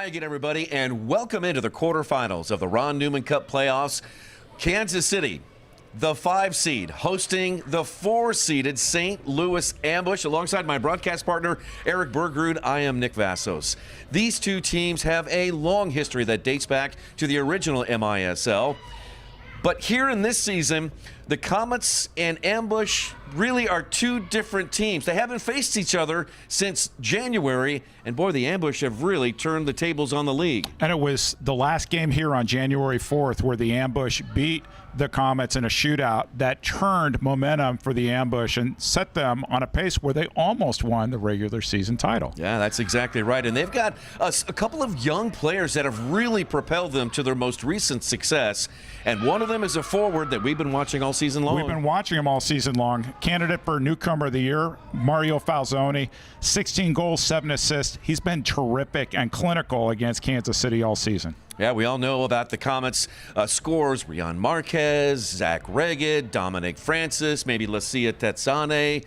again, everybody, and welcome into the quarterfinals of the Ron Newman Cup playoffs. Kansas City, the 5 seed, hosting the 4-seeded St. Louis Ambush. Alongside my broadcast partner, Eric Bergrud, I am Nick Vassos. These two teams have a long history that dates back to the original MISL. But here in this season, the Comets and Ambush really are two different teams. They haven't faced each other since January, and boy, the Ambush have really turned the tables on the league. And it was the last game here on January 4th where the Ambush beat the Comets in a shootout that turned momentum for the Ambush and set them on a pace where they almost won the regular season title. Yeah, that's exactly right. And they've got a couple of young players that have really propelled them to their most recent success. And one of them is a forward that we've been watching all season long. We've been watching him all season long. Candidate for Newcomer of the Year, Mario Falzoni, 16 goals, 7 assists. He's been terrific and clinical against Kansas City all season. Yeah, we all know about the Comets' scores. Rian Marquez, Zach Regged, Dominic Francis, maybe Lucia Tetsane.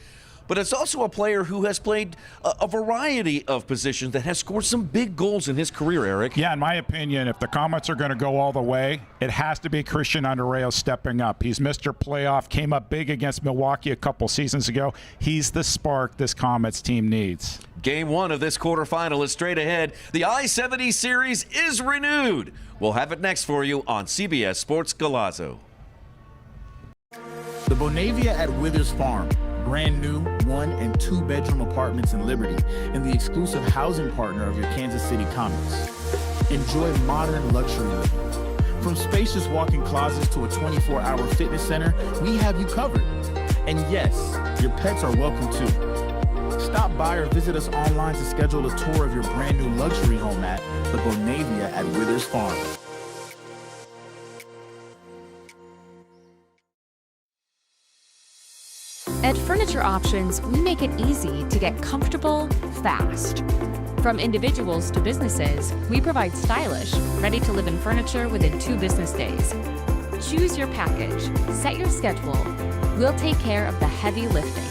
But it's also a player who has played a variety of positions that has scored some big goals in his career, Eric. Yeah, in my opinion, if the Comets are going to go all the way, it has to be Christian Andreou stepping up. He's Mr. Playoff, came up big against Milwaukee a couple seasons ago. He's the spark this Comets team needs. Game 1 of this quarterfinal is straight ahead. The I-70 series is renewed. We'll have it next for you on CBS Sports Golazo. The Bonavia at Withers Farm. Brand new 1- and 2-bedroom apartments in Liberty and the exclusive housing partner of your Kansas City Comets. Enjoy modern luxury living. From spacious walk-in closets to a 24-hour fitness center, we have you covered. And yes, your pets are welcome too. Stop by or visit us online to schedule a tour of your brand new luxury home at the Bonavia at Withers Farm. At Furniture Options, we make it easy to get comfortable fast. From individuals to businesses, we provide stylish, ready-to-live-in furniture within 2 business days. Choose your package, set your schedule. We'll take care of the heavy lifting.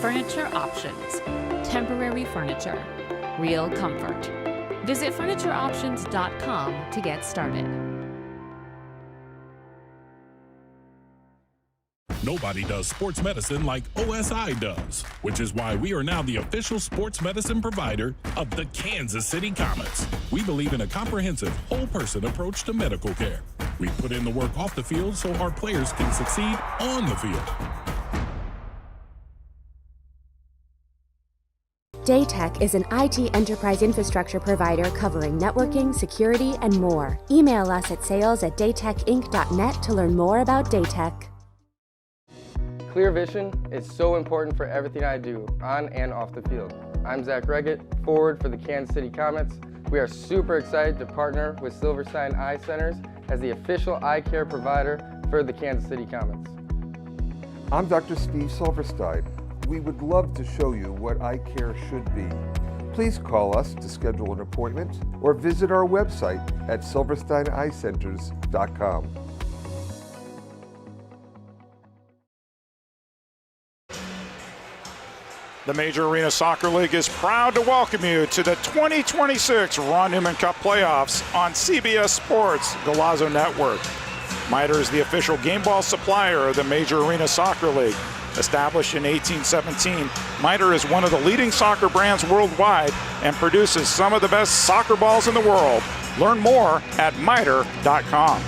Furniture Options. Temporary furniture. Real comfort. Visit FurnitureOptions.com to get started. Nobody does sports medicine like OSI does, which is why we are now the official sports medicine provider of the Kansas City Comets. We believe in a comprehensive, whole-person approach to medical care. We put in the work off the field so our players can succeed on the field. Daytech is an IT enterprise infrastructure provider covering networking, security, and more. Email us at sales@daytechinc.net to learn more about Daytech. Clear vision is so important for everything I do, on and off the field. I'm Zach Regged, forward for the Kansas City Comets. We are super excited to partner with Silverstein Eye Centers as the official eye care provider for the Kansas City Comets. I'm Dr. Steve Silverstein. We would love to show you what eye care should be. Please call us to schedule an appointment or visit our website at silversteineyecenters.com. The Major Arena Soccer League is proud to welcome you to the 2026 Ron Newman Cup playoffs on CBS Sports Golazo Network. MITRE is the official game ball supplier of the Major Arena Soccer League. Established in 1817, MITRE is one of the leading soccer brands worldwide and produces some of the best soccer balls in the world. Learn more at mitre.com.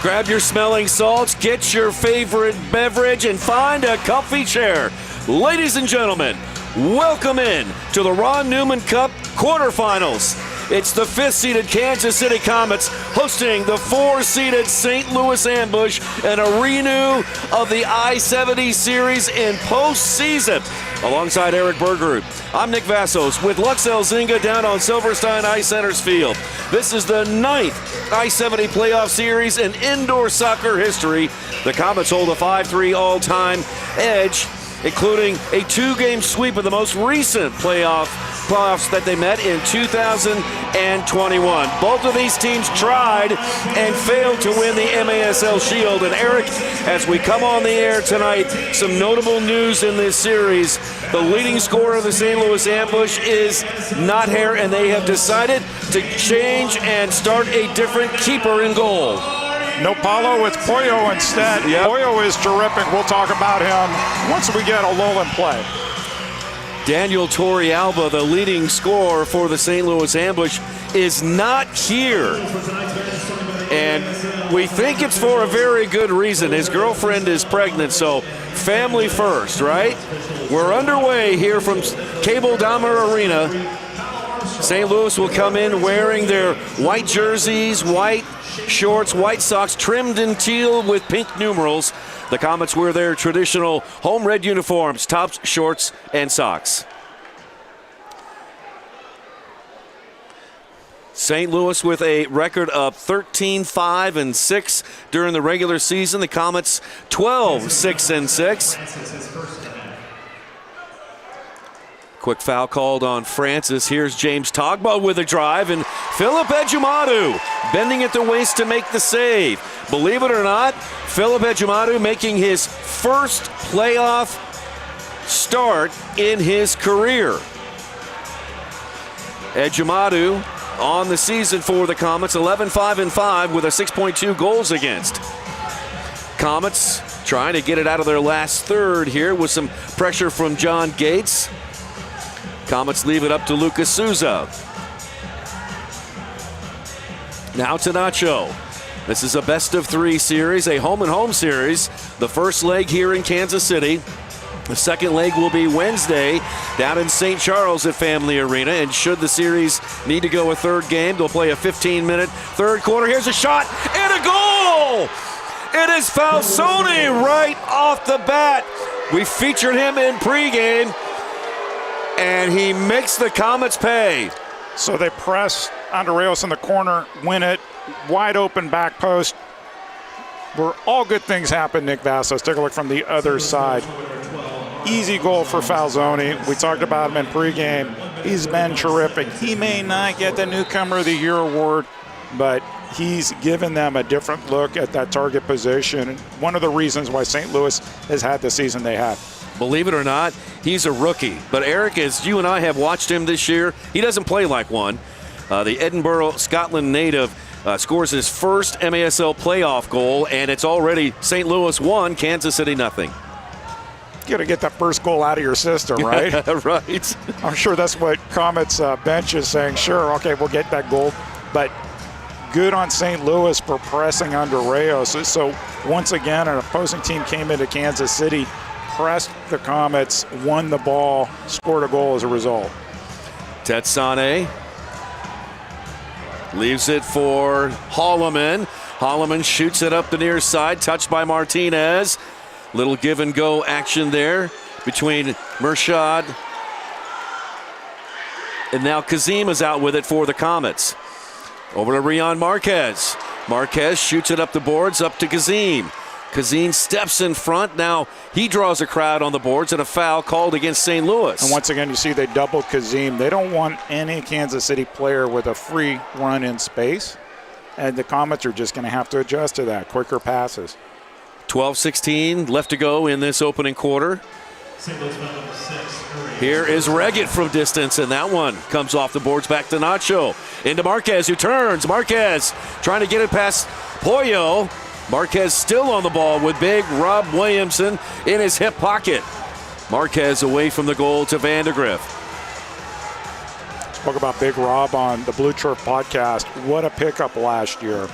Grab your smelling salts, get your favorite beverage, and find a comfy chair. Ladies and gentlemen, welcome in to the Ron Newman Cup quarterfinals. It's the 5th-seeded Kansas City Comets hosting the 4-seeded St. Louis Ambush and a renew of the I-70 series in postseason. Alongside Eric Bergrud, I'm Nick Vassos with Lux Elzinga down on Silverstein Eye Center's field. This is the 9th I-70 playoff series in indoor soccer history. The Comets hold a 5-3 all-time edge. including a 2-game sweep of the most recent playoffs that they met in 2021. Both of these teams tried and failed to win the MASL Shield. And Eric, as we come on the air tonight, some notable news in this series. The leading scorer of the St. Louis Ambush is not here, and they have decided to change and start a different keeper in goal. No Paulo, it's Pollo instead. Yep. Pollo is terrific. We'll talk about him once we get a lull in play. Daniel Torrealba, the leading scorer for the St. Louis Ambush, is not here. And we think it's for a very good reason. His girlfriend is pregnant, so family first, right? We're underway here from Cable Dahmer Arena. St. Louis will come in wearing their white jerseys, white shorts, white socks, trimmed in teal with pink numerals. The Comets wear their traditional home red uniforms, tops, shorts, and socks. St. Louis with a record of 13-5-6 during the regular season. The Comets 12-6-6. Quick foul called on Francis. Here's James Togba with a drive, and Philip Ejimadu bending at the waist to make the save. Believe it or not, Philip Ejimadu making his first playoff start in his career. Ejimadu on the season for the Comets, 11-5-5 with a 6.2 goals against. Comets trying to get it out of their last third here with some pressure from John Gates. Comets leave it up to Lucas Souza. Now to Nacho. This is a best-of-3 series, a home-and-home series. The first leg here in Kansas City. The second leg will be Wednesday down in St. Charles at Family Arena. And should the series need to go a third game, they'll play a 15-minute third quarter. Here's a shot and a goal! It is Falsone right off the bat. We featured him in pregame, and he makes the Comets pay. So they press Andreas in the corner, win it, wide open back post. Where all good things happen, Nick Vassos. Take a look from the other side. Easy goal for Falsone. We talked about him in pregame. He's been terrific. He may not get the Newcomer of the Year award, but he's given them a different look at that target position. One of the reasons why St. Louis has had the season they have. Believe it or not, he's a rookie. But Eric, as you and I have watched him this year, he doesn't play like one. The Edinburgh, Scotland native scores his first MASL playoff goal, and it's already St. Louis 1, Kansas City 0. You got to get that first goal out of your system, right? Right. I'm sure that's what Comets bench is saying. Sure, okay, we'll get that goal. But good on St. Louis for pressing under Reyes. So once again, an opposing team came into Kansas City, pressed the Comets, won the ball, scored a goal as a result. Tetsane leaves it for Holloman. Holloman shoots it up the near side, touched by Martinez. Little give and go action there between Murshad. And now Kazim is out with it for the Comets. Over to Rion Marquez. Marquez shoots it up the boards, up to Kazim. Kazim steps in front. Now he draws a crowd on the boards and a foul called against St. Louis. And once again, you see they doubled Kazim. They don't want any Kansas City player with a free run in space. And the Comets are just going to have to adjust to that. Quicker passes. 12-16 left to go in this opening quarter. Here is Reggett from distance, and that one comes off the boards back to Nacho. Into Marquez, who turns. Marquez trying to get it past Pollo. Marquez still on the ball with big Rob Williamson in his hip pocket. Marquez away from the goal to Vandegrift. Spoke about Big Rob on the Blue Chirp podcast. What a pickup last year.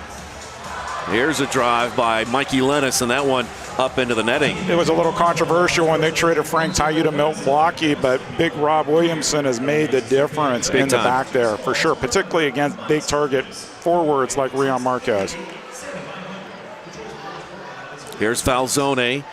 Here's a drive by Mikey Lennis, and that one up into the netting. It was a little controversial when they traded Frank Taiu to Milton Blocky, but Big Rob Williamson has made the difference in the back there, for sure, particularly against big target forwards like Rion Marquez. Here's Falsone.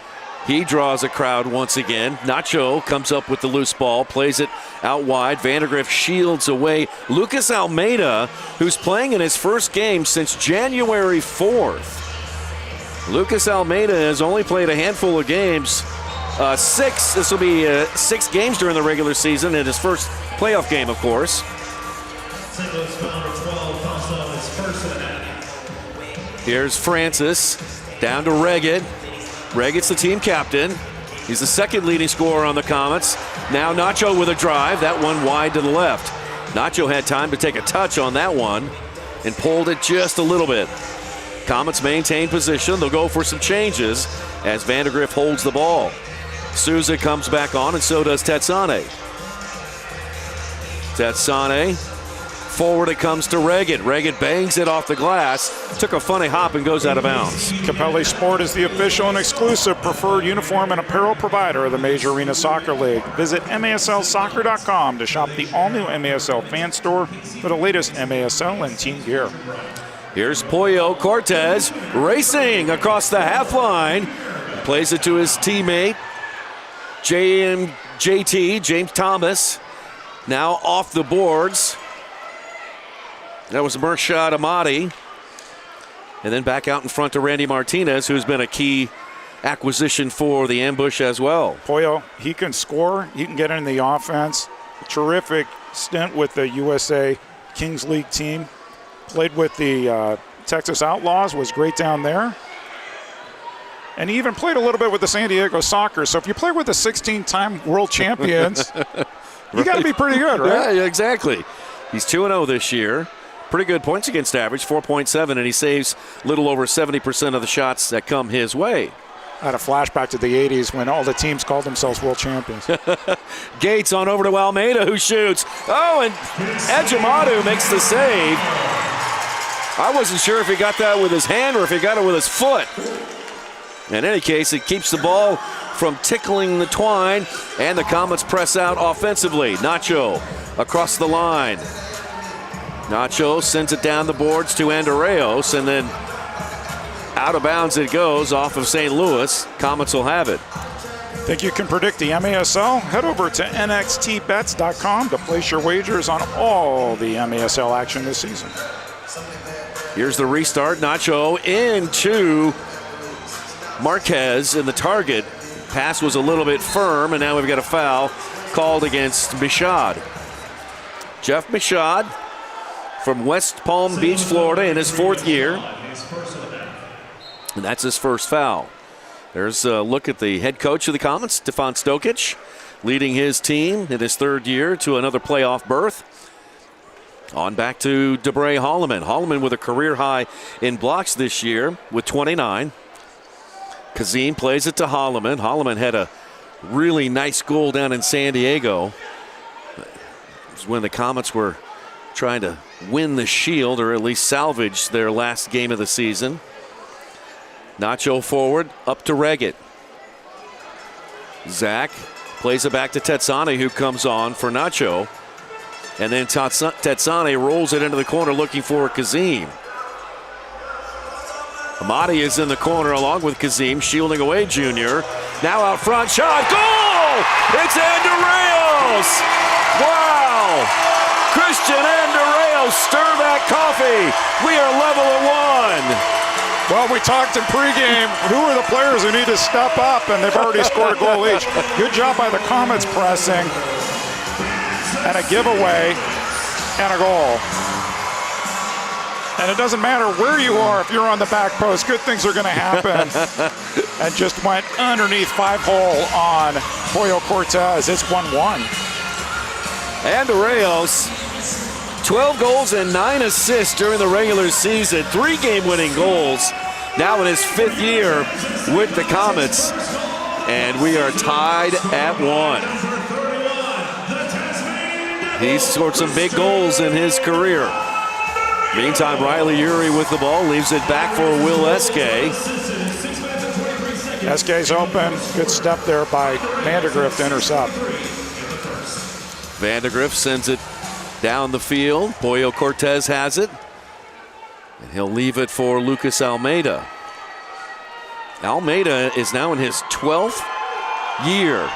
He draws a crowd once again. Nacho comes up with the loose ball, plays it out wide. Vandegrift shields away. Lucas Almeida, who's playing in his first game since January 4th. Lucas Almeida has only played a handful of games Six. This will be 6 games during the regular season and his first playoff game, of course. Here's Francis down to Reggett. Reggett's the team captain. He's the second leading scorer on the Comets. Now Nacho with a drive. That one wide to the left. Nacho had time to take a touch on that one and pulled it just a little bit. Comets maintain position. They'll go for some changes as Vandergrift holds the ball. Souza comes back on, and so does Tetsane. Tetsane. Forward it comes to Reggett. Reggett bangs it off the glass. Took a funny hop and goes out of bounds. Capelli Sport is the official and exclusive preferred uniform and apparel provider of the Major Arena Soccer League. Visit MASLsoccer.com to shop the all-new MASL fan store for the latest MASL and team gear. Here's Pollo Cortez racing across the half line. Plays it to his teammate, James Thomas. Now off the boards. That was Murshad Ahmadi. And then back out in front to Randy Martinez, who's been a key acquisition for the ambush as well. Pollo, he can score. He can get in the offense. Terrific stint with the USA Kings League team. Played with the Texas Outlaws, was great down there. And he even played a little bit with the San Diego Soccer. So if you play with the 16-time world champions, you got to be pretty good, right? Yeah, exactly. He's 2-0 this year. Pretty good points against average, 4.7, and he saves a little over 70% of the shots that come his way. I had a flashback to the 80s when all the teams called themselves world champions. Gates on over to Almeida, who shoots. Oh, and Ejimadu makes the save. I wasn't sure if he got that with his hand or if he got it with his foot. In any case, it keeps the ball from tickling the twine, and the Comets press out offensively. Nacho across the line. Nacho sends it down the boards to Andreos, and then out of bounds it goes off of St. Louis. Comets will have it. Think you can predict the MASL? Head over to nxtbets.com to place your wagers on all the MASL action this season. Here's the restart. Nacho into Marquez in the target. Pass was a little bit firm, and now we've got a foul called against Michaud. Jeff Michaud from West Palm Beach, Florida, in his 4th year. And that's his first foul. There's a look at the head coach of the Comets, Stefan Stokic, leading his team in his 3rd year to another playoff berth. On back to DeBray Holloman. Holloman with a career high in blocks this year with 29. Kazim plays it to Holloman. Holloman had a really nice goal down in San Diego. It was when the Comets were trying to win the Shield, or at least salvage their last game of the season. Nacho forward, up to Reggett. Zach plays it back to Tetsane, who comes on for Nacho. And then Tetsane rolls it into the corner looking for Kazim. Ahmadi is in the corner along with Kazim, shielding away Junior. Now out front, shot, goal! It's Andreos! Wow! Christian Andreos, stir that coffee. We are level at 1. Well, we talked in pregame. Who are the players who need to step up? And they've already scored a goal each. Good job by the Comets pressing. And a giveaway and a goal. And it doesn't matter where you are if you're on the back post. Good things are going to happen. And just went underneath 5-hole on Pollo Cortez. It's 1-1. Andreos, 12 goals and 9 assists during the regular season. 3 game-winning goals. Now in his 5th year with the Comets. And we are tied at 1. He's scored some big goals in his career. Meantime, Riley Urey with the ball, leaves it back for Will Eskay. Eskay's open. Good step there by Vandergrift to intercept. Vandergrift sends it down the field. Pollo Cortez has it. And he'll leave it for Lucas Almeida. Almeida is now in his 12th year.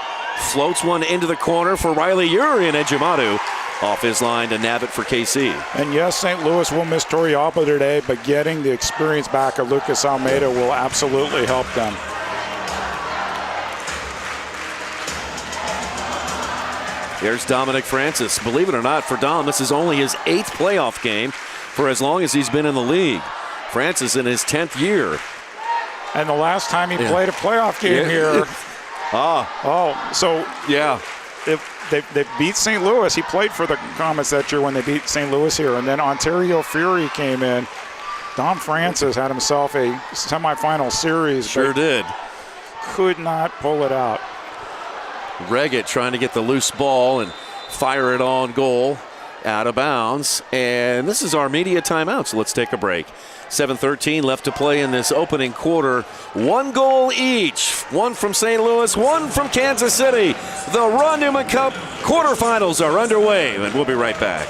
Floats one into the corner for Riley Urey, and Ejimadu off his line to nab it for KC. And yes, St. Louis will miss Torrealba today, but getting the experience back of Lucas Almeida will absolutely help them. There's Dominic Francis. Believe it or not, for Dom, this is only his 8th playoff game for as long as he's been in the league. Francis in his 10th year. And the last time he played a playoff game here. They beat St. Louis. He played for the Comets that year when they beat St. Louis here. And then Ontario Fury came in. Dom Francis had himself a semifinal series. Sure did. Could not pull it out. Reggett trying to get the loose ball and fire it on goal. Out of bounds. And this is our media timeout, so let's take a break. 7:13 left to play in this opening quarter. 1 goal each. One from St. Louis, one from Kansas City. The Ron Newman Cup quarterfinals are underway, and we'll be right back.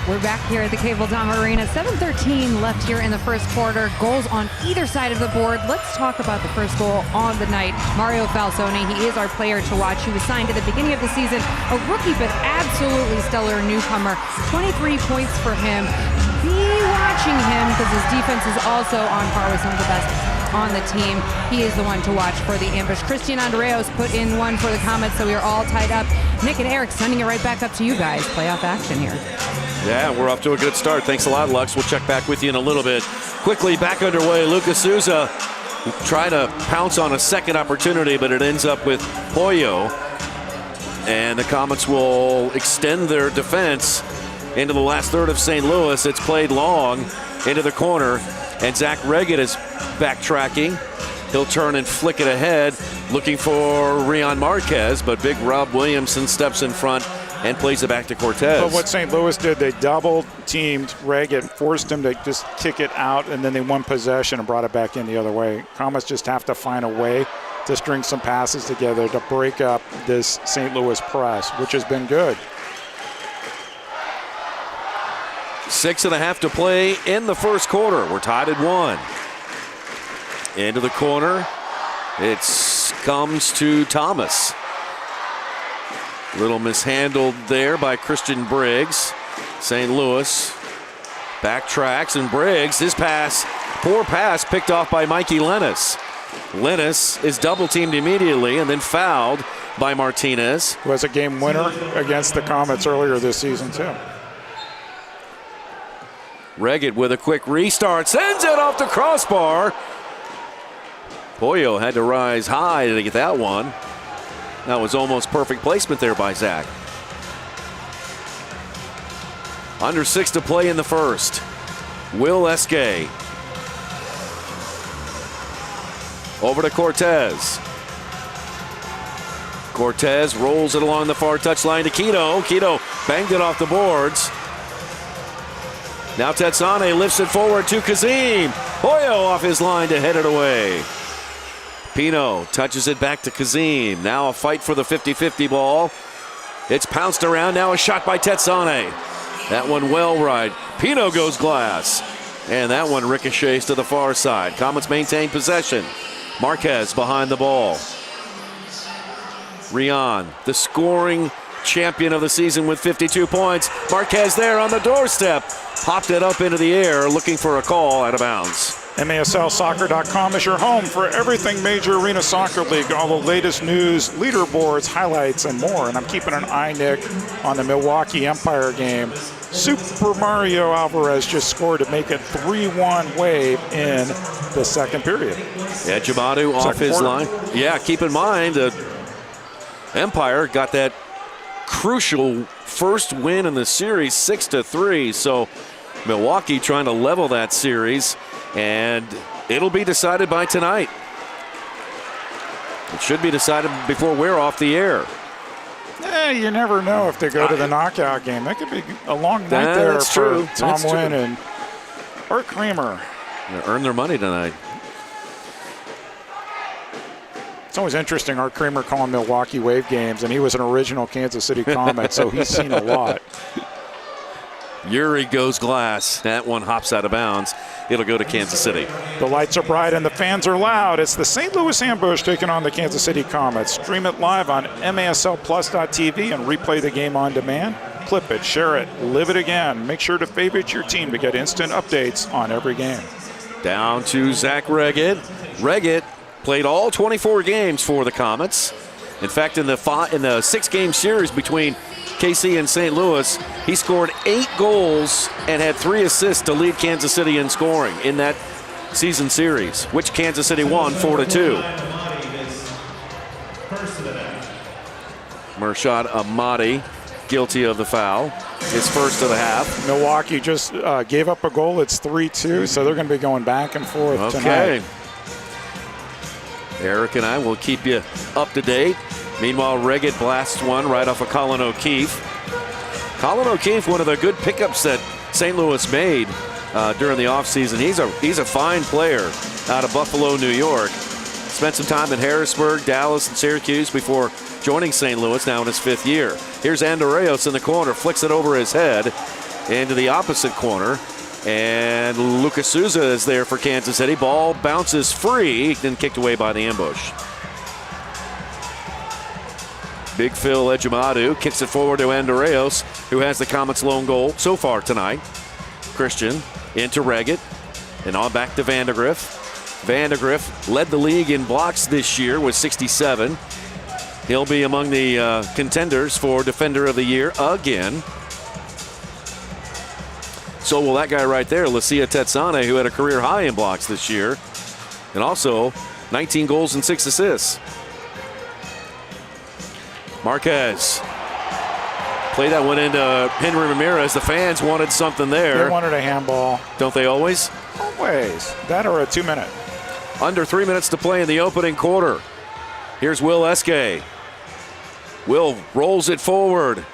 We're back here at the Cable Dom Arena. 7:13 left here in the first quarter. Goals on either side of the board. Let's talk about the first goal on the night. Mario Falsone, he is our player to watch. He was signed at the beginning of the season. A rookie, but absolutely stellar newcomer. 23 points for him. Be watching him because his defense is also on par with some of the best on the team. He is the one to watch for the ambush. Christian Andreos put in one for the Comets, so we are all tied up. Nick and Eric sending it right back up to you guys. Playoff action here. Yeah, we're off to a good start. Thanks a lot, Lux. We'll check back with you in a little bit. Quickly back underway. Lucas Souza trying to pounce on a second opportunity, but it ends up with Pollo. And the Comets will extend their defense into the last third of St. Louis. It's played long into the corner, and Zach Reggett is backtracking. He'll turn and flick it ahead, looking for Rion Marquez, but big Rob Williamson steps in front and plays it back to Cortez. But what St. Louis did, they double-teamed Reggett, forced him to just kick it out, and then they won possession and brought it back in the other way. Comets just have to find a way to string some passes together to break up this St. Louis press, which has been good. 6.5 to play in the first quarter. We're tied at 1. Into the corner. It comes to Thomas. Little mishandled there by Christian Briggs. St. Louis backtracks, and Briggs, his pass, poor pass, picked off by Mikey Lennis. Lennis is double teamed immediately and then fouled by Martinez. Who was a game winner against the Comets earlier this season too. Reggett with a quick restart, sends it off the crossbar. Pollo had to rise high to get that one. That was almost perfect placement there by Zach. Under 6 to play in the first. Will Esque. Over to Cortez. Cortez rolls it along the far touchline to Quito. Quito banged it off the boards. Now Tetsane lifts it forward to Kazim. Pollo off his line to head it away. Pino touches it back to Kazim. Now a fight for the 50-50 ball. It's pounced around. Now a shot by Tetsane. That one well right. Pino goes glass. And that one ricochets to the far side. Comets maintain possession. Marquez behind the ball. Rion, the scoring champion of the season with 52 points. Marquez there on the doorstep. Popped it up into the air, looking for a call, out of bounds. MASLsoccer.com is your home for everything Major Arena Soccer League, all the latest news, leaderboards, highlights, and more. And I'm keeping an eye, Nick, on the Milwaukee Empire game. Super Mario Alvarez just scored to make it 3-1 Wave in the second period. Yeah, Jamadu off his line. Yeah, keep in mind, Empire got that crucial first win in the series, 6-3. So Milwaukee trying to level that series, and it'll be decided by tonight. It should be decided before we're off the air. You never know if they go to the knockout game. That could be a long night there for Tom Wynn and Art Kramer. They earn their money tonight. It's always interesting, Art Kramer calling Milwaukee Wave games, and he was an original Kansas City Comet, so he's seen a lot. Yuri goes glass. That one hops out of bounds. It'll go to Kansas City. The lights are bright and the fans are loud. It's the St. Louis Ambush taking on the Kansas City Comets. Stream it live on MASLplus.tv and replay the game on demand. Clip it, share it, live it again. Make sure to favorite your team to get instant updates on every game. Down to Zach Reggett. Reggett played all 24 games for the Comets. In fact, in the 6-game series between KC and St. Louis, he scored 8 goals and had 3 assists to lead Kansas City in scoring in that season series, which Kansas City won 4-2. Murshad Ahmadi guilty of the foul. His first of the half. Milwaukee just gave up a goal. It's 3-2, so they're going to be going back and forth tonight. Eric and I will keep you up to date. Meanwhile, Reggett blasts one right off of Colin O'Keefe. Colin O'Keefe, one of the good pickups that St. Louis made during the offseason. He's a fine player out of Buffalo, New York. Spent some time in Harrisburg, Dallas, and Syracuse before joining St. Louis, now in his 5th year. Here's Andreas in the corner, flicks it over his head into the opposite corner. And Lucas Souza is there for Kansas City. Ball bounces free, then kicked away by the ambush. Big Phil Ejimadu kicks it forward to Andreas, who has the Comets' lone goal so far tonight. Christian into Reggett, and on back to Vandegrift. Vandegrift led the league in blocks this year with 67. He'll be among the contenders for Defender of the Year again. So will that guy right there, Lucia Tetsane, who had a career high in blocks this year. And also 19 goals and 6 assists. Marquez. Play that one into Henry Ramirez. The fans wanted something there. They wanted a handball. Don't they always? Always. That or a 2-minute. Under 3 minutes to play in the opening quarter. Here's Will Eske. Will rolls it forward.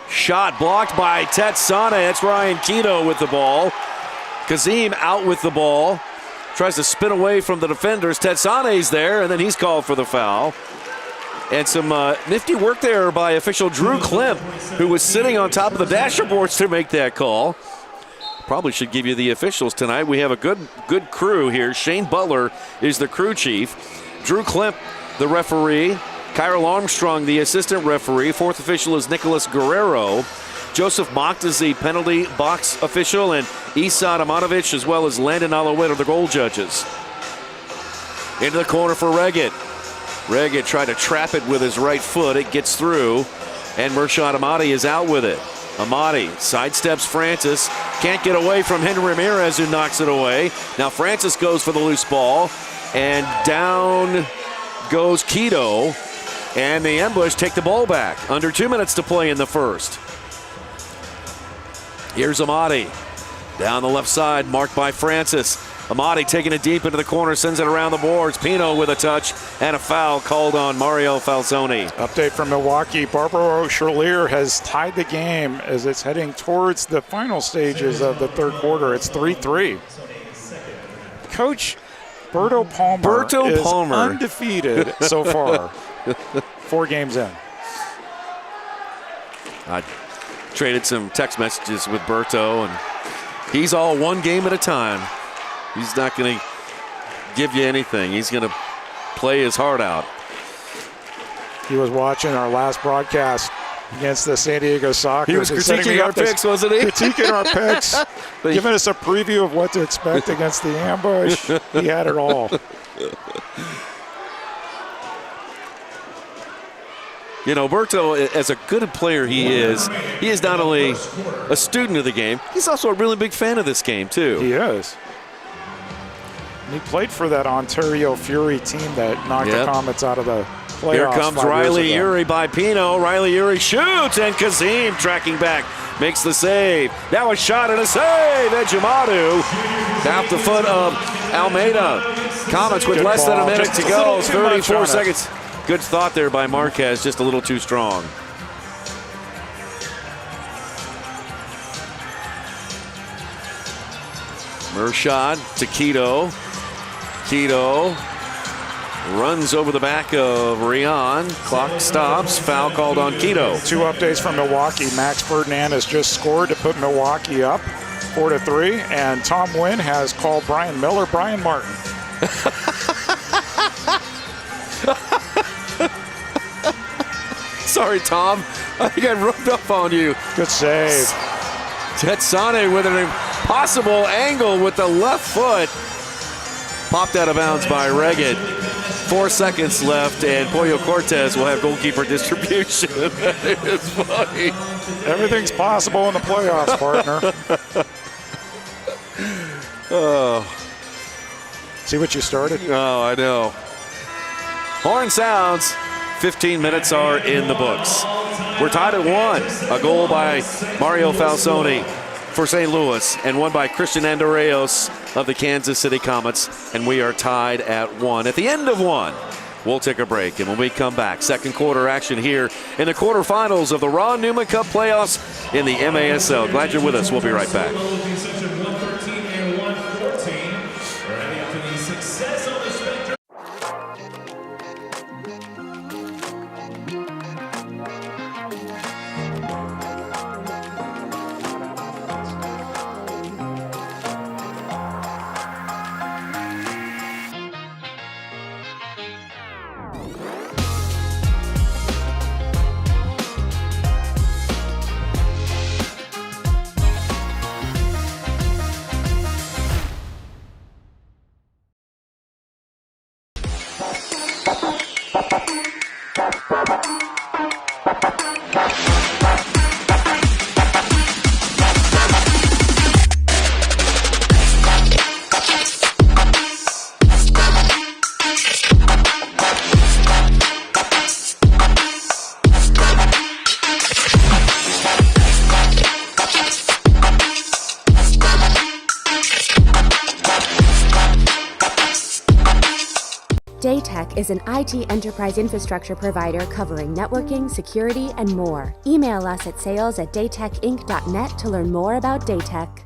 Shot blocked by Tetsane. It's Ryan Keto with the ball. Kazim out with the ball. Tries to spin away from the defenders. Tetsane's there, and then he's called for the foul. And some nifty work there by official Drew Klemp, who was sitting on top of the dashboards to make that call. Probably should give you the officials tonight. We have a good crew here. Shane Butler is the crew chief. Drew Klemp, the referee. Kyril Armstrong, the assistant referee. Fourth official is Nicholas Guerrero. Joseph Mocht is the penalty box official, and Isad Amanovich, as well as Landon Alouette, are the goal judges. Into the corner for Reggett. Reggett tried to trap it with his right foot. It gets through, and Murshad Ahmadi is out with it. Ahmadi sidesteps Francis. Can't get away from Henry Ramirez, who knocks it away. Now Francis goes for the loose ball, and down goes Keto, and the ambush take the ball back. Under 2 minutes to play in the first. Here's Ahmadi. Down the left side, marked by Francis. Ahmadi taking it deep into the corner, sends it around the boards. Pino with a touch, and a foul called on Mario Falzoni. Update from Milwaukee. Barbaro Charlier has tied the game as it's heading towards the final stages of the third quarter. It's 3-3. Coach Berto Palmer is undefeated so far. 4 games in. I traded some text messages with Berto, and he's all one game at a time. He's not going to give you anything. He's going to play his heart out. He was watching our last broadcast against the San Diego Sockers. He was critiquing our picks, wasn't he? Critiquing our picks, giving us a preview of what to expect against the ambush. He had it all. You know, Berto, as a good player he is not only a student of the game, he's also a really big fan of this game, too. He is. And he played for that Ontario Fury team that knocked the Comets out of the playoffs. Here comes Riley Urey by Pino. Riley Urey shoots, and Kazim tracking back makes the save. Now a shot and a save. Ejimadu off the foot of Almeida. Comets with less than a minute to go. 34 seconds. Good thought there by Marquez, just a little too strong. Mershad to Quito. Quito runs over the back of Rion. Clock stops. Foul called on Quito. 2 updates from Milwaukee. Max Ferdinand has just scored to put Milwaukee up 4-3. And Tom Wynn has called Brian Miller Brian Martin. Sorry, Tom. I got rubbed up on you. Good save. Tetsane with an impossible angle with the left foot. Popped out of bounds by Reggett. 4 seconds left, and Pollo Cortez will have goalkeeper distribution. That is funny. Everything's possible in the playoffs, partner. Oh. See what you started? Oh, I know. Horn sounds. 15 minutes are in the books. We're tied at 1. A goal by Mario Falsoni for St. Louis and one by Christian Andorreos of the Kansas City Comets, and we are tied at 1. At the end of 1, we'll take a break, and when we come back, second quarter action here in the quarterfinals of the Ron Newman Cup playoffs in the MASL. Glad you're with us. We'll be right back. Daytech is an IT enterprise infrastructure provider covering networking, security, and more. Email us at sales@daytechinc.net to learn more about Daytech.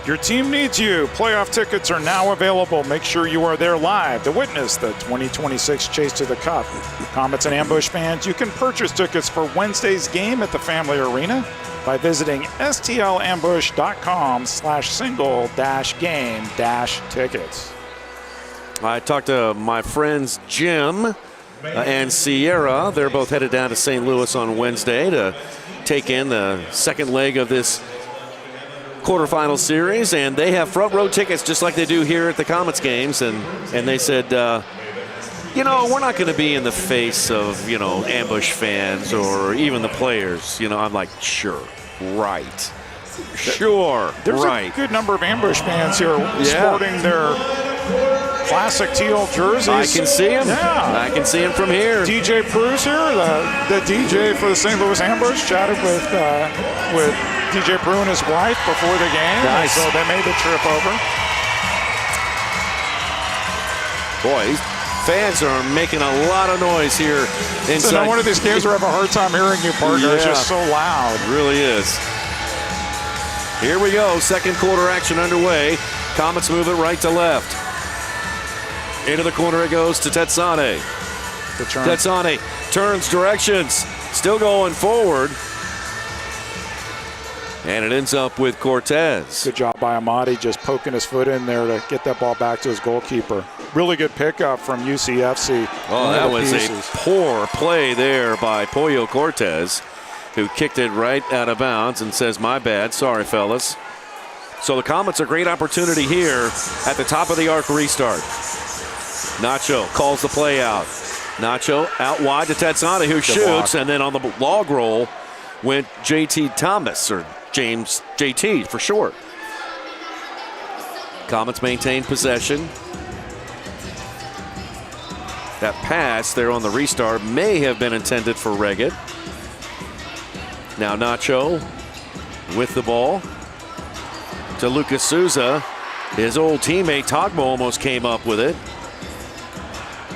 Your team needs you. Playoff tickets are now available. Make sure you are there live to witness the 2026 Chase to the Cup. Comets and Ambush fans, you can purchase tickets for Wednesday's game at the Family Arena by visiting stlambush.com/single-game-tickets. I talked to my friends Jim and Sierra. They're both headed down to St. Louis on Wednesday to take in the second leg of this quarterfinal series, and they have front row tickets just like they do here at the Comets games, and they said, you know, we're not going to be in the face of, you know, Ambush fans or even the players. You know, I'm like, sure. right. Sure, There's right. a good number of ambush fans here sporting their classic teal jerseys. I can see him. Yeah. I can see him from here. DJ Prue's here, the DJ for the St. Louis Ambush, chatted with DJ Prue and his wife before the game. Nice. So they made the trip over. Boy, these fans are making a lot of noise here inside. So now one of these games where I have a hard time hearing you, partner. It's just so loud. It really is. Here we go. Second quarter action underway. Comets move it right to left. Into the corner it goes to Tetsane. Tetsane turns directions. Still going forward. And it ends up with Cortez. Good job by Amati just poking his foot in there to get that ball back to his goalkeeper. Really good pickup from UCFC. Oh, that was a poor play there by Pollo Cortez, who kicked it right out of bounds and says, my bad, sorry, fellas. So the Comets, a great opportunity here at the top of the arc restart. Nacho calls the play out. Nacho out wide to Tetsane, who shoots, and then on the log roll went JT Thomas, or James JT for short. Comets maintain possession. That pass there on the restart may have been intended for Reggett. Now Nacho with the ball to Lucas Souza. His old teammate Togba almost came up with it.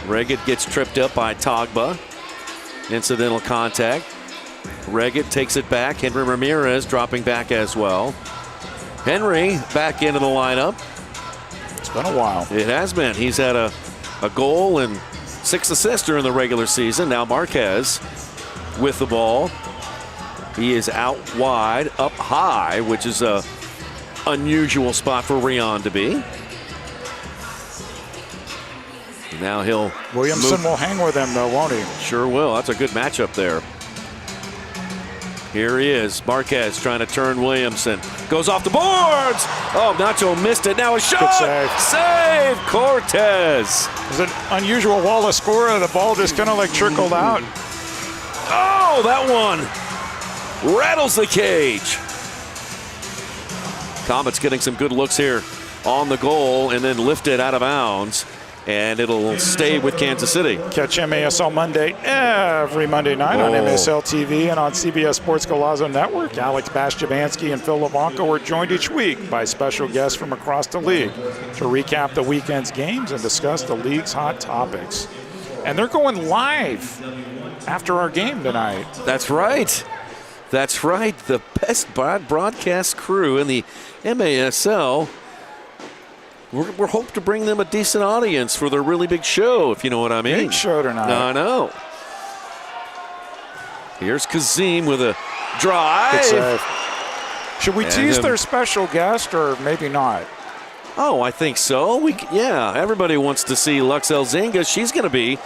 Reggett gets tripped up by Togba. Incidental contact. Reggett takes it back. Henry Ramirez dropping back as well. Henry back into the lineup. It's been a while. It has been. He's had a goal and 6 assists during the regular season. Now Marquez with the ball. He is out wide, up high, which is a unusual spot for Rion to be. Now he'll Williamson will hang with him, though, won't he? Sure will. That's a good matchup there. Here he is. Marquez trying to turn Williamson. Goes off the boards. Oh, Nacho missed it. Now a shot. Good save. Save Cortez. It was an unusual wall of score. The ball just kind of like trickled out. Oh, that one rattles the cage. Comets getting some good looks here on the goal and then lifted out of bounds. And it'll stay with Kansas City. Catch MASL Monday every Monday night on MASL TV and on CBS Sports Golazo Network. Alex Bastiabansky and Phil Levanko are joined each week by special guests from across the league to recap the weekend's games and discuss the league's hot topics. And they're going live after our game tonight. That's right. That's right. The best broadcast crew in the MASL. We're hoping to bring them a decent audience for their really big show, if you know what I mean. Big show tonight. I know. Here's Kazim with a drive. Good save. Should we tease their special guest or maybe not? Oh, I think so. Yeah, everybody wants to see Lux Elzinga. She's going to be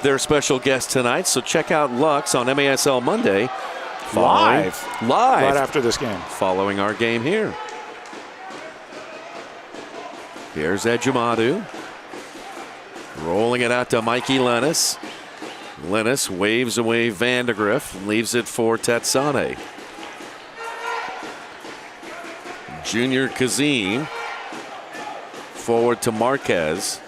their special guest tonight, so check out Lux on MASL Monday. Live. Right after this game. Following our game here. Here's Ejimadu. Rolling it out to Mikey Lennis. Lennis waves away Vandegrift, leaves it for Tetsane. Junior Kazim. Forward to Marquez.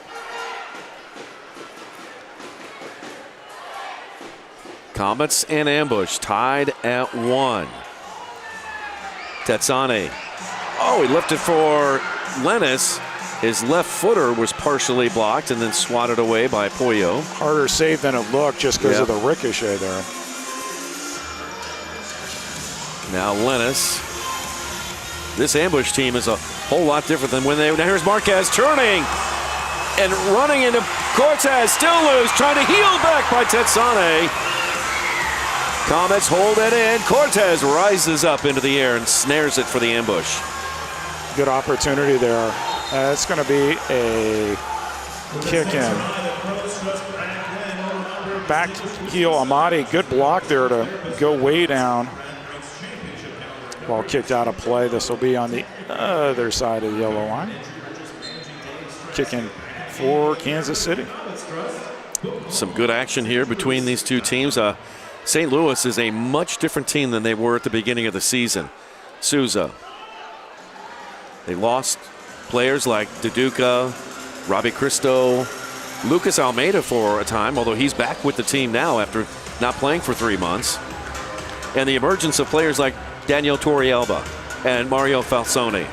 Comets and Ambush tied at 1. Tetsane. Oh, he lifted for Lennis. His left footer was partially blocked and then swatted away by Pollo. Harder save than it looked just because of the ricochet there. Now Lennis. This Ambush team is a whole lot different than when they. Now here's Marquez turning and running into Cortez. Still loose, trying to heel back by Tetsane. Comets hold it in. Cortez rises up into the air and snares it for the Ambush. Good opportunity there. It's going to be a kick in. Back heel Amati. Good block there to go way down. Ball kicked out of play. This will be on the other side of the yellow line. Kicking for Kansas City. Some good action here between these two teams. St. Louis is a much different team than they were at the beginning of the season. Souza. They lost players like Duduka, Robbie Cristo, Lucas Almeida for a time, although he's back with the team now after not playing for 3 months. And the emergence of players like Daniel Torrealba and Mario Falsone.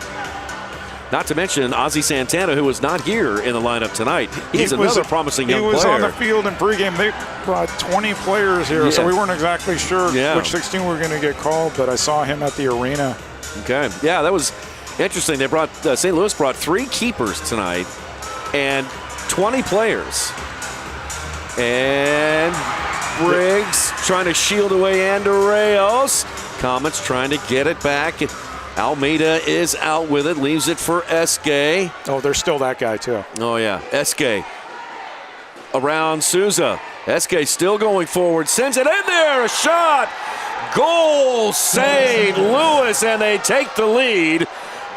Not to mention Ozzie Santana, who was not here in the lineup tonight. He's another promising young player. He was on the field in pregame. They brought 20 players here, so we weren't exactly sure which 16 were going to get called, but I saw him at the arena. Okay. Yeah, that was interesting. They brought St. Louis brought 3 keepers tonight and 20 players. And Briggs trying to shield away Andreos. Comets trying to get it back. Almeida is out with it, leaves it for Eske. Oh, there's still that guy, too. Oh, yeah. Eske around Souza. Eske still going forward, sends it in there, a shot. Goal, St. Louis, and they take the lead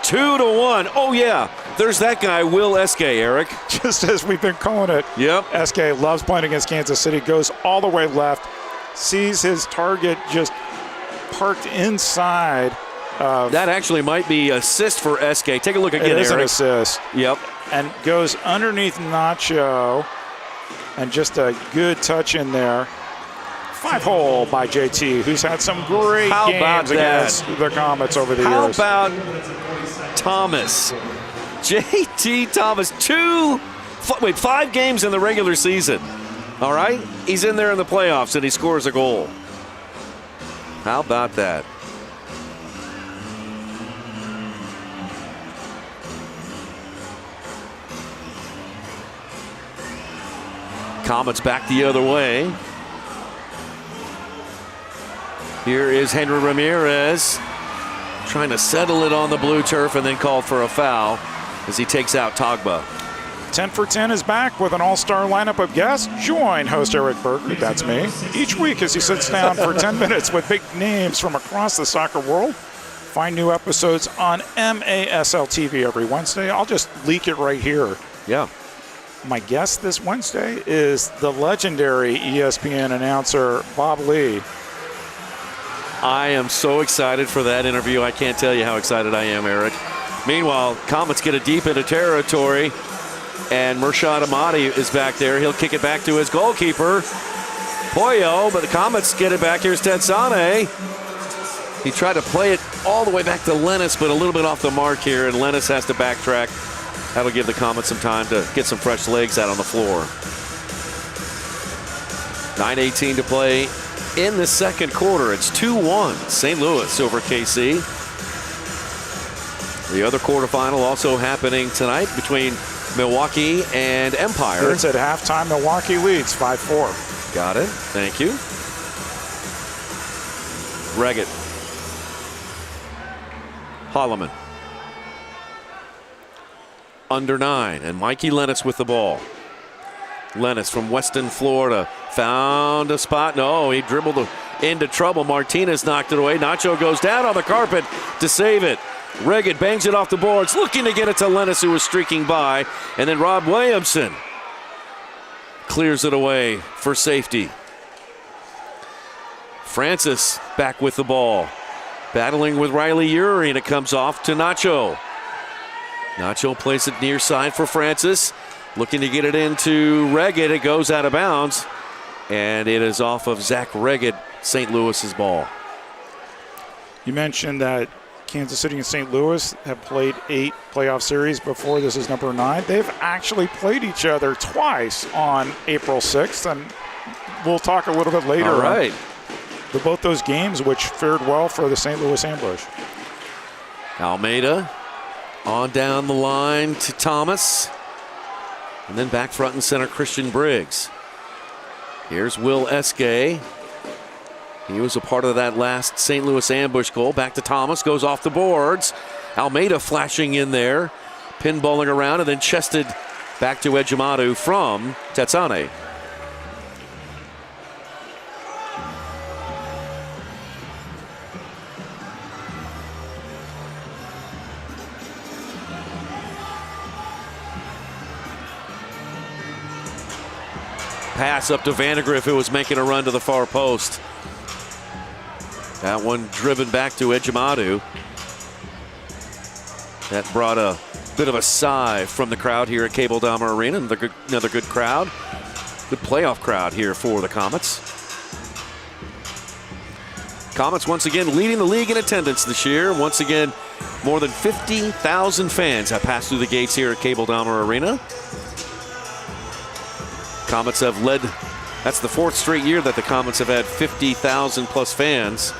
2-1. Oh, yeah. There's that guy, Will Eske, Eric. Just as we've been calling it. Yep. Eske loves playing against Kansas City, goes all the way left, sees his target just parked inside. That actually might be assist for Eske. Take a look again, Eric. It is an assist. Yep. And goes underneath Nacho, and just a good touch in there. 5-hole by JT, who's had some great games against the Comets over the years. How about Thomas? JT Thomas, 5 games in the regular season. All right? He's in there in the playoffs, and he scores a goal. How about that? Comets back the other way. Here is Henry Ramirez trying to settle it on the blue turf and then called for a foul as he takes out Togba. 10 for 10 is back with an all-star lineup of guests. Join host Eric Berger, that's me, each week as he sits down for 10 minutes with big names from across the soccer world. Find new episodes on MASL TV every Wednesday. I'll just leak it right here. Yeah. My guest this Wednesday is the legendary ESPN announcer Bob Lee. I am so excited for that interview. I can't tell you how excited I am, Eric. Meanwhile, Comets get it deep into territory, and Murshad Ahmadi is back there. He'll kick it back to his goalkeeper, Poyo, but the Comets get it back. Here's Tetsane. He tried to play it all the way back to Lennis, but a little bit off the mark here, and Lennis has to backtrack. That'll give the Comets some time to get some fresh legs out on the floor. 9:18 to play in the second quarter. It's 2-1 St. Louis over KC. The other quarterfinal also happening tonight between Milwaukee and Empire. It's at halftime. Milwaukee leads 5-4. Got it. Thank you. Reggett. Holloman. Under 9, and Mikey Lennis with the ball. Lennis from Weston, Florida, found a spot. No, he dribbled into trouble. Martinez knocked it away. Nacho goes down on the carpet to save it. Reggett bangs it off the boards, looking to get it to Lennis, who was streaking by. And then Rob Williamson clears it away for safety. Francis back with the ball, battling with Riley Urey, and it comes off to Nacho. Nacho plays it near side for Francis, looking to get it into Reggett. It goes out of bounds, and it is off of Zach Reggett, St. Louis's ball. You mentioned that Kansas City and St. Louis have played 8 playoff series before. This is number 9. They've actually played each other twice on April 6th, and we'll talk a little bit later. All right. Both those games, which fared well for the St. Louis Ambush. Almeida on down the line to Thomas. And then back front and center, Christian Briggs. Here's Will Eske. He was a part of that last St. Louis ambush goal. Back to Thomas, goes off the boards. Almeida flashing in there, pinballing around, and then chested back to Ejimadu from Tetsane. pass up to Vandegrift, who was making a run to the far post. That one driven back to Ejimadu. That brought a bit of a sigh from the crowd here at Cable Dahmer Arena. Another good crowd. Good playoff crowd here for the Comets. Comets once again leading the league in attendance this year. Once again, more than 50,000 fans have passed through the gates here at Cable Dahmer Arena. Comets have led, that's the 4th straight year that the Comets have had 50,000 plus fans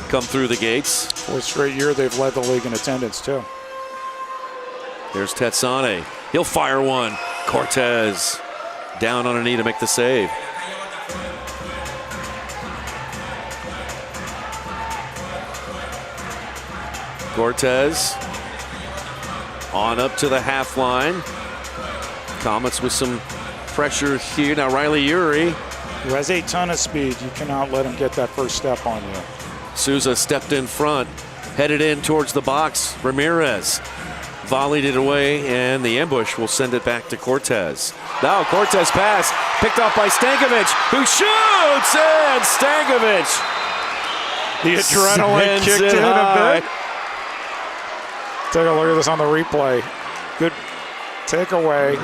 come through the gates. 4th straight year they've led the league in attendance too. There's Tetsane. He'll fire one. Cortez down on a knee to make the save. Cortez on up to the half line. Comets with some pressure here. Now Riley Urey, who has a ton of speed. You cannot let him get that first step on you. Souza stepped in front, headed in towards the box. Ramirez volleyed it away, and the ambush will send it back to Cortez. Now Cortez pass picked off by Stankovic, who shoots, and Stankovic. The adrenaline kicked in a bit. Take a look at this on the replay. Good takeaway.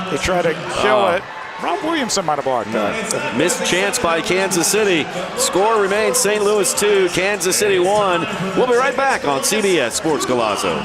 They try to kill it. Rob Williamson might have blocked that. Missed chance by Kansas City. Score remains St. Louis 2, Kansas City 1. We'll be right back on CBS Sports Golazo.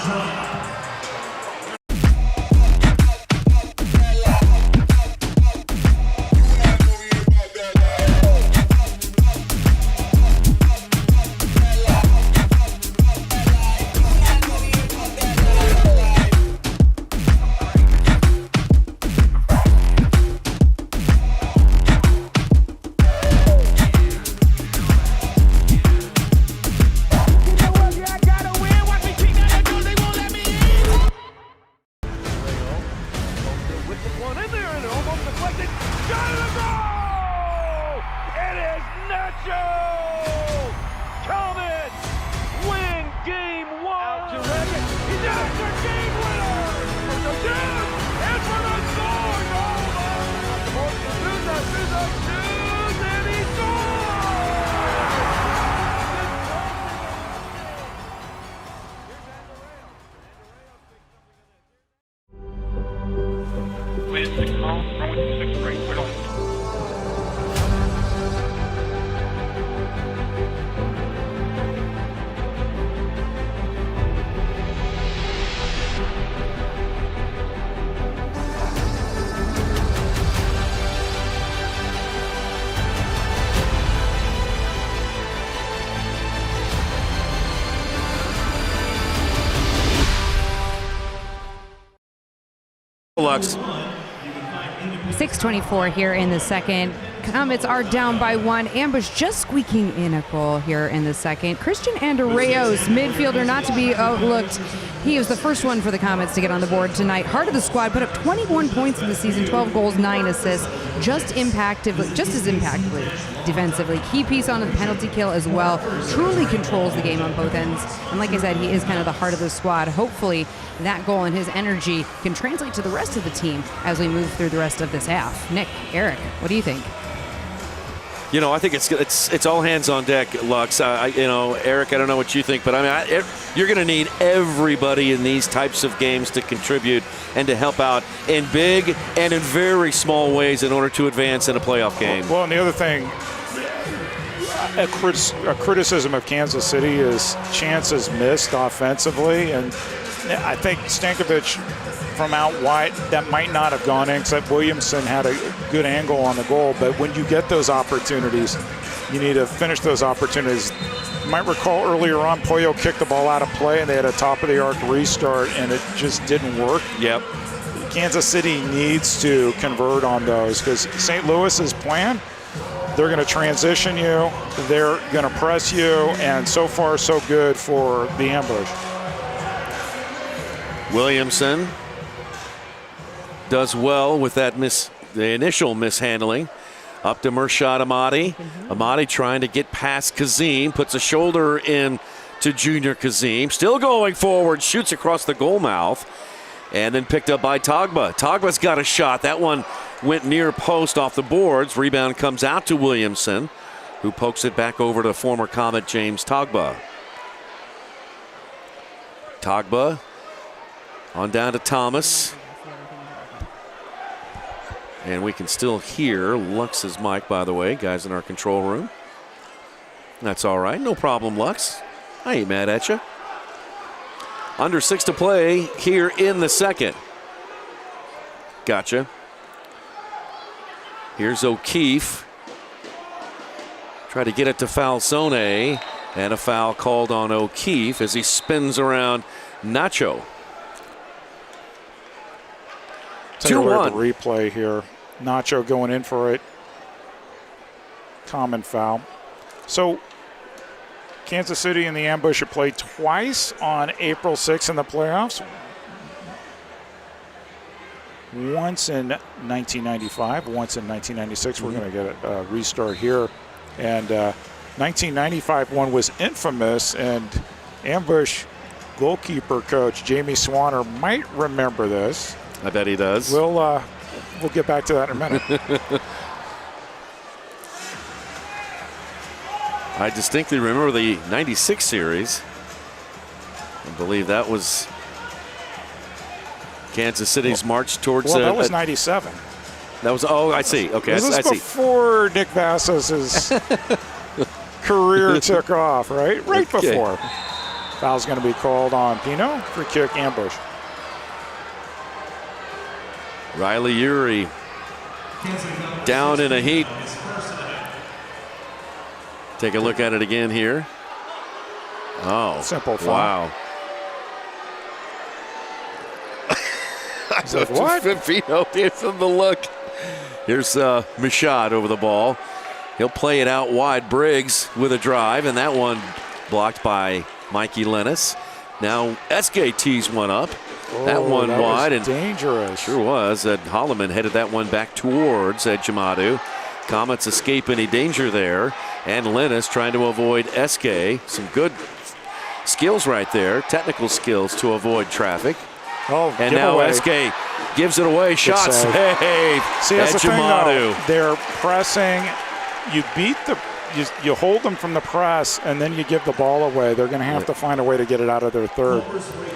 Lux. 6:24 here in the second. Comets are down by 1. Ambush just squeaking in a goal here in the second. Christian Andreos, midfielder not to be overlooked. He was the first one for the Comets to get on the board tonight. Heart of the squad, put up 21 points in the season, 12 goals, 9 assists. Just as impactfully defensively. Key piece on the penalty kill as well. Truly controls the game on both ends. And like I said, he is kind of the heart of the squad. Hopefully that goal and his energy can translate to the rest of the team as we move through the rest of this half. Nick, Eric, what do you think? You know, I think it's all hands on deck, Lux. Eric, I don't know what you think, but you're going to need everybody in these types of games to contribute and to help out in big and in very small ways in order to advance in a playoff game. Well, and the other thing, a criticism of Kansas City is chances missed offensively, and I think Stankovic from out wide, that might not have gone in, except Williamson had a good angle on the goal. But when you get those opportunities, you need to finish those opportunities. You might recall earlier on, Pollo kicked the ball out of play, and they had a top-of-the-arc restart, and it just didn't work. Yep. Kansas City needs to convert on those, because St. Louis's plan, they're going to transition you, they're going to press you, and so far so good for the ambush. Williamson does well with that the initial mishandling. Up to Murshad Ahmadi. Ahmadi trying to get past Kazim, puts a shoulder in to Junior Kazim. Still going forward, shoots across the goal mouth, and then picked up by Togba. Togba's got a shot. That one went near post off the boards. Rebound comes out to Williamson, who pokes it back over to former Comet James Togba. Togba on down to Thomas. And we can still hear Lux's mic, by the way, guys in our control room. That's all right. No problem, Lux. I ain't mad at you. Under 6 to play here in the second. Gotcha. Here's O'Keefe. Try to get it to Falsone. And a foul called on O'Keefe as he spins around Nacho. Take a look at the replay here. Nacho going in for it. Common foul. So Kansas City and the Ambush have played twice on April 6th in the playoffs. Once in 1995, once in 1996. We're going to get a restart here. And 1995 one was infamous, and Ambush goalkeeper coach Jamie Swanner might remember this. I bet he does. We'll get back to that in a minute. I distinctly remember the 96 series. I believe that was Kansas City's march towards. Well, that was 97. That was. Oh, I see. Okay, this is before Nick Vassos's career took off, right? Right Okay. before. Foul's going to be called on Pino. Free kick, Ambush. Riley Urey down in a heat. Take a look at it again here. Oh, simple foul. Wow. He's like, what? Pino gives him the look. Here's Michaud over the ball. He'll play it out wide. Briggs with a drive, and that one blocked by Mikey Lennis. Now Eske tees one up. That one that wide was and dangerous. Sure was. Holloman headed that one back towards Jamadu. Comets escape any danger there, and Lennis trying to avoid Eske. Some good skills right there, technical skills to avoid traffic. Oh, and now Eske gives it away. Shot save. See, that's the thing, Jamadu. though. They're pressing. You beat the. You hold them from the press, and then you give the ball away. They're going to have to find a way to get it out of their third.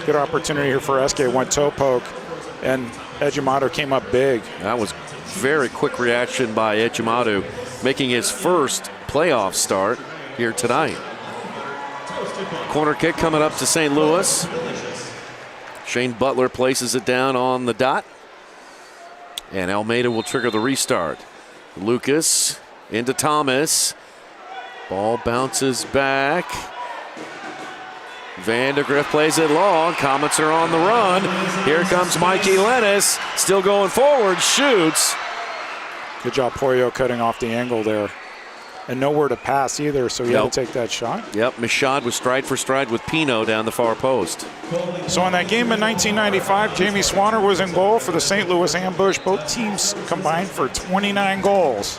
Good opportunity here for Eske. Went toe poke, and Ejimado came up big. That was very quick reaction by Ejimado, making his first playoff start here tonight. Corner kick coming up to St. Louis. Shane Butler places it down on the dot, and Almeida will trigger the restart. Lucas into Thomas. Ball bounces back. Vandergrift plays it long. Comets are on the run. Here comes Mikey Lennis. Still going forward. Shoots. Good job, Poyo, cutting off the angle there. And nowhere to pass either, so he had to take that shot. Yep, Michaud was stride for stride with Pino down the far post. So in that game in 1995, Jamie Swanner was in goal for the St. Louis Ambush. Both teams combined for 29 goals.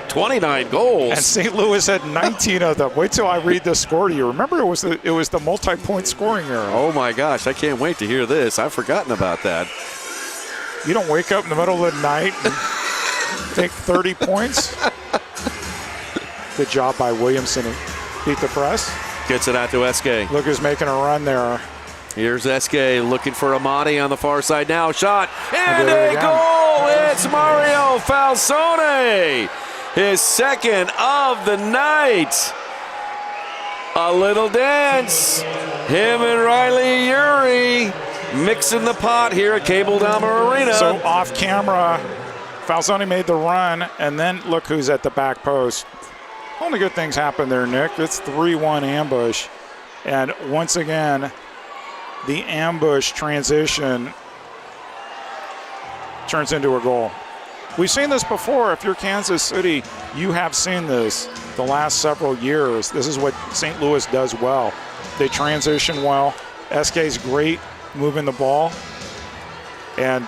29 goals. And St. Louis had 19 of them. Wait till I read the score to you. Remember, it was the multi-point scoring era. Oh my gosh, I can't wait to hear this. I've forgotten about that. You don't wake up in the middle of the night and take 30 points. Good job by Williamson to beat the press. Gets it out to Eske. Look who's making a run there. Here's Eske looking for Amati on the far side now. Shot and a goal. It's Mario Falsone. His second of the night. A little dance. Him and Riley Urey mixing the pot here at Cable Dahmer Arena. So off camera, Falsone made the run, and then look who's at the back post. Only good things happen there, Nick. It's 3-1 Ambush. And once again, the Ambush transition turns into a goal. We've seen this before. If you're Kansas City, you have seen this the last several years. This is what St. Louis does well. They transition well. Eske's great moving the ball. And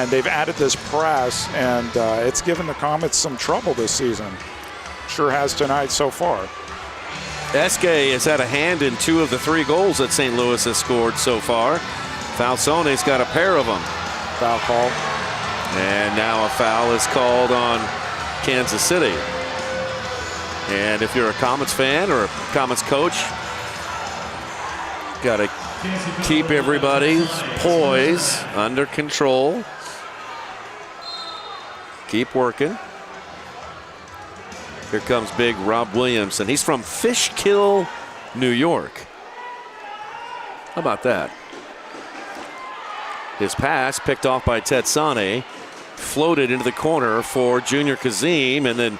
they've added this press, and it's given the Comets some trouble this season. Sure has tonight so far. Eske has had a hand in 2 of the 3 goals that St. Louis has scored so far. Falsone's got a pair of them. Foul call. And now a foul is called on Kansas City. And if you're a Comets fan or a Comets coach, got to keep everybody's poise under control. Keep working. Here comes big Rob Williamson. He's from Fishkill, New York. How about that? His pass picked off by Tetsane, floated into the corner for Junior Kazim, and then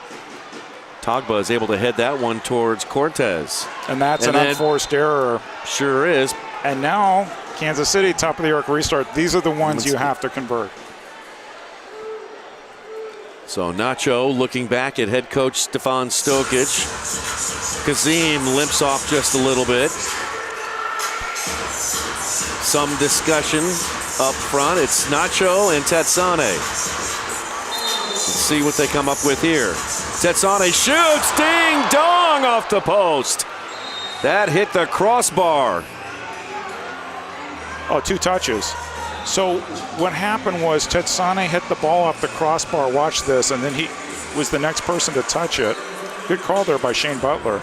Togba is able to head that one towards Cortez. And that's an unforced error. Sure is. And now Kansas City, top of the arc restart. These are the ones you have to convert. So Nacho looking back at head coach Stefan Stokic. Kazim limps off just a little bit. Some discussion up front. It's Nacho and Tetsane. Let's see what they come up with here. Tetsane shoots, ding dong off the post. That hit the crossbar. Oh, 2 touches. So what happened was Tetsane hit the ball off the crossbar. Watch this, and then he was the next person to touch it. Good call there by Shane Butler.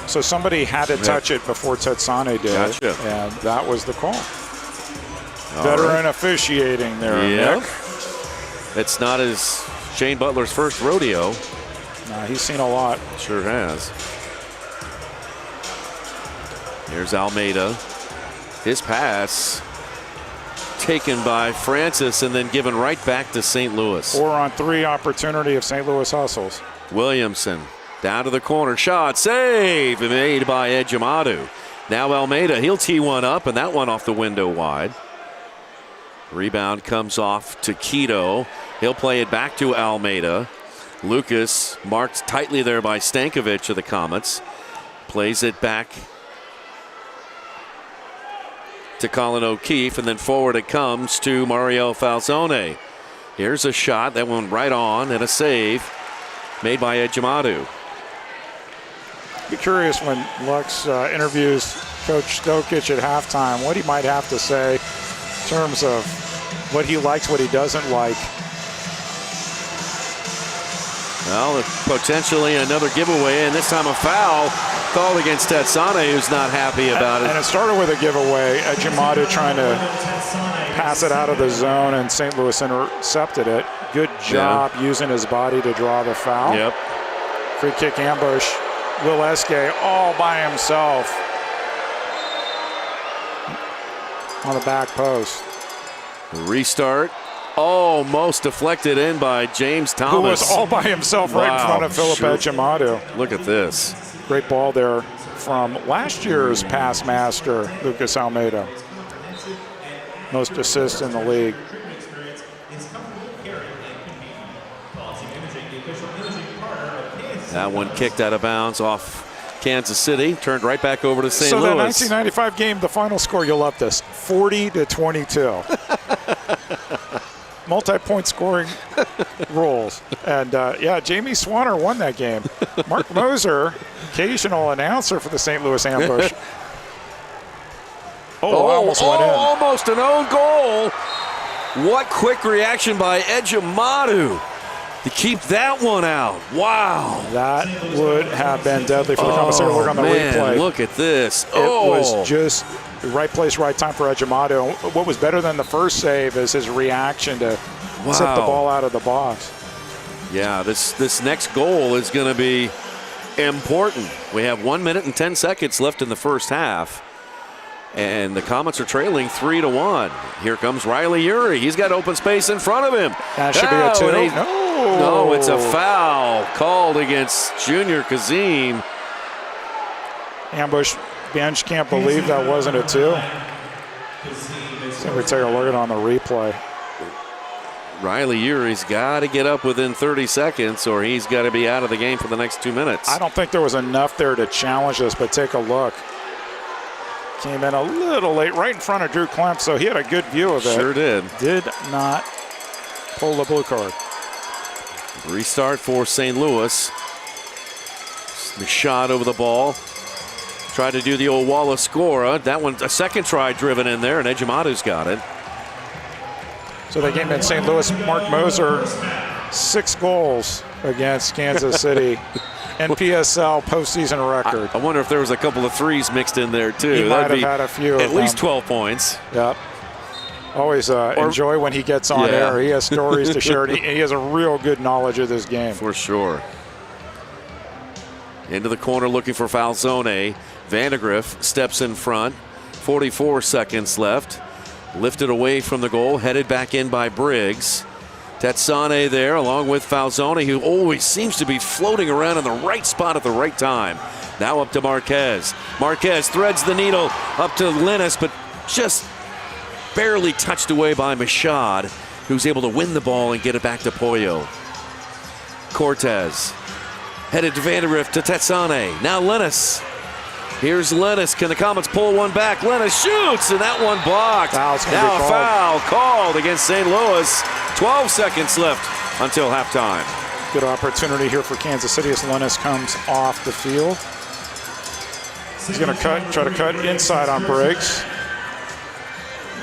So somebody had to touch it before Tetsane did, Gotcha. And that was the call. All Veteran right. officiating there, Yep. Nick. It's not his Shane Butler's first rodeo. Nah, he's seen a lot. Sure has. Here's Almeida. His pass taken by Francis and then given right back to St. Louis. 4-on-3 opportunity of St. Louis hustles. Williamson down to the corner. Shot. Save made by Ejimadu. Now Almeida. He'll tee one up, and that one off the window wide. Rebound comes off to Quito. He'll play it back to Almeida. Lucas marked tightly there by Stankovic of the Comets. Plays it back to Colin O'Keefe, and then forward it comes to Mario Falzone. Here's a shot that went right on, and a save made by Ejimadu. Be curious when Lux interviews Coach Stokic at halftime, what he might have to say in terms of what he likes, what he doesn't like. Well, potentially another giveaway, and this time a foul called against Tetsane, who's not happy about it. And it started with a giveaway. Ejimadu trying to pass it out of the zone, and St. Louis intercepted it. Good job using his body to draw the foul. Yep. Free kick ambush. Will Eske all by himself on the back post. Restart. Almost deflected in by James Thomas. Who was all by himself right in front of Philip Ejimadu. Look at this. Great ball there from last year's pass master, Lucas Almeida. Most assists in the league. That one kicked out of bounds off Kansas City, turned right back over to St. So Louis. that 1995 game, the final score, you'll love this, 40-22. Multi-point scoring rules. And yeah, Jamie Swanner won that game. Mark Moser, occasional announcer for the St. Louis Ambush. Almost went in. Almost an own goal. What quick reaction by Ejimadu to keep that one out. Wow. That would have been deadly for the commissary. Look on the replay. Look at this. It was just the right place, right time for Ejimadu. What was better than the first save is his reaction to zip the ball out of the box. Yeah, this next goal is going to be important. We have 1 minute and 10 seconds left in the first half. And the Comets are trailing 3-1. Here comes Riley Urey. He's got open space in front of him. That should be a 2. No, it's a foul called against Junior Kazim. Ambush bench can't believe that wasn't a 2. So we take a look at it on the replay. Riley Urey's got to get up within 30 seconds or he's got to be out of the game for the next 2 minutes. I don't think there was enough there to challenge this, but take a look. Came in a little late, right in front of Drew Klemp, so he had a good view of it. Sure did. Did not pull the blue card. Restart for St. Louis. The shot over the ball. Tried to do the old Wallace score. That one, a second try driven in there, and Ejimadu's got it. So they came in St. Louis. Mark Moser, 6 goals against Kansas City. And PSL postseason record. I wonder if there was a couple of threes mixed in there too. He might That'd have had a few. At least 12 points. Yep. Always enjoy when he gets on air. He has stories to share. He has a real good knowledge of this game. For sure. Into the corner looking for Falzone. Vandegrift steps in front. 44 seconds left. Lifted away from the goal. Headed back in by Briggs. Tetsane there along with Falzone, who always seems to be floating around in the right spot at the right time. Now up to Marquez. Marquez threads the needle up to Linus, but just barely touched away by Machad, who's able to win the ball and get it back to Pollo. Cortez headed to Vandegrift to Tetsane. Now Linus. Here's Linus. Can the Comets pull one back? Linus shoots, and that one blocked. Now a foul called against St. Louis. 12 seconds left until halftime. Good opportunity here for Kansas City as Linus comes off the field. He's going to try to cut inside on Briggs.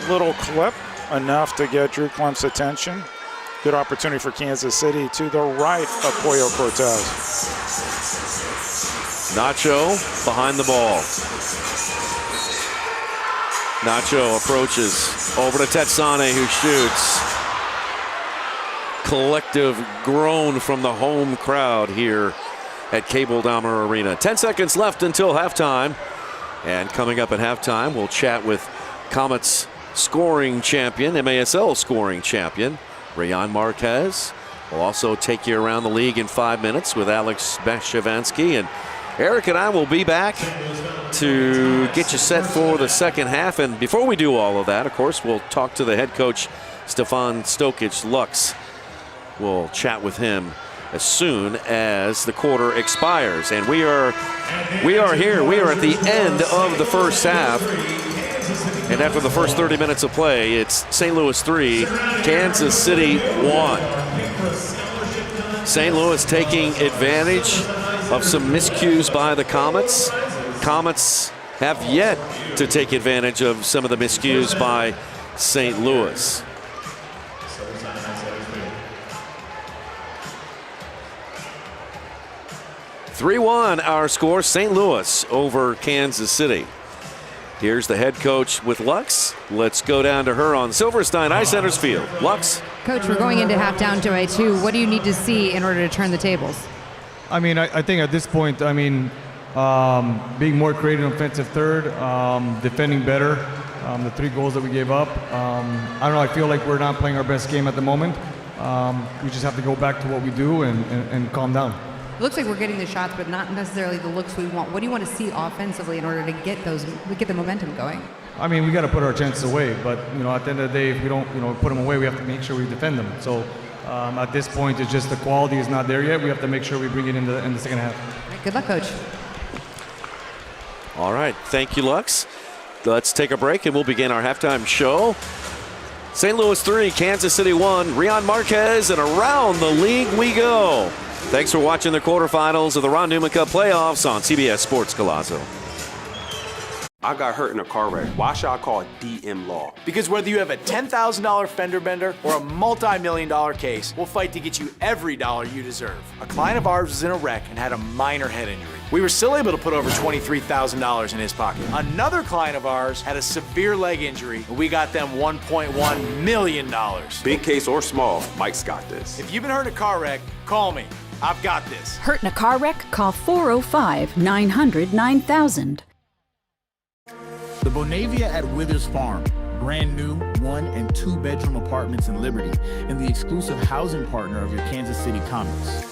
Little clip, enough to get Drew Klump's attention. Good opportunity for Kansas City to the right of Pollo Cortez. Nacho behind the ball. Nacho approaches over to Tetsane, who shoots. Collective groan from the home crowd here at Cable Dahmer Arena. 10 seconds left until halftime. And coming up at halftime, we'll chat with Comets scoring champion, MASL scoring champion, Rayan Marquez. We'll also take you around the league in 5 minutes with Alex Bashavansky. And Eric and I will be back to get you set for the second half. And before we do all of that, of course, we'll talk to the head coach, Stefan Stokic Lux. We'll chat with him as soon as the quarter expires. And we are here. We are at the end of the first half. And after the first 30 minutes of play, it's St. Louis 3, Kansas City 1. St. Louis taking advantage of some miscues by the Comets. Comets have yet to take advantage of some of the miscues by St. Louis. (3-1) our score, St. Louis over Kansas City. Here's the head coach with Lux. Let's go down to her on Silverstein Ice Center's field. Lux. Coach, we're going into half down 2-2. What do you need to see in order to turn the tables? I mean, I think at this point, I mean, being more creative in offensive third, defending better, the 3 goals that we gave up. I don't know, I feel like we're not playing our best game at the moment. We just have to go back to what we do and calm down. It looks like we're getting the shots, but not necessarily the looks we want. What do you want to see offensively in order to get the momentum going? I mean, we got to put our chances away, but at the end of the day, if we don't, put them away, we have to make sure we defend them. So at this point, it's just the quality is not there yet. We have to make sure we bring it in the second half. Right, good luck, Coach. All right, thank you, Lux. Let's take a break and we'll begin our halftime show. St. Louis 3, Kansas City 1. Rayan Marquez, and around the league we go. Thanks for watching the quarterfinals of the Ron Newman Cup playoffs on CBS Sports Golazo. I got hurt in a car wreck. Why should I call DM Law? Because whether you have a $10,000 fender bender or a multi-million-dollar case, we'll fight to get you every dollar you deserve. A client of ours was in a wreck and had a minor head injury. We were still able to put over $23,000 in his pocket. Another client of ours had a severe leg injury, and we got them $1.1 million. Big case or small, Mike's got this. If you've been hurt in a car wreck, call me. I've got this. Hurt in a car wreck? Call 405-900-9000. The Bonavia at Withers Farm. Brand new 1- and 2-bedroom apartments in Liberty and the exclusive housing partner of your Kansas City Comets.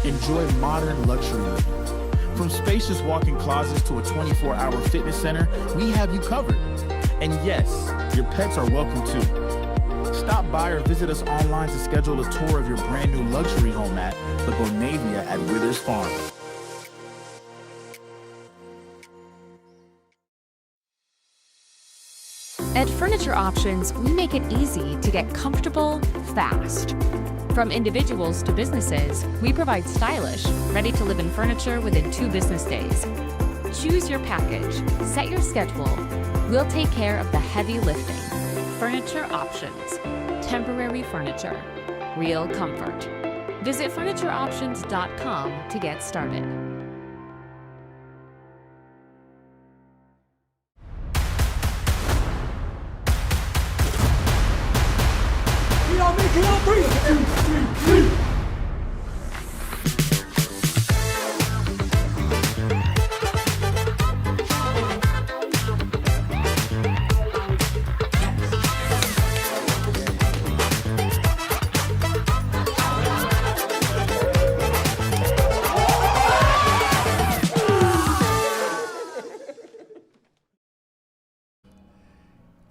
Enjoy modern luxury living. From spacious walk-in closets to a 24-hour fitness center, we have you covered. And yes, your pets are welcome too. Stop by or visit us online to schedule a tour of your brand new luxury home at the Bonavia at Withers Farm. At Furniture Options, we make it easy to get comfortable fast. From individuals to businesses, we provide stylish, ready-to-live-in furniture within 2 business days. Choose your package, set your schedule. We'll take care of the heavy lifting. Furniture Options, temporary furniture. Real comfort. Visit FurnitureOptions.com to get started.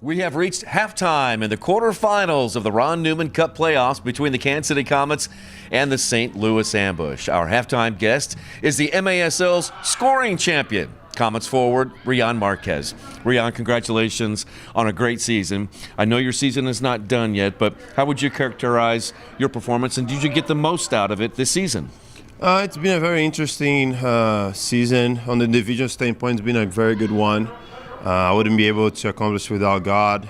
We have reached halftime in the quarterfinals of the Ron Newman Cup playoffs between the Kansas City Comets and the St. Louis Ambush. Our halftime guest is the MASL's scoring champion, Comets forward Rian Marquez. Rian, congratulations on a great season. I know your season is not done yet, but how would you characterize your performance, and did you get the most out of it this season? It's been a very interesting season. On the individual standpoint, it's been a very good one. I wouldn't be able to accomplish without God.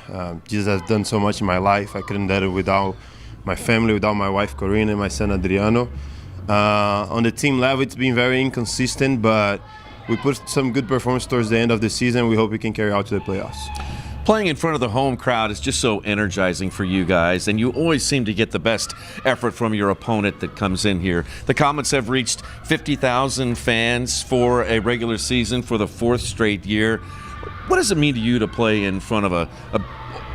Jesus has done so much in my life. I couldn't do it without my family, without my wife Corina and my son Adriano. On the team level, it's been very inconsistent, but we put some good performance towards the end of the season. We hope we can carry out to the playoffs. Playing in front of the home crowd is just so energizing for you guys, and you always seem to get the best effort from your opponent that comes in here. The Comets have reached 50,000 fans for a regular season for the fourth straight year. What does it mean to you to play in front of a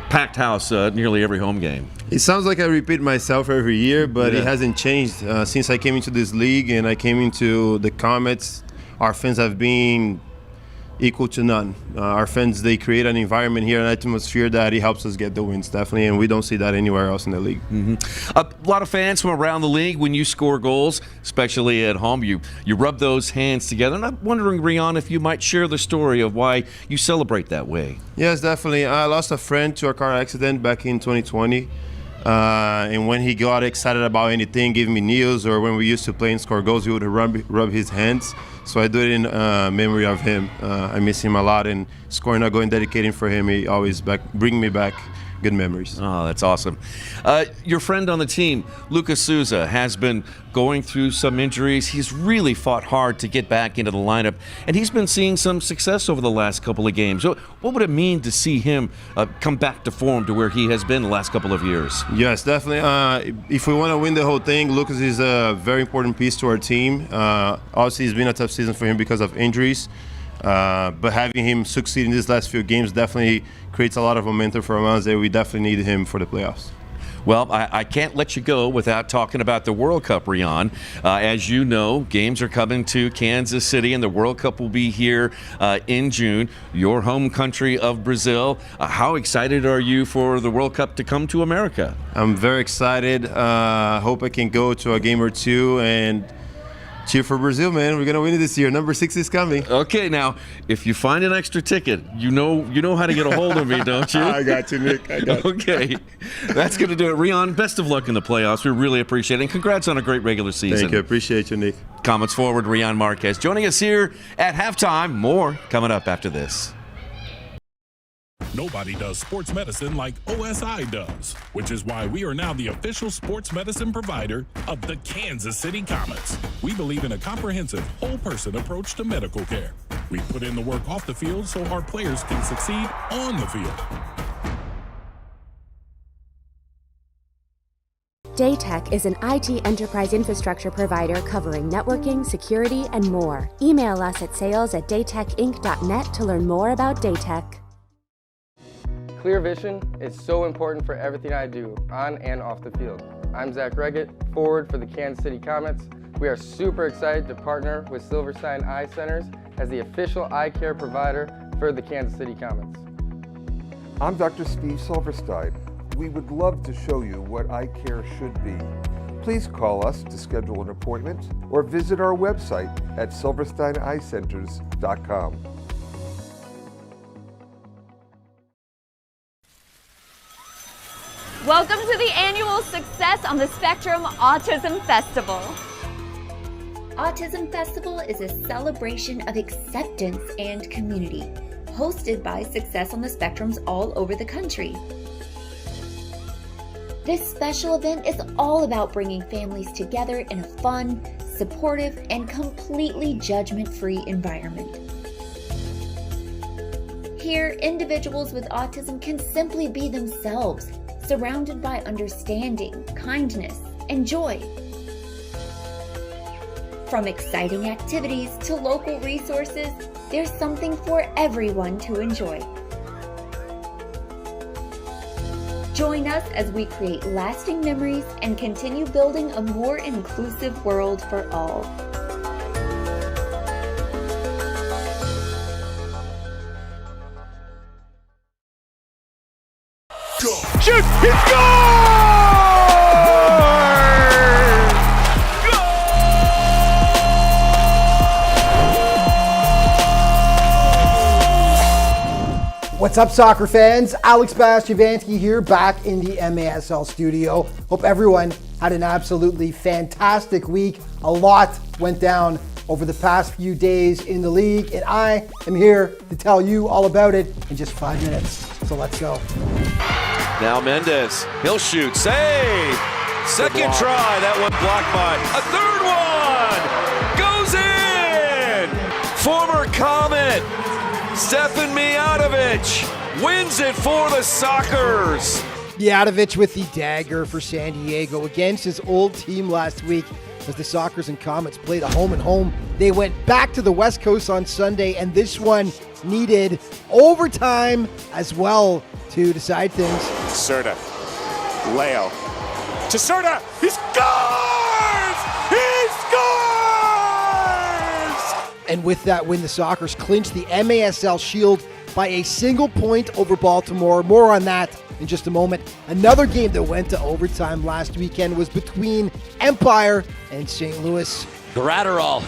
packed house nearly every home game? It sounds like I repeat myself every year, but It hasn't changed since I came into this league and I came into the Comets. Our fans have been equal to none. Our fans, they create an environment here, an atmosphere that it helps us get the wins, definitely, and we don't see that anywhere else in the league. A lot of fans from around the league, when you score goals, especially at home, you rub those hands together. And I'm wondering, Rian, if you might share the story of why you celebrate that way. Yes, definitely. I lost a friend to a car accident back in 2020. And when he got excited about anything, give me news, or when we used to play and score goals, he would rub his hands. So I do it in memory of him. I miss him a lot, and scoring a goal and dedicating for him, he always bring me back good memories. Oh, that's awesome. Your friend on the team, Lucas Souza, has been going through some injuries. He's really fought hard to get back into the lineup, and he's been seeing some success over the last couple of games. So what would it mean to see him come back to form to where he has been the last couple of years? Yes, definitely. If we want to win the whole thing, Lucas is a very important piece to our team. Obviously, it's been a tough season for him because of injuries. But having him succeed in these last few games definitely creates a lot of momentum for us, and we definitely need him for the playoffs. Well, I can't let you go without talking about the World Cup, Rian. As you know, games are coming to Kansas City, and the World Cup will be here in June, your home country of Brazil. How excited are you for the World Cup to come to America? I'm very excited. Hope I can go to a game or two and cheer for Brazil, man. We're going to win it this year. Number 6 is coming. Okay, now, if you find an extra ticket, you know how to get a hold of me, don't you? I got you, Nick. I got you. Okay. That's going to do it. Rian, best of luck in the playoffs. We really appreciate it. And congrats on a great regular season. Thank you. Appreciate you, Nick. Comets forward Rian Marquez joining us here at halftime. More coming up after this. Nobody does sports medicine like OSI does, which is why we are now the official sports medicine provider of the Kansas City Comets. We believe in a comprehensive, whole-person approach to medical care. We put in the work off the field so our players can succeed on the field. Daytech is an IT enterprise infrastructure provider covering networking, security, and more. Email us at sales@daytechinc.net to learn more about Daytech. Clear vision is so important for everything I do, on and off the field. I'm Zach Reggett, forward for the Kansas City Comets. We are super excited to partner with Silverstein Eye Centers as the official eye care provider for the Kansas City Comets. I'm Dr. Steve Silverstein. We would love to show you what eye care should be. Please call us to schedule an appointment or visit our website at silversteineyecenters.com. Welcome to the annual Success on the Spectrum Autism Festival. Autism Festival is a celebration of acceptance and community, hosted by Success on the Spectrums all over the country. This special event is all about bringing families together in a fun, supportive, and completely judgment-free environment. Here, individuals with autism can simply be themselves, surrounded by understanding, kindness, and joy. From exciting activities to local resources, there's something for everyone to enjoy. Join us as we create lasting memories and continue building a more inclusive world for all. Shoot! He scores! What's up, soccer fans? Alex Bastiavansky here, back in the MASL studio. Hope everyone had an absolutely fantastic week. A lot went down over the past few days in the league, and I am here to tell you all about it in just 5 minutes. So let's go. Now Mendez, he'll shoot, save! Second try, that one blocked by a third one! Goes in! Former Comet, Stefan Mijatovic wins it for the Sockers. Mijatovic with the dagger for San Diego against his old team last week as the Sockers and Comets played a home and home. They went back to the West Coast on Sunday, and this one needed overtime as well to decide things. Serta, Leo, to Serta, he scores! He scores! And with that win, the Sockers clinched the MASL Shield by a single point over Baltimore. More on that in just a moment. Another game that went to overtime last weekend was between Empire and St. Louis. Gratterall,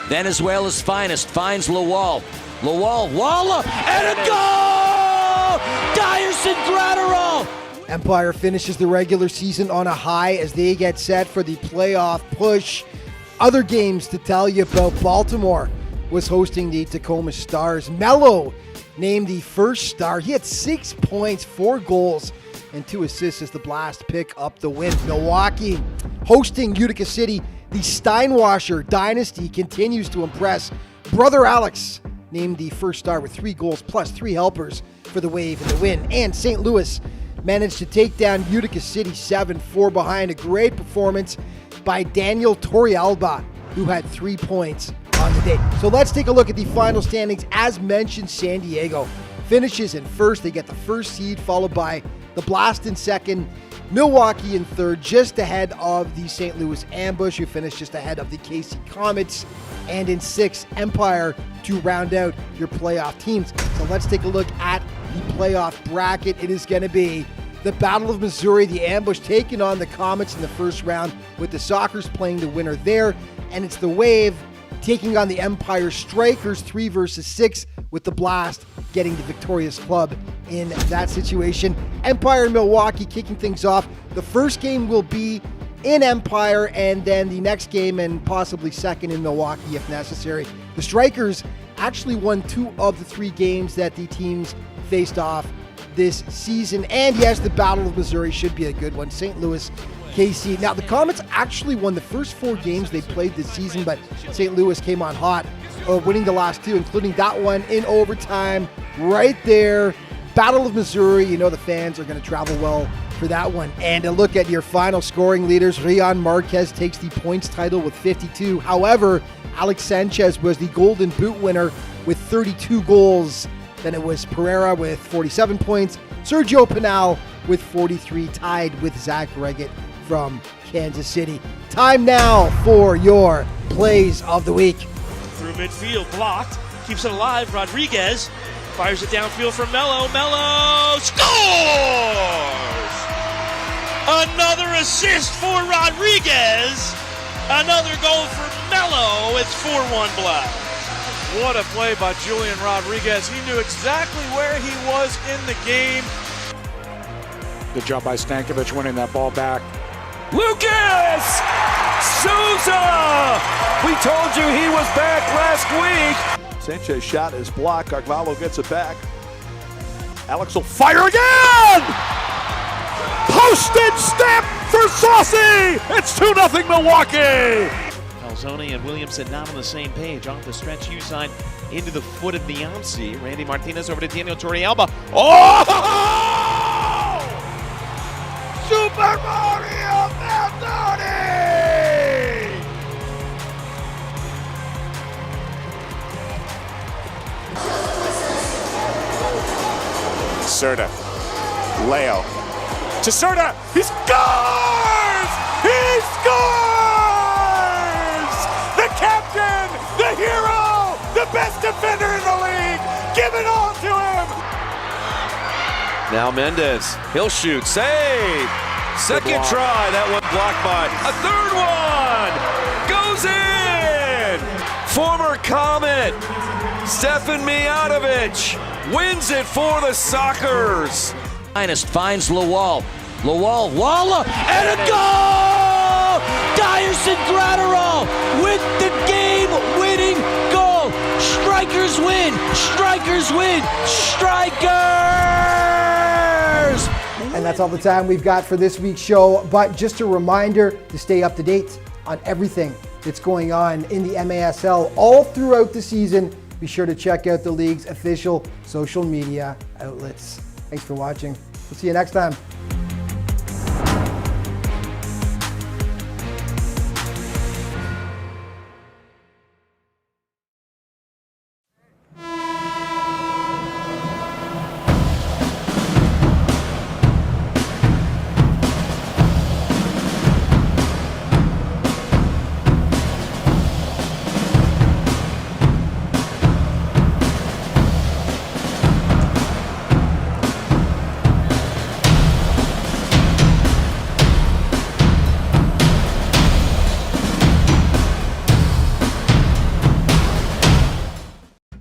Venezuela's finest, finds Lawal. Lawal, Walla, and a goal! Dyerson Gratterall! Empire finishes the regular season on a high as they get set for the playoff push. Other games to tell you about: Baltimore was hosting the Tacoma Stars. Mello named the first star. He had 6 points, 4 goals, and 2 assists as the Blast pick up the win. Milwaukee hosting Utica City. The Steinwasher dynasty continues to impress. Brother Alex named the first star with 3 goals plus 3 helpers for the Wave in the win. And St. Louis managed to take down Utica City 7-4 behind a great performance by Daniel Torrealba, who had 3 points on the day. So let's take a look at the final standings. As mentioned, San Diego finishes in first. They get the first seed, followed by the Blast in second, Milwaukee in third, just ahead of the St. Louis Ambush, who finished just ahead of the KC Comets, and in sixth, Empire, to round out your playoff teams. So let's take a look at the playoff bracket. It is going to be the Battle of Missouri, the Ambush taking on the Comets in the first round, with the Sockers playing the winner there, and it's the Wave taking on the Empire Strikers, 3 versus 6, with the Blast getting the victorious club in that situation. Empire and Milwaukee kicking things off. The first game will be in Empire, and then the next game, and possibly second, in Milwaukee if necessary. The Strikers actually won 2 of the 3 games that the teams faced off this season. And yes, the Battle of Missouri should be a good one. St. Louis, KC. Now, the Comets actually won the first 4 games they played this season, but St. Louis came on hot, winning the last 2, including that one in overtime right there. Battle of Missouri, you know the fans are going to travel well for that one. And a look at your final scoring leaders. Rian Marquez takes the points title with 52. However, Alex Sanchez was the Golden Boot winner with 32 goals. Then it was Pereira with 47 points. Sergio Pinal with 43, tied with Zach Reggett from Kansas City. Time now for your plays of the week. Through midfield, blocked, keeps it alive. Rodriguez fires it downfield for Mello. Mello scores! Another assist for Rodriguez. Another goal for Mello. It's 4-1 Blast. What a play by Julian Rodriguez. He knew exactly where he was in the game. Good job by Stankovic winning that ball back. Lucas Souza! We told you he was back last week. Sanchez shot is blocked. Carvalho gets it back. Alex will fire again! Postage stamp for Saucy! It's 2-0 Milwaukee! Falzone and Williamson not on the same page. Off the stretch U side into the foot of Niamsi. Randy Martinez over to Daniel Torrealba. Oh! Super Mario Maldoni! Serta. Leo. To Serta. He scores! He scores! The captain, the hero, the best defender in the league. Give it all to him. Now Mendez, he'll shoot, save. Second try, that one blocked by a third one. Goes in. Former Comet, Stefan Mijatovic wins it for the Sockers. Finest finds Lawal. Lawal, Walla, and a goal! Dyerson Gratterall with the game-winning goal. Strikers win! Strikers win! Strikers! And that's all the time we've got for this week's show. But just a reminder to stay up to date on everything that's going on in the MASL all throughout the season. Be sure to check out the league's official social media outlets. Thanks for watching. We'll see you next time.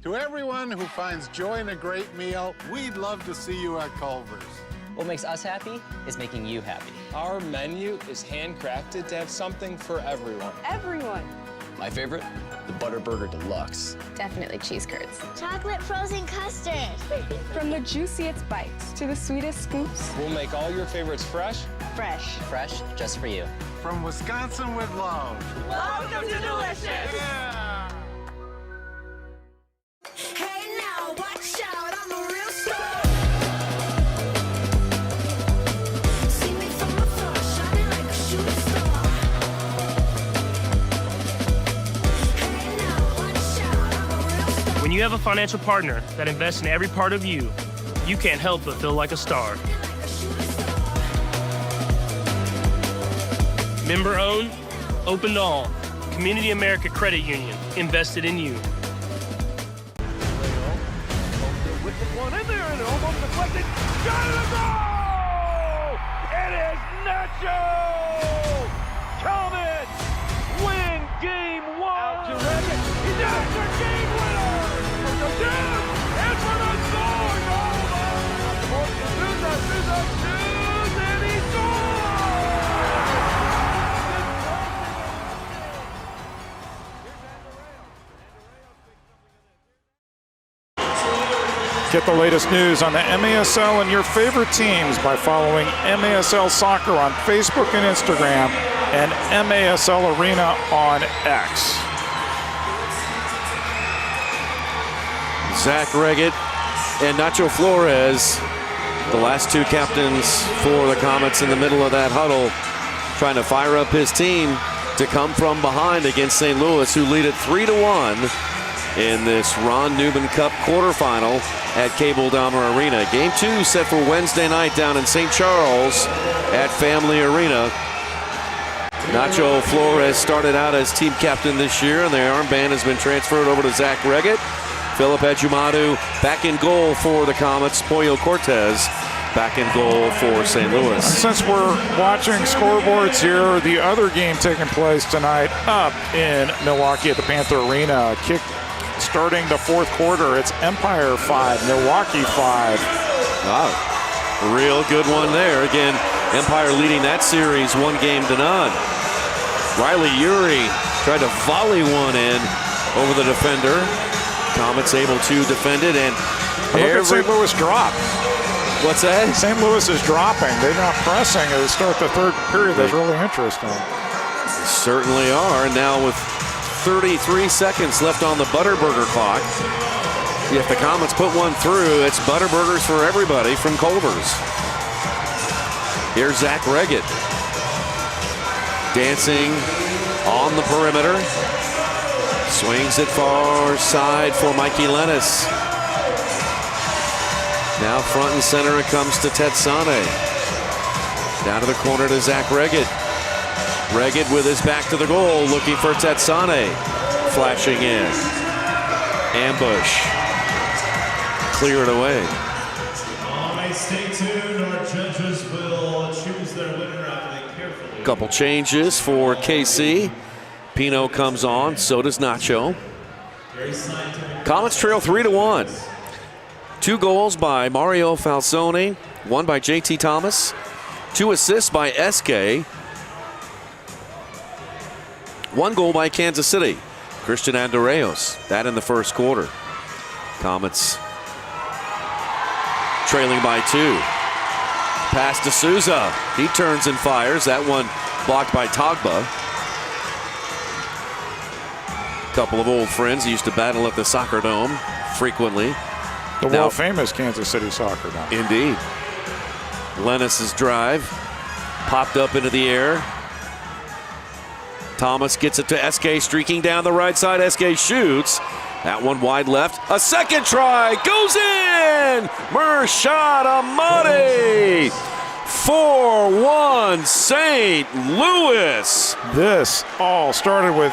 To everyone who finds joy in a great meal, we'd love to see you at Culver's. What makes us happy is making you happy. Our menu is handcrafted to have something for everyone. Everyone. My favorite, the Butter Burger Deluxe. Definitely cheese curds. Chocolate frozen custard. From the juiciest bites to the sweetest scoops. We'll make all your favorites fresh. Fresh. Fresh, just for you. From Wisconsin with love. Welcome to Delicious. Yeah. Hey now, watch out, I'm a real star. See me from afar, shining like a shooting star. Hey now, watch out, I'm a real star. When you have a financial partner that invests in every part of you, you can't help but feel like a star. Member owned, open to all. Community America Credit Union, invested in you. With the one in there and almost deflected. Got it, a goal! It is Nacho! Comets win game one! He does the game winner! For the Dudes and for the Zords! Oh my! And he Get the latest news on the MASL and your favorite teams by following MASL Soccer on Facebook and Instagram and MASL Arena on X. Zach Reggett and Nacho Flores, the last two captains for the Comets in the middle of that huddle, trying to fire up his team to come from behind against St. Louis, who lead it 3-1 in this Ron Newman Cup quarterfinal at Cable Dahmer Arena. Game 2 set for Wednesday night down in St. Charles at Family Arena. Nacho Flores started out as team captain this year, and the armband has been transferred over to Zach Reggett. Philip Ejumadu back in goal for the Comets. Pollo Cortez back in goal for St. Louis. Since we're watching scoreboards here, the other game taking place tonight up in Milwaukee at the Panther Arena. Kick starting the fourth quarter. It's Empire 5, Milwaukee 5. Wow, real good one there. Again, Empire leading that series 1-0. Riley Urey tried to volley one in over the defender. Comets able to defend it, and look at St. Louis drop. What's that? St. Louis is dropping. They're not pressing at the start of the third period. That's really interesting. Certainly are. Now with 33 seconds left on the Butterburger clock, if the Comets put one through, it's Butterburgers for everybody from Culver's. Here's Zach Reggett dancing on the perimeter. Swings it far side for Mikey Lennis. Now front and center it comes to Tetsane. Down to the corner to Zach Reggett. Reggett with his back to the goal, looking for Tetsane. Flashing in. Ambush. Clear it away. Stay tuned. Our judges will choose their winner after they carefully. Couple changes for KC. Pino comes on, so does Nacho. Comets trail 3-1. 2 goals by Mario Falsone, 1 by JT Thomas, 2 assists by SK, 1 goal by Kansas City, Christian Andreos. That in the first quarter. Comets trailing by 2. Pass to Souza. He turns and fires. That one blocked by Togba. Couple of old friends. He used to battle at the Soccer Dome frequently. The world famous Kansas City Soccer Dome. Indeed. Lennis's drive popped up into the air. Thomas gets it to SK, streaking down the right side. SK shoots. That one wide left. A second try goes in. Murshad Amadi. 4-1 St. Louis. This all started with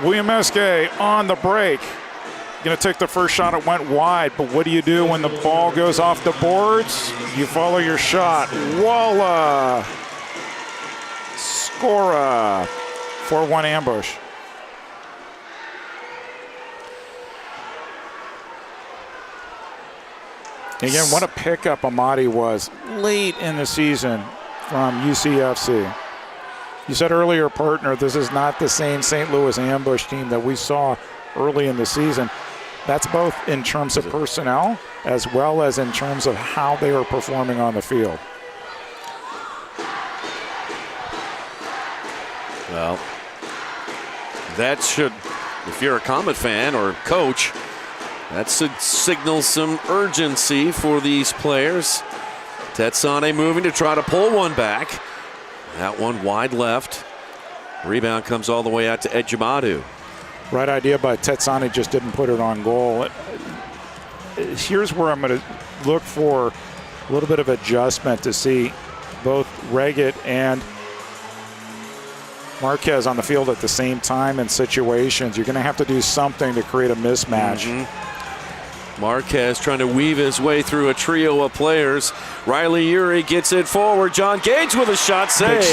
William Esque on the break. Going to take the first shot. It went wide, but what do you do when the ball goes off the boards? You follow your shot. Walla. Scora. 4-1 ambush. Again, what a pickup Amadi was late in the season from UCFC. You said earlier, partner, this is not the same St. Louis ambush team that we saw early in the season. That's both in terms of personnel as well as in terms of how they are performing on the field. Well, that should, if you're a Comet fan or coach, that should signal some urgency for these players. Tetsane moving to try to pull one back. That one wide left. Rebound comes all the way out to Ejimadu. Right idea by Tetsane, just didn't put it on goal. Here's where I'm going to look for a little bit of adjustment to see both Reggett and Marquez on the field at the same time in situations. You're going to have to do something to create a mismatch. Marquez trying to weave his way through a trio of players. Riley Urey gets it forward. John Gage with a shot save.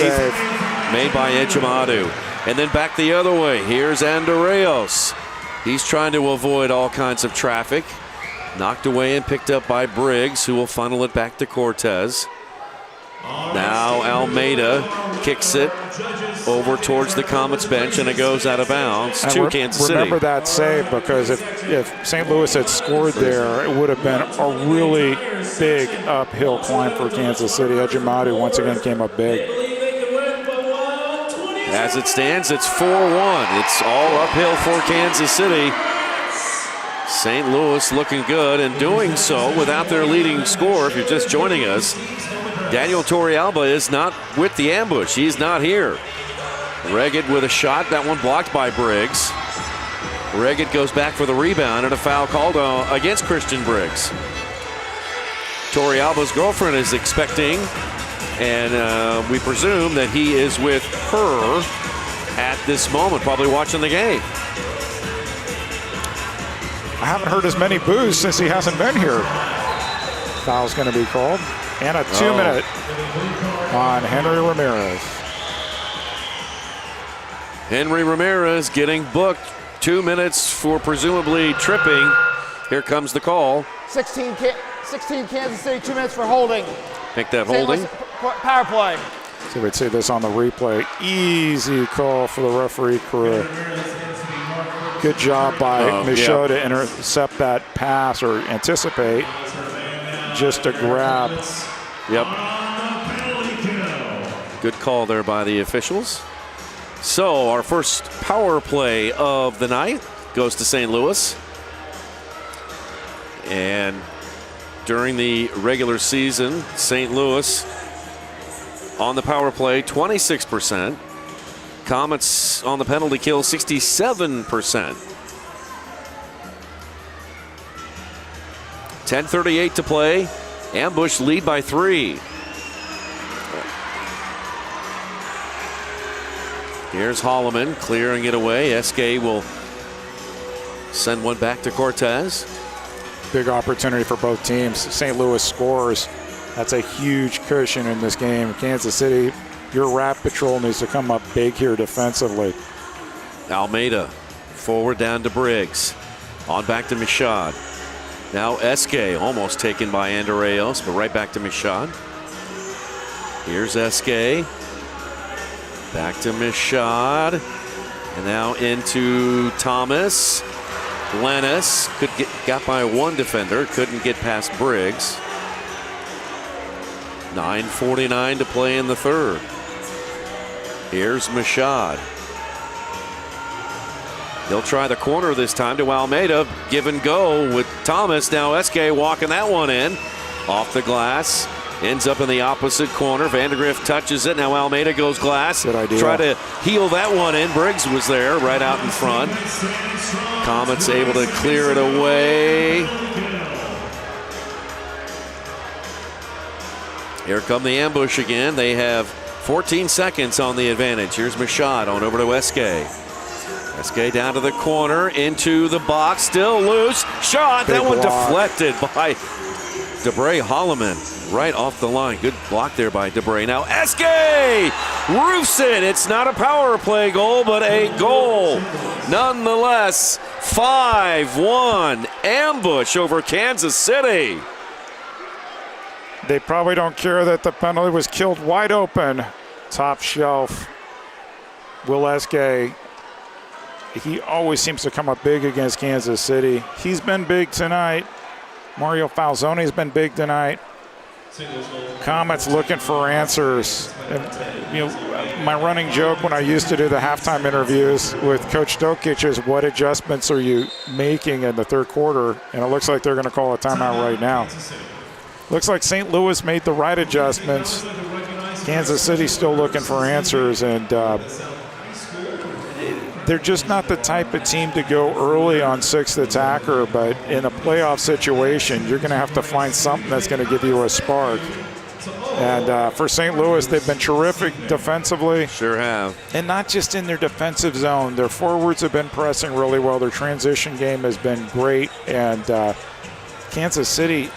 Made by Ejimadu. And then back the other way. Here's Andreos. He's trying to avoid all kinds of traffic. Knocked away and picked up by Briggs, who will funnel it back to Cortez. Now Almeida kicks it over towards the Comets bench, and it goes out of bounds to Kansas City. Remember that save, because if St. Louis had scored there, it would have been a really big uphill climb for Kansas City. Ejimadu once again came up big. As it stands, it's 4-1. It's all uphill for Kansas City. St. Louis looking good, and doing so without their leading scorer. If you're just joining us, Daniel Torrealba is not with the ambush. He's not here. Reggett with a shot. That one blocked by Briggs. Reggett goes back for the rebound, and a foul called against Christian Briggs. Torrealba's girlfriend is expecting, and we presume that he is with her at this moment, probably watching the game. I haven't heard as many boos since he hasn't been here. Foul's going to be called. And a 2-minute on Henry Ramirez. Henry Ramirez getting booked. 2 minutes for presumably tripping. Here comes the call. 16 Kansas City, 2 minutes for holding. Pick that holding. Power play. So we'd see this on the replay. Easy call for the referee crew. Good job by Michaud to intercept that pass or anticipate. just a grab. Yep. Good call there by the officials. So our first power play of the night goes to St. Louis. And during the regular season, St. Louis on the power play, 26%. Comets on the penalty kill, 67%. 10:38 to play. Ambush lead by 3. Here's Holloman clearing it away. SK will send one back to Cortez. Big opportunity for both teams. St. Louis scores. That's a huge cushion in this game. Kansas City, your Rat Patrol needs to come up big here defensively. Almeida forward down to Briggs. On back to Michaud. Now SK almost taken by Andreos, but right back to Michaud. Here's SK. Back to Michaud. And now into Thomas. Lennis got by one defender, couldn't get past Briggs. 9:49 to play in the third. Here's Michaud. He'll try the corner this time to Almeida. Give and go with Thomas. Now SK walking that one in. Off the glass. Ends up in the opposite corner. Vandergrift touches it. Now Almeida goes glass. Good idea. Try to heel that one in. Briggs was there right out in front. Comets able to clear it away. Here come the ambush again. They have 14 seconds on the advantage. Here's Michaud on over to SK. SK down to the corner, into the box, still loose. Shot, that one deflected by DeBray Holloman right off the line. Good block there by DeBray. Now SK roofs it. It's not a power play goal, but a goal. Nonetheless, 5-1 ambush over Kansas City. They probably don't care that the penalty was killed wide open. Top shelf. Will SK. He always seems to come up big against Kansas City. He's been big tonight. Mario Falzone's been big tonight. Comets looking for answers. And, you know, my running joke when I used to do the halftime interviews with Coach Stokic is, what adjustments are you making in the third quarter? And it looks like they're going to call a timeout right now. Looks like St. Louis made the right adjustments. Kansas City still looking for answers, and they're just not the type of team to go early on sixth attacker, but in a playoff situation, you're going to have to find something that's going to give you a spark. And for St. Louis, they've been terrific defensively. Sure have. And not just in their defensive zone. Their forwards have been pressing really well. Their transition game has been great. And Kansas City,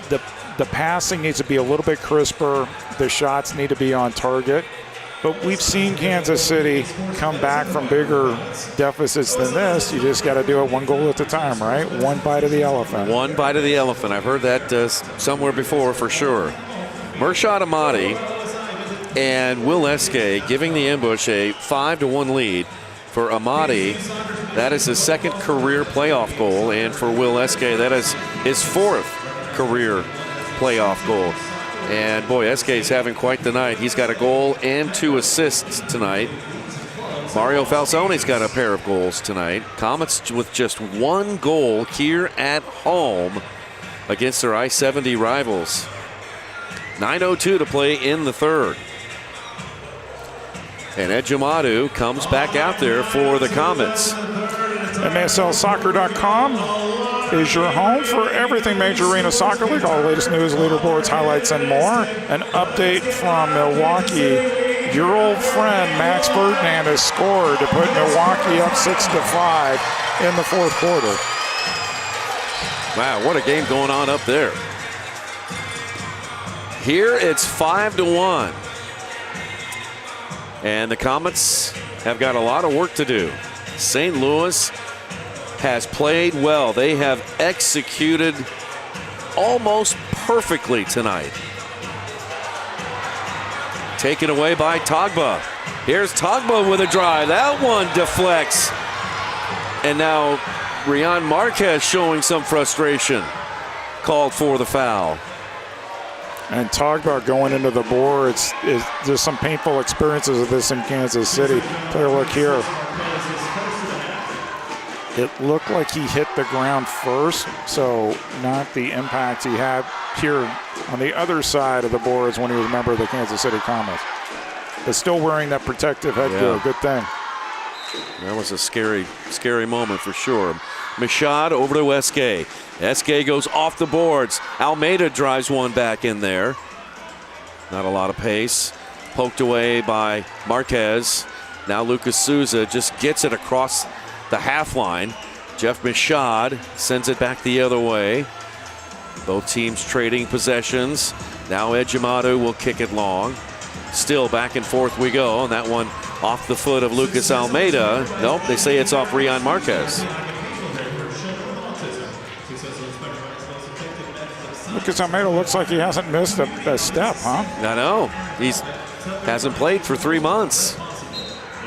the passing needs to be a little bit crisper. The shots need to be on target. But we've seen Kansas City come back from bigger deficits than this. You just got to do it one goal at a time, right? One bite of the elephant. One bite of the elephant. I've heard that somewhere before for sure. Murshad Ahmadi and Will SK giving the ambush a 5-1 lead. For Ahmadi, that is his second career playoff goal. And for Will SK, that is his fourth career playoff goal. And boy, SK's having quite the night. He's got a goal and 2 assists tonight. Mario Falzone's got a pair of goals tonight. Comets with just 1 goal here at home against their I-70 rivals. 9:02 to play in the third. And Ed Jamadu comes back out there for the Comets. MASLsoccer.com is your home for everything Major Arena Soccer League, all the latest news, leaderboards, highlights, and more. An update from Milwaukee. Your old friend Max Ferdinand has scored to put Milwaukee up 6-5 in the fourth quarter. Wow, what a game going on up there. Here it's 5-1. And the Comets have got a lot of work to do. St. Louis has played well. They have executed almost perfectly tonight. Taken away by Togba. Here's Togba with a drive. That one deflects. And now Rian Marquez showing some frustration. called for the foul. And talk about going into the boards. There's some painful experiences of this in Kansas City. Take a look here. It looked like he hit the ground first, so not the impact he had here on the other side of the boards when he was a member of the Kansas City Comets. But still wearing that protective headgear. Good thing. That was a scary moment for sure. Mashad over to Esque. Esque goes off the boards. Almeida drives one back in there. Not a lot of pace. Poked away by Marquez. Now Lucas Souza just gets it across the half line. Jeff Mashad sends it back the other way. Both teams trading possessions. Now Ejimadu will kick it long. Still back and forth we go. And that one off the foot of Lucas Almeida. Nope, they say it's off Rion Marquez. Lucas Almeida looks like he hasn't missed a step, huh? I know. He's hasn't played for 3 months.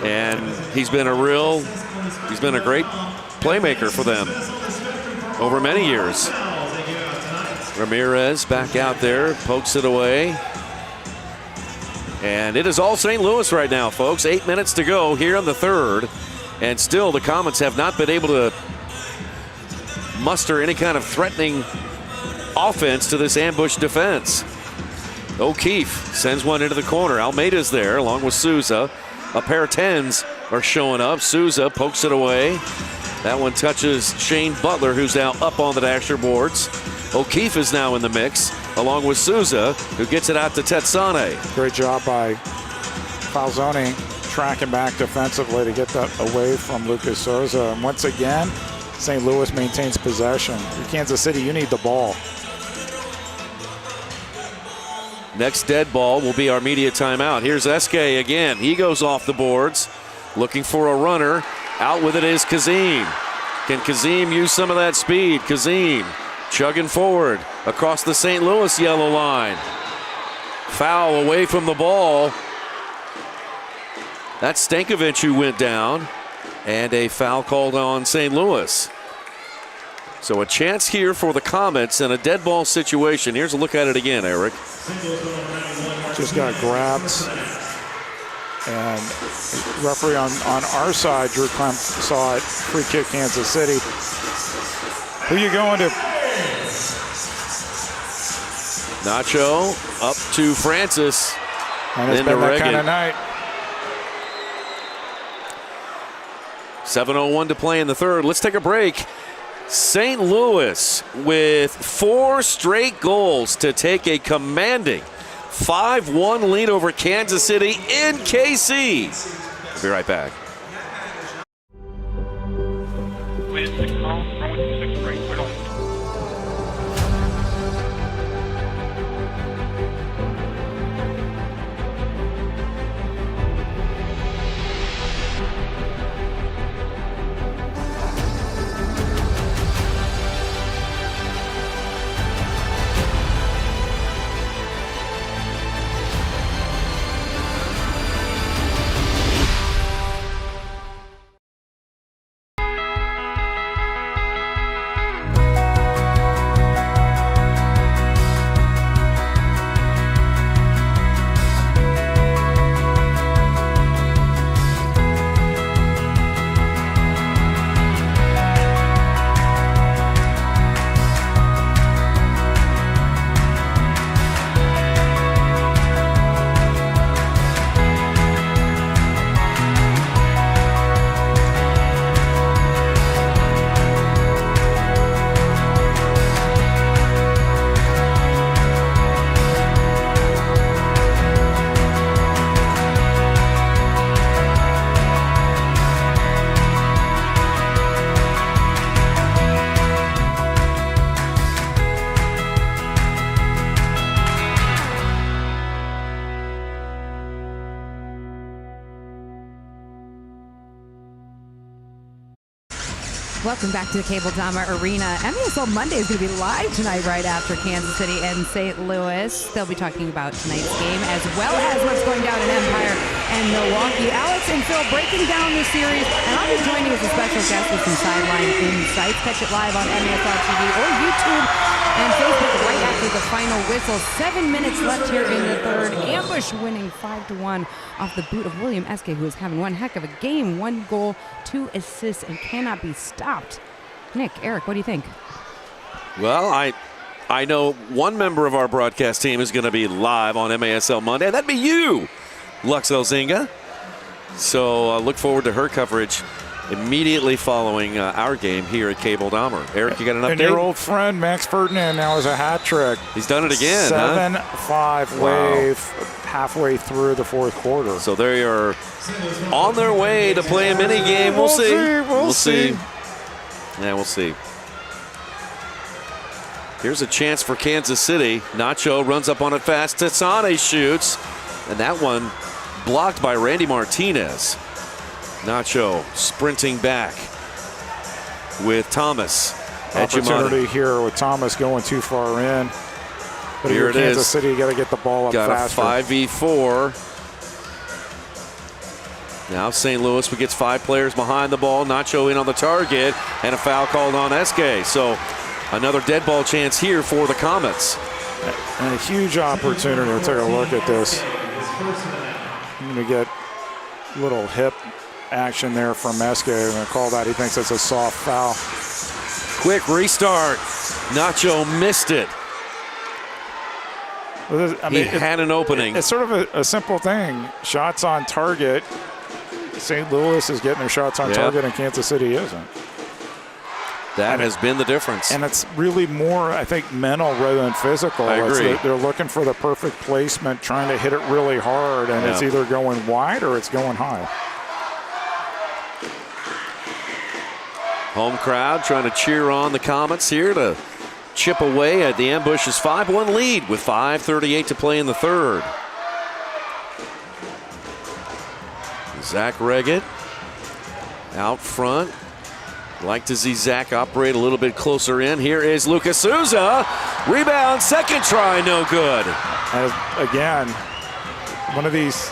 And he's been a great playmaker for them over many years. Ramirez back out there, pokes it away. And it is all St. Louis right now, folks. 8 minutes to go here in the third. And still the Comets have not been able to muster any kind of threatening offense to this ambush defense. O'Keefe sends one into the corner. Almeida's there along with Souza. A pair of 10s are showing up. Souza pokes it away. That one touches Shane Butler, who's now up on the dasher boards. O'Keefe is now in the mix, along with Souza, who gets it out to Tetsane. Great job by Falzoni tracking back defensively to get that away from Lucas Souza. And once again, St. Louis maintains possession. In Kansas City, you need the ball. Next dead ball will be our media timeout. Here's Esque again. He goes off the boards, looking for a runner. Out with it is Kazim. Can Kazim use some of that speed? Kazim chugging forward across the St. Louis yellow line. Foul away from the ball. That's Stankovic who went down. And a foul called on St. Louis. So a chance here for the Comets in a dead ball situation. Here's a look at it again, Eric. Just got grabbed. And referee on our side, Drew Clem, saw it. Free kick, Kansas City. Who you going to? Nacho up to Francis. And it's been that kind of night. 7:01 to play in the third. Let's take a break. St. Louis with 4 straight goals to take a commanding 5-1 lead over Kansas City in KC. We'll be right back. Welcome back to the Cable Dama Arena. MSL Monday is going to be live tonight right after Kansas City and St. Louis. They'll be talking about tonight's game as well as what's going down in Empire and Milwaukee. Alex and Phil breaking down the series, and I'll be joining as a special guest with some sideline insights. Catch it live on MSL TV or YouTube and Facebook right after the final whistle. 7 minutes left here in the third. Ambush winning 5-1 off the boot of William Eske, who is having one heck of a game. 1 goal, 2 assists, and cannot be stopped. Nick, Eric, what do you think? Well, I know one member of our broadcast team is going to be live on MASL Monday. That'd be you, Lux Elzinga. So look forward to her coverage immediately following our game here at Cable Dahmer. Eric, you got an update? And your old friend Max Ferdinand now has a hat trick. He's done it again. 7-5 wave halfway through the fourth quarter. So they are on their way to play a mini game. We'll see. We'll see. Yeah, we'll see. Here's a chance for Kansas City. Nacho runs up on it fast. Tassane shoots. And that one blocked by Randy Martinez. Nacho sprinting back with Thomas. Opportunity here with Thomas going too far in. But here it is. Kansas City, you got to get the ball up faster. Got a 5v4. Now St. Louis gets 5 players behind the ball. Nacho in on the target, and a foul called on Eske. So another dead ball chance here for the Comets. And a huge opportunity. We'll take a look at this. I'm going to get a little hip action there from Eske. I'm going to call that. He thinks it's a soft foul. Quick restart. Nacho missed it. I mean, he had an opening. It's sort of a simple thing. Shots on target. St. Louis is getting their shots on target, and Kansas City isn't. That has been the difference. And it's really more, I think, mental rather than physical. I agree. They're looking for the perfect placement, trying to hit it really hard, and it's either going wide or it's going high. Home crowd trying to cheer on the Comets here to chip away at the Ambush's 5-1 lead with 5:38 to play in the third. Zach Reggett out front. Like to see Zach operate a little bit closer in. Here is Lucas Souza. Rebound, second try, no good. And again, one of these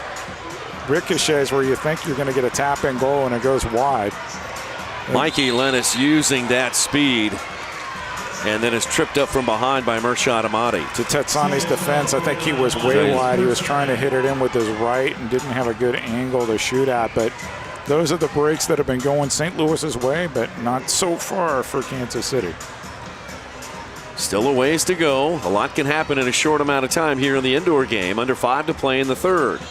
ricochets where you think you're going to get a tap-in goal and it goes wide. Mikey Lennis using that speed, and then is tripped up from behind by Mershad Amadi. To Tetsane's defense, I think he was way wide. He was trying to hit it in with his right and didn't have a good angle to shoot at, but those are the breaks that have been going St. Louis's way, but not so far for Kansas City. Still a ways to go. A lot can happen in a short amount of time here in the indoor game. Under 5 to play in the third.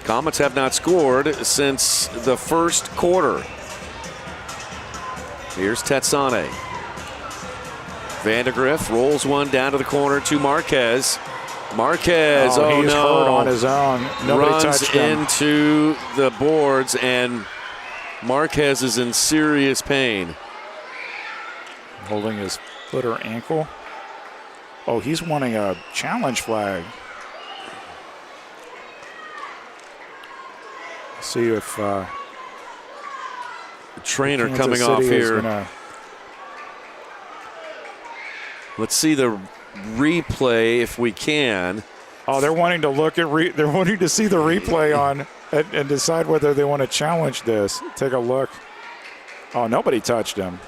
Comets have not scored since the first quarter. Here's Tetsane. Vandergriff rolls one down to the corner to Marquez. Marquez, he's hurt on his own. Nobody runs touched him. into the boards, and Marquez is in serious pain. Holding his foot or ankle. Oh, he's wanting a challenge flag. See if the trainer Kansas coming City off here. Gonna... Let's see the replay if we can. Oh, they're wanting to look at they're wanting to see the replay on and decide whether they want to challenge this. Take a look. Oh, nobody touched him.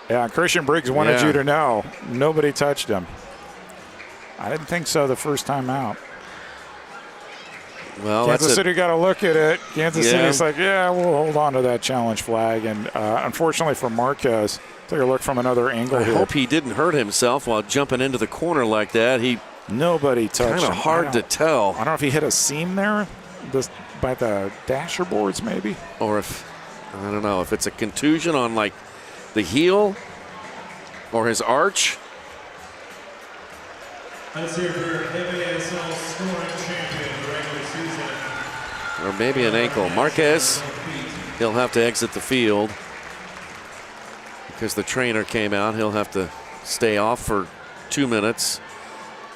Yeah, Christian Briggs wanted you to know nobody touched him. I didn't think so the first time out. Well, Kansas City got to look at it. Kansas City's like, we'll hold on to that challenge flag. And unfortunately for Marquez, take a look from another angle I here. hope he didn't hurt himself while jumping into the corner like that. Nobody touched him. Kind of hard to tell. I don't know if he hit a seam there by the dasher boards maybe. Or if, I don't know, if it's a contusion on like the heel or his arch. Let's hear for MASL scoring champion regular season. Or maybe an ankle. Marquez, he'll have to exit the field because the trainer came out. He'll have to stay off for 2 minutes.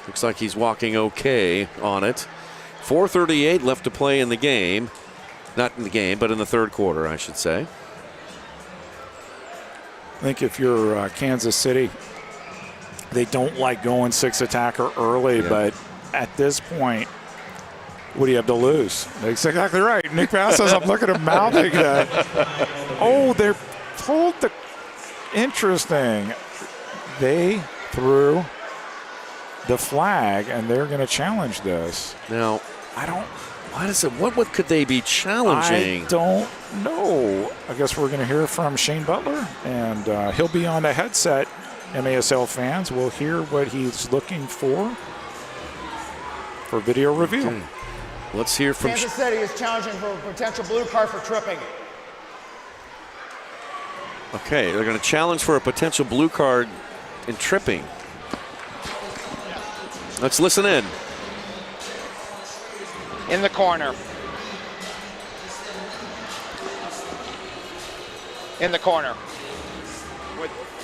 Looks like he's walking okay on it. 4:38 left to play in the game. Not in the game, but in the third quarter, I should say. I think if you're Kansas City, they don't like going 6 attacker early, but at this point, what do you have to lose? That's exactly right. Nick Passes, I'm looking at him mouthing that. Oh, they're pulled the. Interesting. They threw the flag, and they're going to challenge this. Now, what could they be challenging? I don't know. I guess we're going to hear from Shane Butler, and he'll be on the headset. MASL fans will hear what he's looking for video review. Okay. Let's hear from Kansas City is challenging for a potential blue card for tripping. Okay, they're going to challenge for a potential blue card in tripping. Let's listen in. In the corner. In the corner.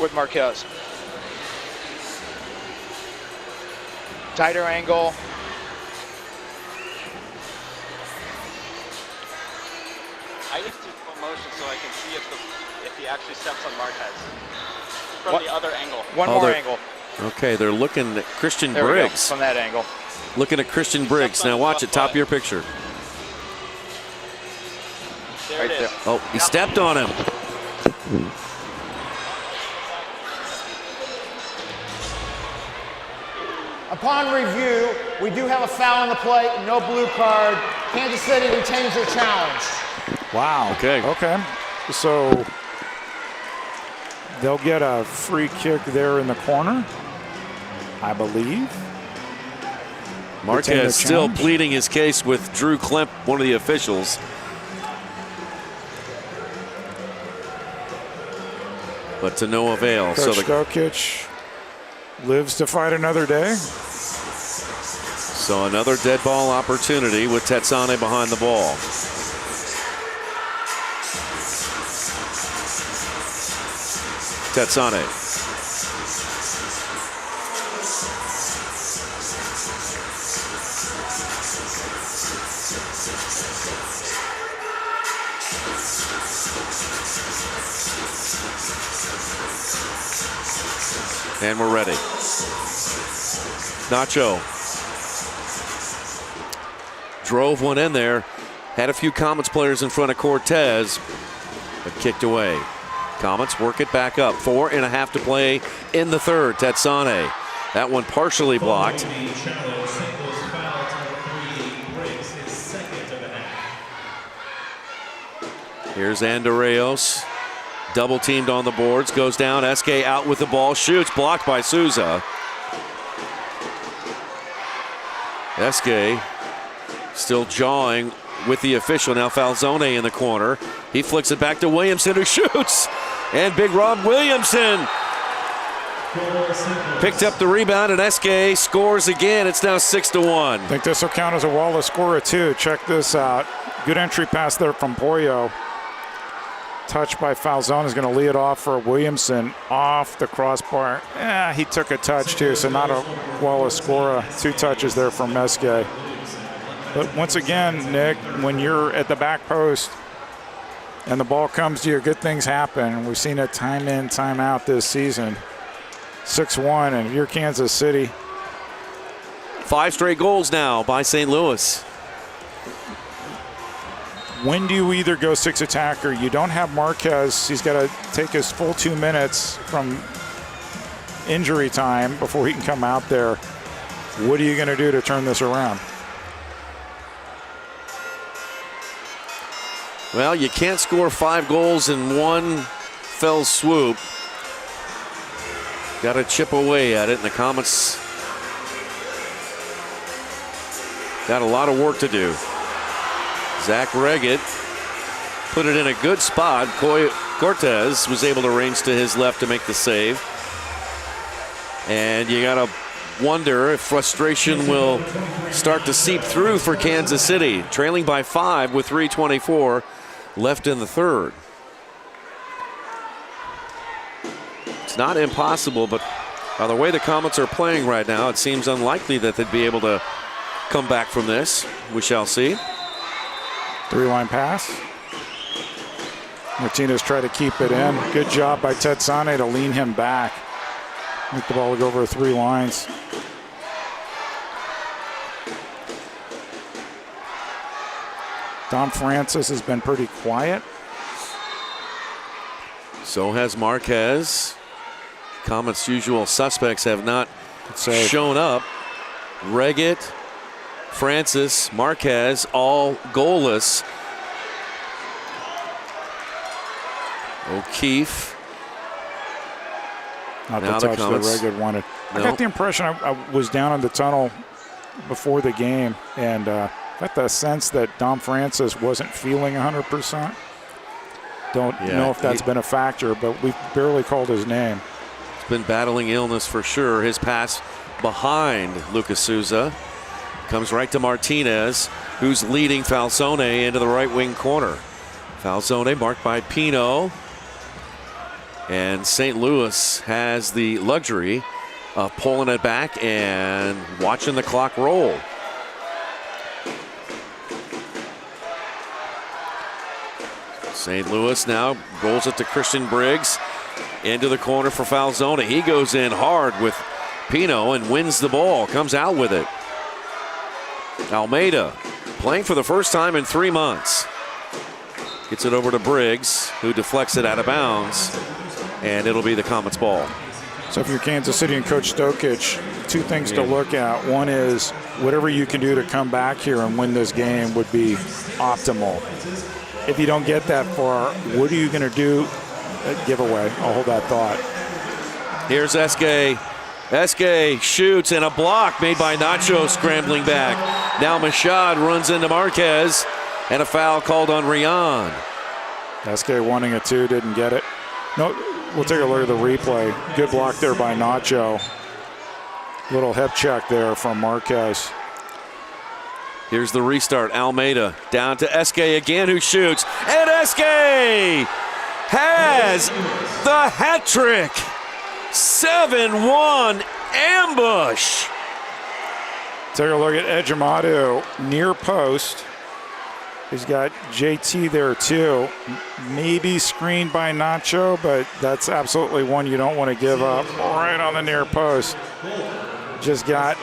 With Marquez. Tighter angle. I used to full motion so I can see if he actually steps on Marquez from the other angle. One more angle. Okay, they're looking at Christian There we go, Briggs. from that angle. Looking at Christian Briggs. Now watch it, top of your picture. There it is. Oh, he stepped on him. Upon review, we do have a foul on the play, no blue card. Kansas City retains their challenge. Wow. Okay. So they'll get a free kick there in the corner, I believe. Marquez still pleading his case with Drew Klemp, one of the officials. But to no avail. Coach Stokic lives to fight another day. So another dead ball opportunity with Tetsane behind the ball. Tetsane. And we're ready. Nacho drove one in there, had a few Comets players in front of Cortez, but kicked away. Comets work it back up. 4.5 to play in the third. Tetsane. That one partially blocked. Here's Andreos. Double teamed on the boards. Goes down. SK out with the ball. Shoots. Blocked by Souza. SK still jawing with the official. Now Falzone in the corner. He flicks it back to Williamson, who shoots. And big Rob Williamson picked up the rebound, and SK scores again. It's now 6-1. I think this will count as a Wallace score too. Check this out. Good entry pass there from Pollo. Touch by Falzone is going to lead it off for Williamson off the crossbar. He took a touch too, so not a Wallace score. 2 touches there from SK. But once again, Nick, when you're at the back post and the ball comes to you, good things happen. We've seen it time in, time out this season. 6-1, and you're Kansas City. 5 straight goals now by St. Louis. When do you either go 6 attacker? You don't have Marquez. He's got to take his full 2 minutes from injury time before he can come out there. What are you going to do to turn this around? Well, you can't score 5 goals in one fell swoop. Got to chip away at it, and the Comets got a lot of work to do. Zach Reggett put it in a good spot. Cortez was able to range to his left to make the save. And you got to wonder if frustration will start to seep through for Kansas City, trailing by 5 with 3:24 left in the third. It's not impossible, but by the way the Comets are playing right now, it seems unlikely that they'd be able to come back from this. We shall see. 3-line pass. Martinez tried to keep it in. Good job by Tetsane to lean him back. Make the ball go over 3 lines. Dom Francis has been pretty quiet. So has Marquez. Comets' usual suspects have not shown up. Reggett, Francis, Marquez, all goalless. O'Keefe. Not the Now touch the that Reggett wanted. I got the impression I was down in the tunnel before the game and got the sense that Dom Francis wasn't feeling 100%. Don't know if that's been a factor, but we've barely called his name. He's been battling illness for sure. His pass behind Lucas Souza comes right to Martinez, who's leading Falzone into the right wing corner. Falzone marked by Pino. And St. Louis has the luxury of pulling it back and watching the clock roll. St. Louis now rolls it to Christian Briggs into the corner for Falzone. He goes in hard with Pino and wins the ball, comes out with it. Almeida playing for the first time in 3 months. Gets it over to Briggs, who deflects it out of bounds, and it'll be the Comets' ball. So if you're Kansas City and Coach Stokic, two things to look at. One is whatever you can do to come back here and win this game would be optimal. If you don't get that far, what are you going to do? Giveaway. I'll hold that thought. Here's Eske. Eske shoots, and a block made by Nacho scrambling back. Now Machad runs into Marquez, and a foul called on Rian. Eske wanting it too, didn't get it. No, we'll take a look at the replay. Good block there by Nacho. Little hip check there from Marquez. Here's the restart. Almeida down to Eske again, who shoots. And Eske has the hat trick. 7-1 ambush. Take a look at Ejimadu near post. He's got JT there too. Maybe screened by Nacho, but that's absolutely one you don't want to give up. Right on the near post. Just got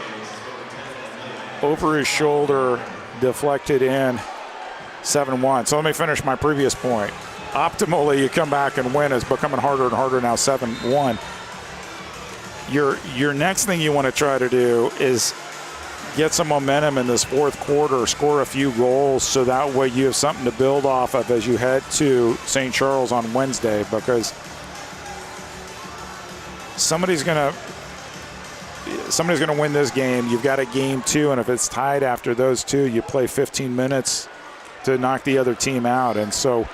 over his shoulder, deflected in. 7-1. So let me finish my previous point. Optimally, you come back and win. Is becoming harder and harder now. 7-1. Your next thing you want to try to do is get some momentum in this fourth quarter, score a few goals, so that way you have something to build off of as you head to St. Charles on Wednesday, because somebody's going to win this game. You've got a game two, and if it's tied after those two, you play 15 minutes to knock the other team out. And so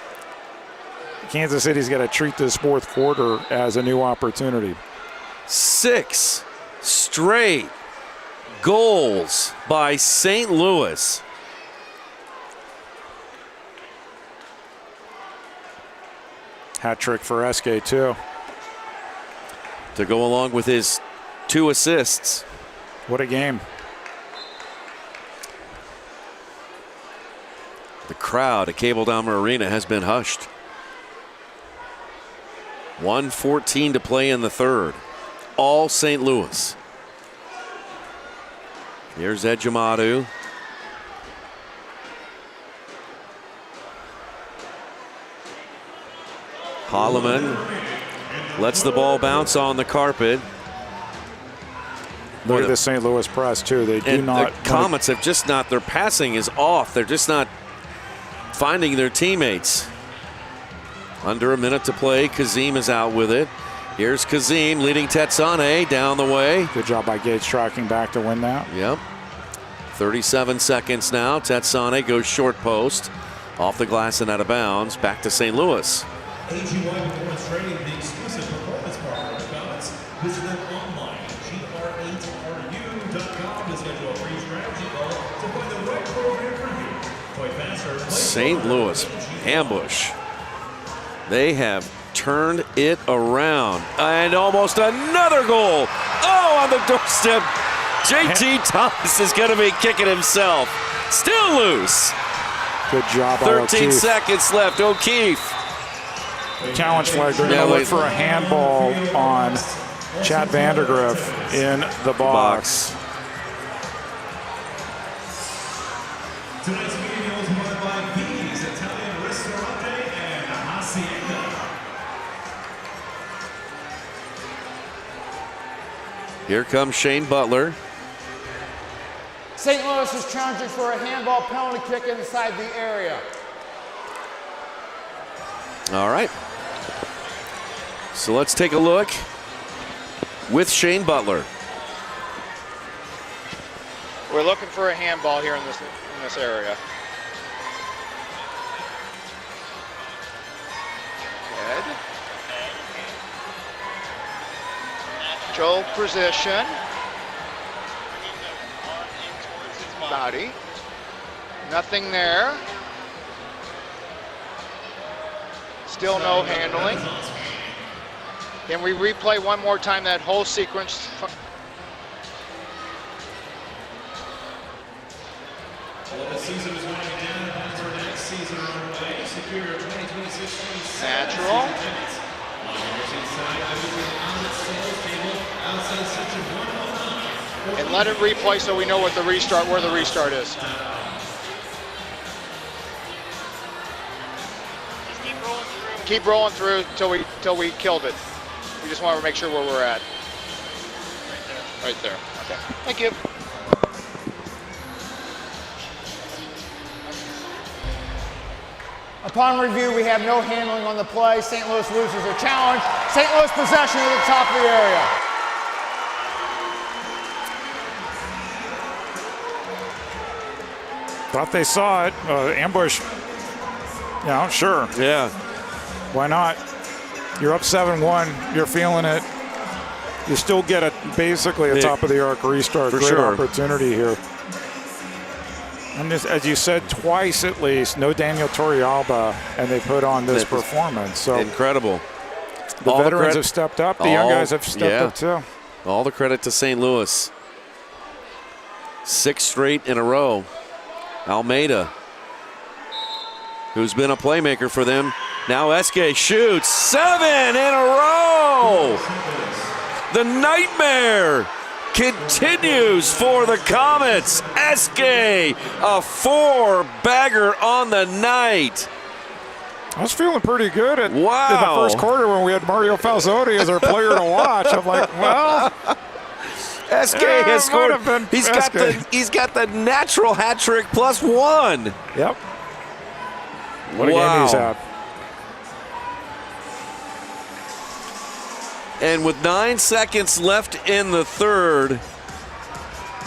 Kansas City's got to treat this fourth quarter as a new opportunity. 6 straight goals by St. Louis. Hat trick for SK too. To go along with his 2 assists. What a game. The crowd at Cable Dahmer Arena has been hushed. 1:14 to play in the third. All St. Louis. Here's Ejimadu. Holloman lets the ball bounce on the carpet. Look at the St. Louis press too. They do not. The Comets have just not. Their passing is off. They're just not finding their teammates. Under a minute to play. Kazim is out with it. Here's Kazim leading Tetsane down the way. Good job by Gates tracking back to win that. Yep. 37 seconds now. Tetsane goes short post. Off the glass and out of bounds. Back to St. Louis. AGY Performance Trading, the exclusive performance partner of the Comets. Visit them online, gr8ru.com, to schedule a free strategy call to find the right program for you. Play faster, play St. Louis ambush. They have turned it around. And almost another goal. Oh, on the doorstep. JT Thomas is going to be kicking himself. Still loose. Good job. 13 seconds left. O'Keefe. Challenge flag. They're going to look for a handball on Chad Vandergriff in the box. Tonight's meeting is hosted by V's Italian Ristorante and Hacienda. Here comes Shane Butler. St. Louis is challenging for a handball penalty kick inside the area. All right. So let's take a look with Shane Butler. We're looking for a handball here in this area. Good. Joe position. Body. Nothing there. Still no handling. Can we replay one more time that whole sequence? The season is winding down. Plans for next season are underway. Secure your 2026 Natural. And let it replay so we know what the restart, where the restart is. Keep rolling through till we killed it. We just want to make sure where we're at. Right there. Okay. Thank you. Upon review, we have no handling on the play. St. Louis loses a challenge. St. Louis possession at the top of the area. Thought they saw it. Ambush. Yeah, sure. Yeah. Why not? You're up 7-1. You're feeling it. You still get basically a top of the arc restart. For Great sure. opportunity here. And this, as you said, twice at least, no Daniel Torrealba, and they put on this performance. So incredible. The veterans have stepped up. The young guys have stepped up too. All the credit to St. Louis. 6 straight in a row. Almeida, who's been a playmaker for them. Now Eske shoots 7 in a row. The nightmare continues for the Comets. Eske, a 4-bagger on the night. I was feeling pretty good in the first quarter when we had Mario Falzotti as our player to watch. I'm like, well, Eske has scored. He's got the natural hat trick +1. Yep. What a game he's had. And with 9 seconds left in the third,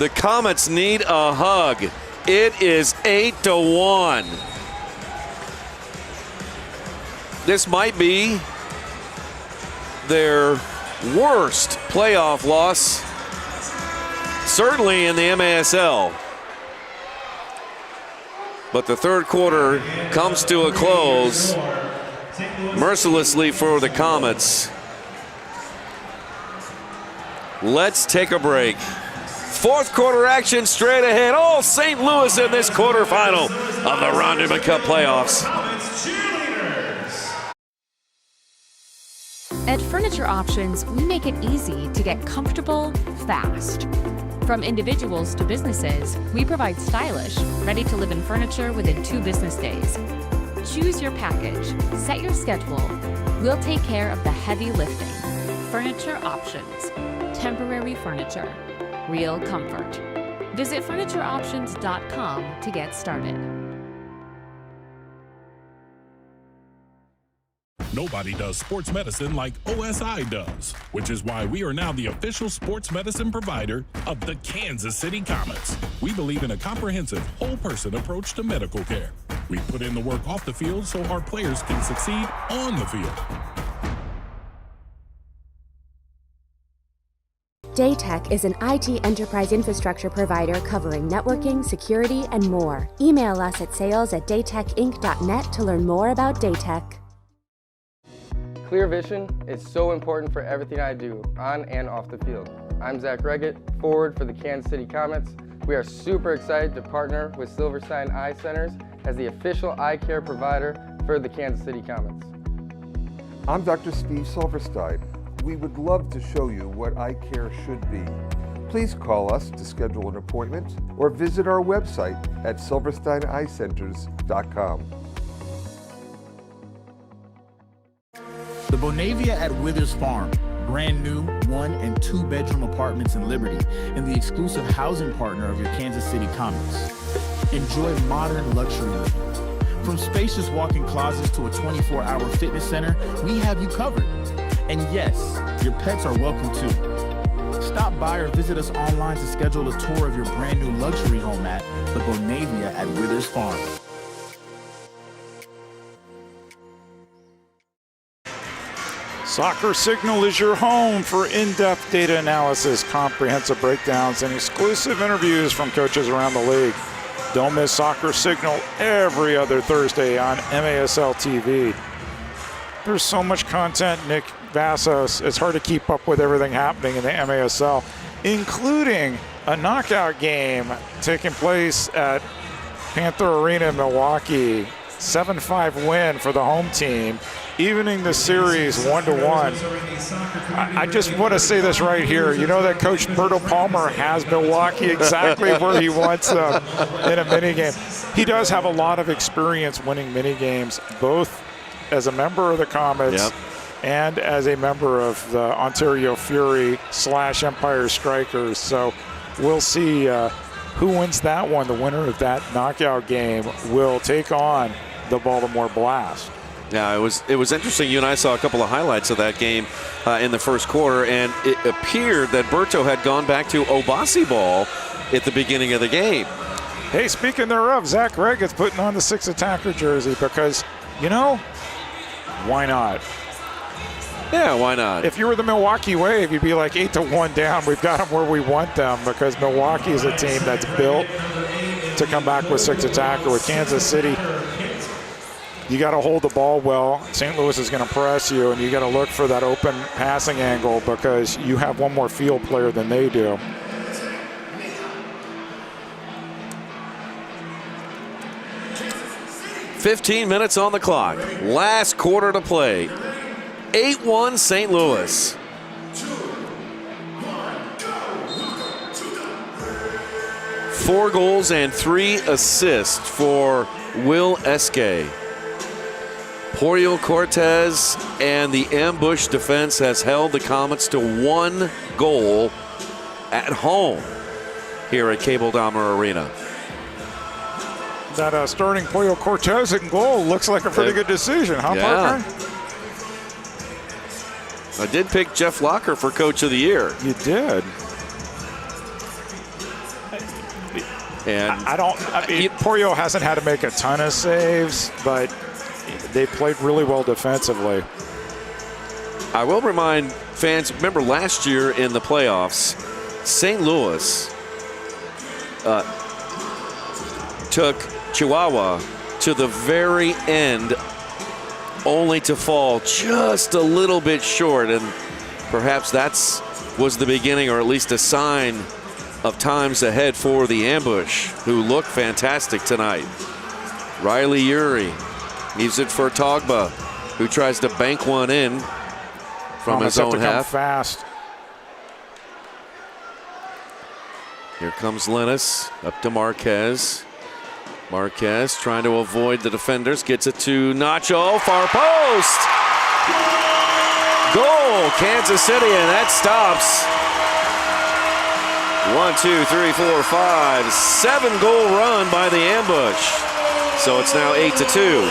the Comets need a hug. It is 8-1. This might be their worst playoff loss, certainly in the MASL. But the third quarter comes to a close mercilessly for the Comets. Let's take a break. Fourth quarter action straight ahead. All St. Louis in this quarterfinal of the Ron Newman Cup playoffs. At Furniture Options, we make it easy to get comfortable fast. From individuals to businesses, we provide stylish, ready-to-live-in furniture within 2 business days. Choose your package, set your schedule. We'll take care of the heavy lifting. Furniture Options. Temporary furniture. Real comfort. Visit FurnitureOptions.com to get started. Nobody does sports medicine like OSI does, which is why we are now the official sports medicine provider of the Kansas City Comets. We believe in a comprehensive, whole-person approach to medical care. We put in the work off the field so our players can succeed on the field. Daytech is an IT enterprise infrastructure provider covering networking, security, and more. Email us at sales@daytechinc.net to learn more about Daytech. Clear vision is so important for everything I do, on and off the field. I'm Zach Reggett, forward for the Kansas City Comets. We are super excited to partner with Silverstein Eye Centers as the official eye care provider for the Kansas City Comets. I'm Dr. Steve Silverstein. We would love to show you what eye care should be. Please call us to schedule an appointment or visit our website at silversteineyecenters.com. The Bonavia at Withers Farm. Brand new, 1 and 2 bedroom apartments in Liberty and the exclusive housing partner of your Kansas City Comets. Enjoy modern luxury living. From spacious walk-in closets to a 24-hour fitness center, we have you covered. And yes, your pets are welcome too. Stop by or visit us online to schedule a tour of your brand new luxury home at the Bonavia at Withers Farm. Soccer Signal is your home for in-depth data analysis, comprehensive breakdowns, and exclusive interviews from coaches around the league. Don't miss Soccer Signal every other Thursday on MASL TV. There's so much content, Nick Vassos. It's hard to keep up with everything happening in the MASL, including a knockout game taking place at Panther Arena in Milwaukee. 7-5 win for the home team, evening the series 1-1. I just want to say this right here. You know that Coach Berto Palmer has Milwaukee exactly where he wants them in a minigame. He does have a lot of experience winning minigames, both as a member of the Comets and as a member of the Ontario Fury / Empire Strikers. So we'll see who wins that one. The winner of that knockout game will take on the Baltimore Blast. Yeah, it was interesting. You and I saw a couple of highlights of that game in the first quarter, and it appeared that Berto had gone back to Obasi ball at the beginning of the game. Hey, speaking thereof, Zach Reggett's putting on the 6 attacker jersey because, you know, why not? Yeah, why not? If you were the Milwaukee Wave, you'd be like 8-1 down. We've got them where we want them because Milwaukee is a team that's built to come back with 6 attacker. With Kansas City, you got to hold the ball well. St. Louis is going to press you, and you got to look for that open passing angle because you have one more field player than they do. "15 minutes on the clock. Last quarter to play. 8-1 St. Louis. Four goals and 3 assists for Will Eske. Porio Cortez and the ambush defense has held the Comets to 1 goal at home here at Cable Dahmer Arena. That starting Poyo Cortez in goal looks like a pretty good decision, huh, partner? I did pick Jeff Locker for Coach of the Year. You did. And I mean, Poyo hasn't had to make a ton of saves, but they played really well defensively. I will remind fans, remember last year in the playoffs, St. Louis took Chihuahua to the very end, only to fall just a little bit short, and perhaps was the beginning, or at least a sign of times ahead for the ambush, who looked fantastic tonight. Riley Urey leaves it for Togba, who tries to bank one in from his own half. Fast. Here comes Linus up to Marquez. Marquez trying to avoid the defenders, gets it to Nacho, far post. Goal, Kansas City, and that stops. 1, 2, 3, 4, 5, 7-goal run by the ambush. So it's now 8-2.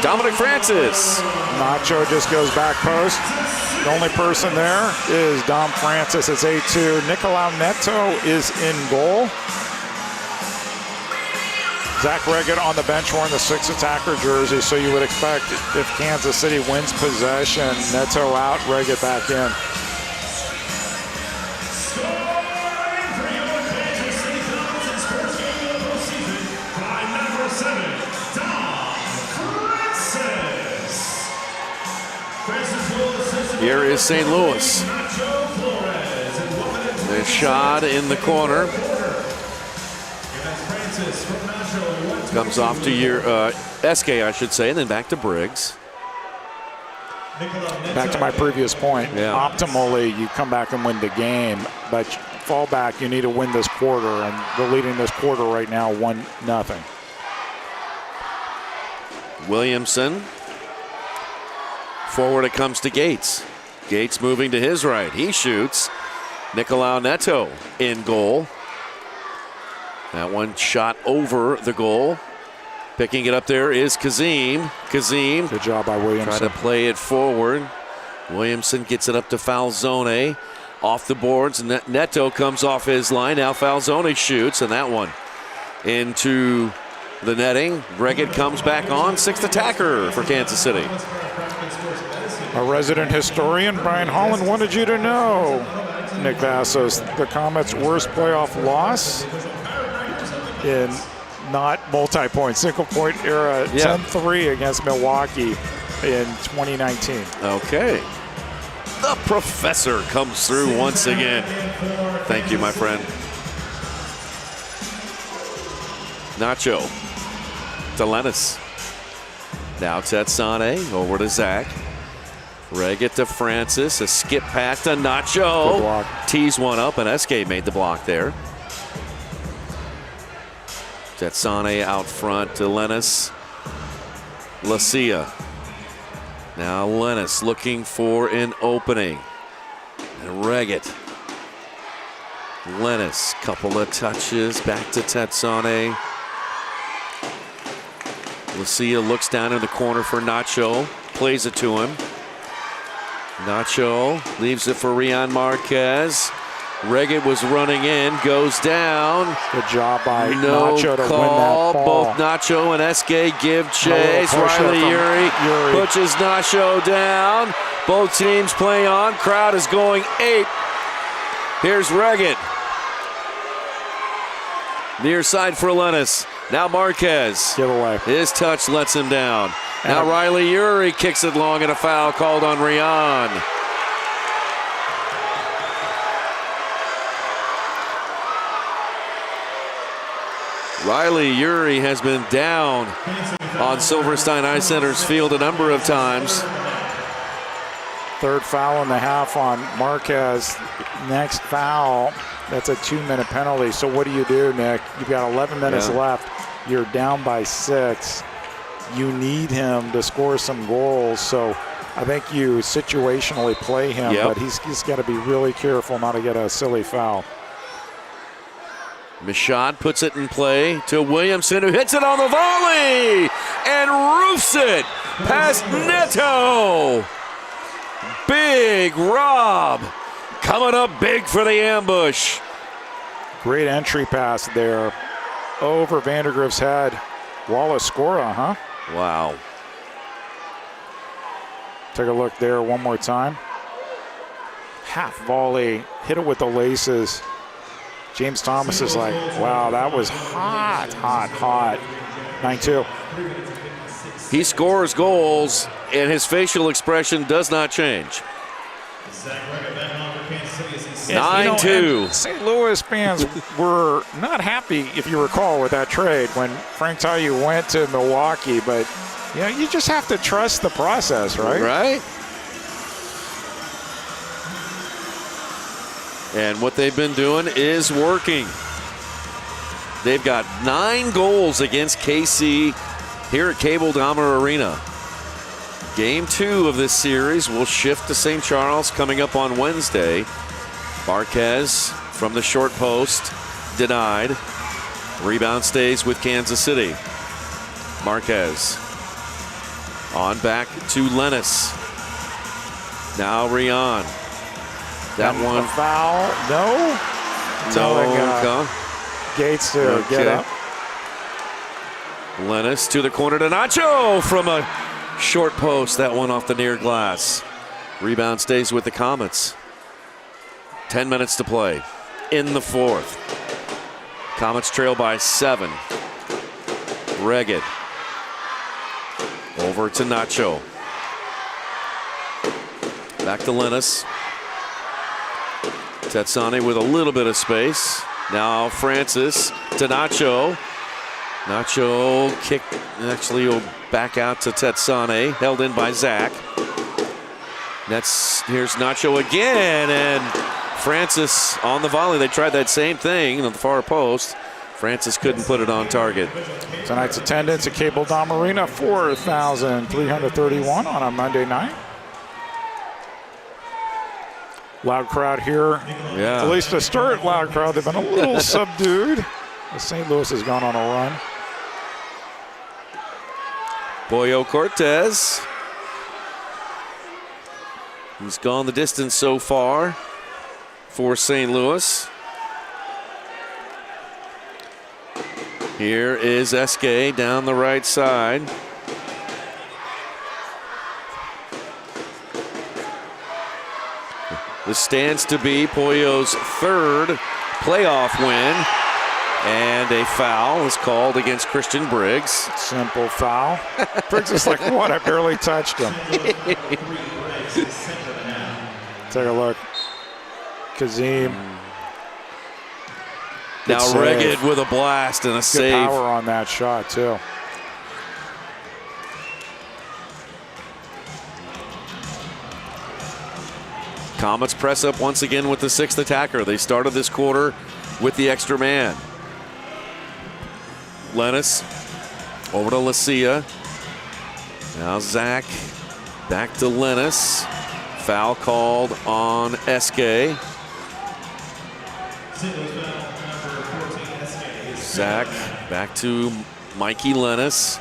Dominic Francis. Nacho just goes back post. The only person there is Dom Francis. It's 8-2. Nicolau Neto is in goal. Zach Reggett on the bench wearing the 6 attacker jersey, so you would expect if Kansas City wins possession, Neto out, Reggett back in. Here is St. Louis. The shot in the corner. Comes off to your SK, I should say, and then back to Briggs. Back to my previous point. Optimally, you come back and win the game, but fall back, you need to win this quarter, and they're leading this quarter right now 1-0. Williamson. Forward it comes to Gates. Gates moving to his right. He shoots. Nicolau Neto in goal. That one shot over the goal. Picking it up there is Kazim. Kazim. Good job by Williamson. Try to play it forward. Williamson gets it up to Falzone. Off the boards. Neto comes off his line. Now Falzone shoots, and that one into the netting. Reggett comes back on. 6th attacker for Kansas City. A resident historian, Brian Holland, wanted you to know, Nick Vassos, the Comets' worst playoff loss in not multi-point, single-point era, 10-3 against Milwaukee in 2019. Okay. The professor comes through once again. Thank you, my friend. Nacho to Lennis. Now Tetsane over to Zach. Reggett to Francis. A skip pass to Nacho. Tees one up, and Eske made the block there. Tetsane out front to Lennis. Lacia. Now Lennis looking for an opening. And Reggett. Lennis, couple of touches, back to Tetsane. Lacia looks down in the corner for Nacho, plays it to him. Nacho leaves it for Rian Marquez. Reggett was running in, goes down. Good job by Nacho to win that ball. Both Nacho and Eske give chase. Riley Uri pushes Nacho down. Both teams play on. Crowd is going ape. Here's Reggett. Near side for Lennis. Now Marquez. Giveaway. His touch lets him down. Now Riley Uri kicks it long, and a foul called on Rian. Riley Uri has been down on Silverstein Ice Center's field a number of times. Third foul in the half on Marquez. Next foul, that's a 2-minute penalty. So what do you do, Nick? You've got 11 minutes left. You're down by 6. You need him to score some goals. So I think you situationally play him, but he's got to be really careful not to get a silly foul. Michaud puts it in play to Williamson, who hits it on the volley and roofs it past Neto. Big Rob coming up big for the ambush. Great entry pass there over Vandergrift's head. Wallace Scora, huh? Wow. Take a look there one more time. Half volley, hit it with the laces. James Thomas is like, wow, that was hot, hot, hot. 9-2. He scores goals, and his facial expression does not change. 9-2. St. Louis fans were not happy, if you recall, with that trade when Frank Taillou went to Milwaukee. But, you know, you just have to trust the process, right? Right. And what they've been doing is working. They've got 9 goals against KC here at Cable Dahmer Arena. Game 2 of this series will shift to St. Charles coming up on Wednesday. Marquez from the short post, denied. Rebound stays with Kansas City. Marquez on back to Lennis. Now Rian. That one. Foul. No. No. Gates to get up. Lennis to the corner to Nacho from a short post. That one off the near glass. Rebound stays with the Comets. 10 minutes to play in the 4th. Comets trail by 7. Reggett over to Nacho. Back to Lennis. Tetsane with a little bit of space. Now Francis to Nacho. Nacho kick, actually will back out to Tetsane, held in by Zach. Here's Nacho again, and Francis on the volley. They tried that same thing on the far post. Francis couldn't put it on target. Tonight's attendance at Cable Dahmer Arena, 4,331 on a Monday night. Loud crowd here. Yeah. At least to start, loud crowd. They've been a little subdued. St. Louis has gone on a run. Pollo Cortez. He's gone the distance so far for St. Louis. Here is Esque down the right side. This stands to be Pollo's third playoff win. And a foul is called against Christian Briggs. Simple foul. Briggs is like, what? I barely touched him. Take a look. Kazim. Now Regged with a blast and a save. Good power on that shot, too. Comets press up once again with the sixth attacker. They started this quarter with the extra man. Lennis over to Lucia. Now Zach back to Lennis. Foul called on Esque. Zach back to Mikey Lennis.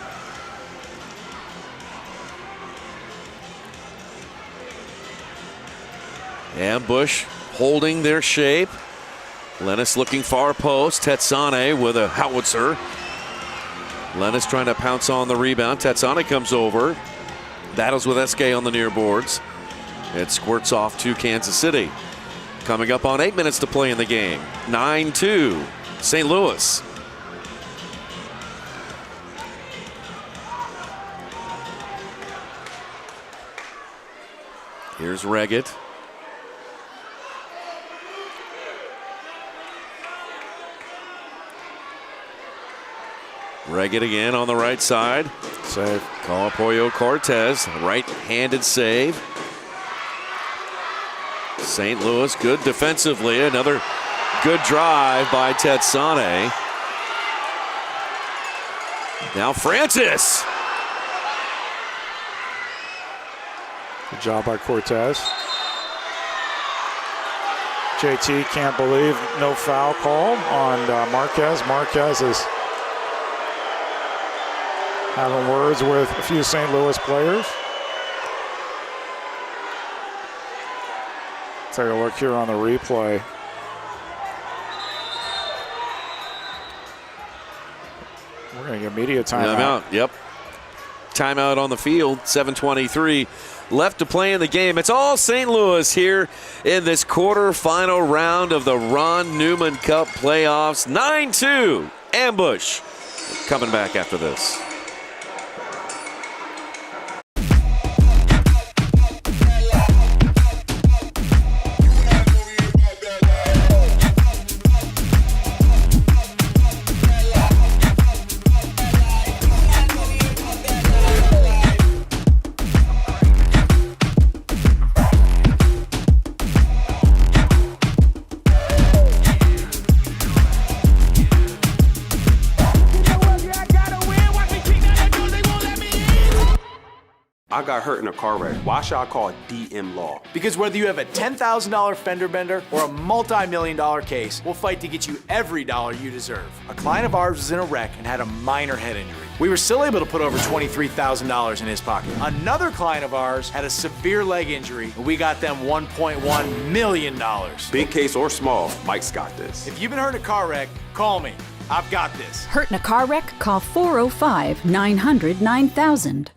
Ambush holding their shape. Lennis looking far post. Tetsane with a howitzer. Lennis trying to pounce on the rebound. Tetsane comes over. Battles with Esque on the near boards. It squirts off to Kansas City. Coming up on 8 minutes to play in the game. 9-2, St. Louis. Here's Reggett. Reggett again on the right side. Save. Call Pollo Cortez. Right-handed save. St. Louis good defensively. Another good drive by Tetsane. Now Francis. Good job by Cortez. JT can't believe no foul call on Marquez. Marquez is having words with a few St. Louis players. Take a look here on the replay. We're going to get media timeout. Yep. Timeout on the field. 7:23 left to play in the game. It's all St. Louis here in this quarterfinal round of the Ron Newman Cup playoffs. 9-2. Ambush. Coming back after this. I got hurt in a car wreck. Why should I call DM Law? Because whether you have a $10,000 fender bender or a multi-million-dollar case, we'll fight to get you every dollar you deserve. A client of ours was in a wreck and had a minor head injury. We were still able to put over $23,000 in his pocket. Another client of ours had a severe leg injury, and we got them $1.1 million. Big case or small, Mike's got this. If you've been hurt in a car wreck, call me. I've got this. Hurt in a car wreck? Call 405-900-9000.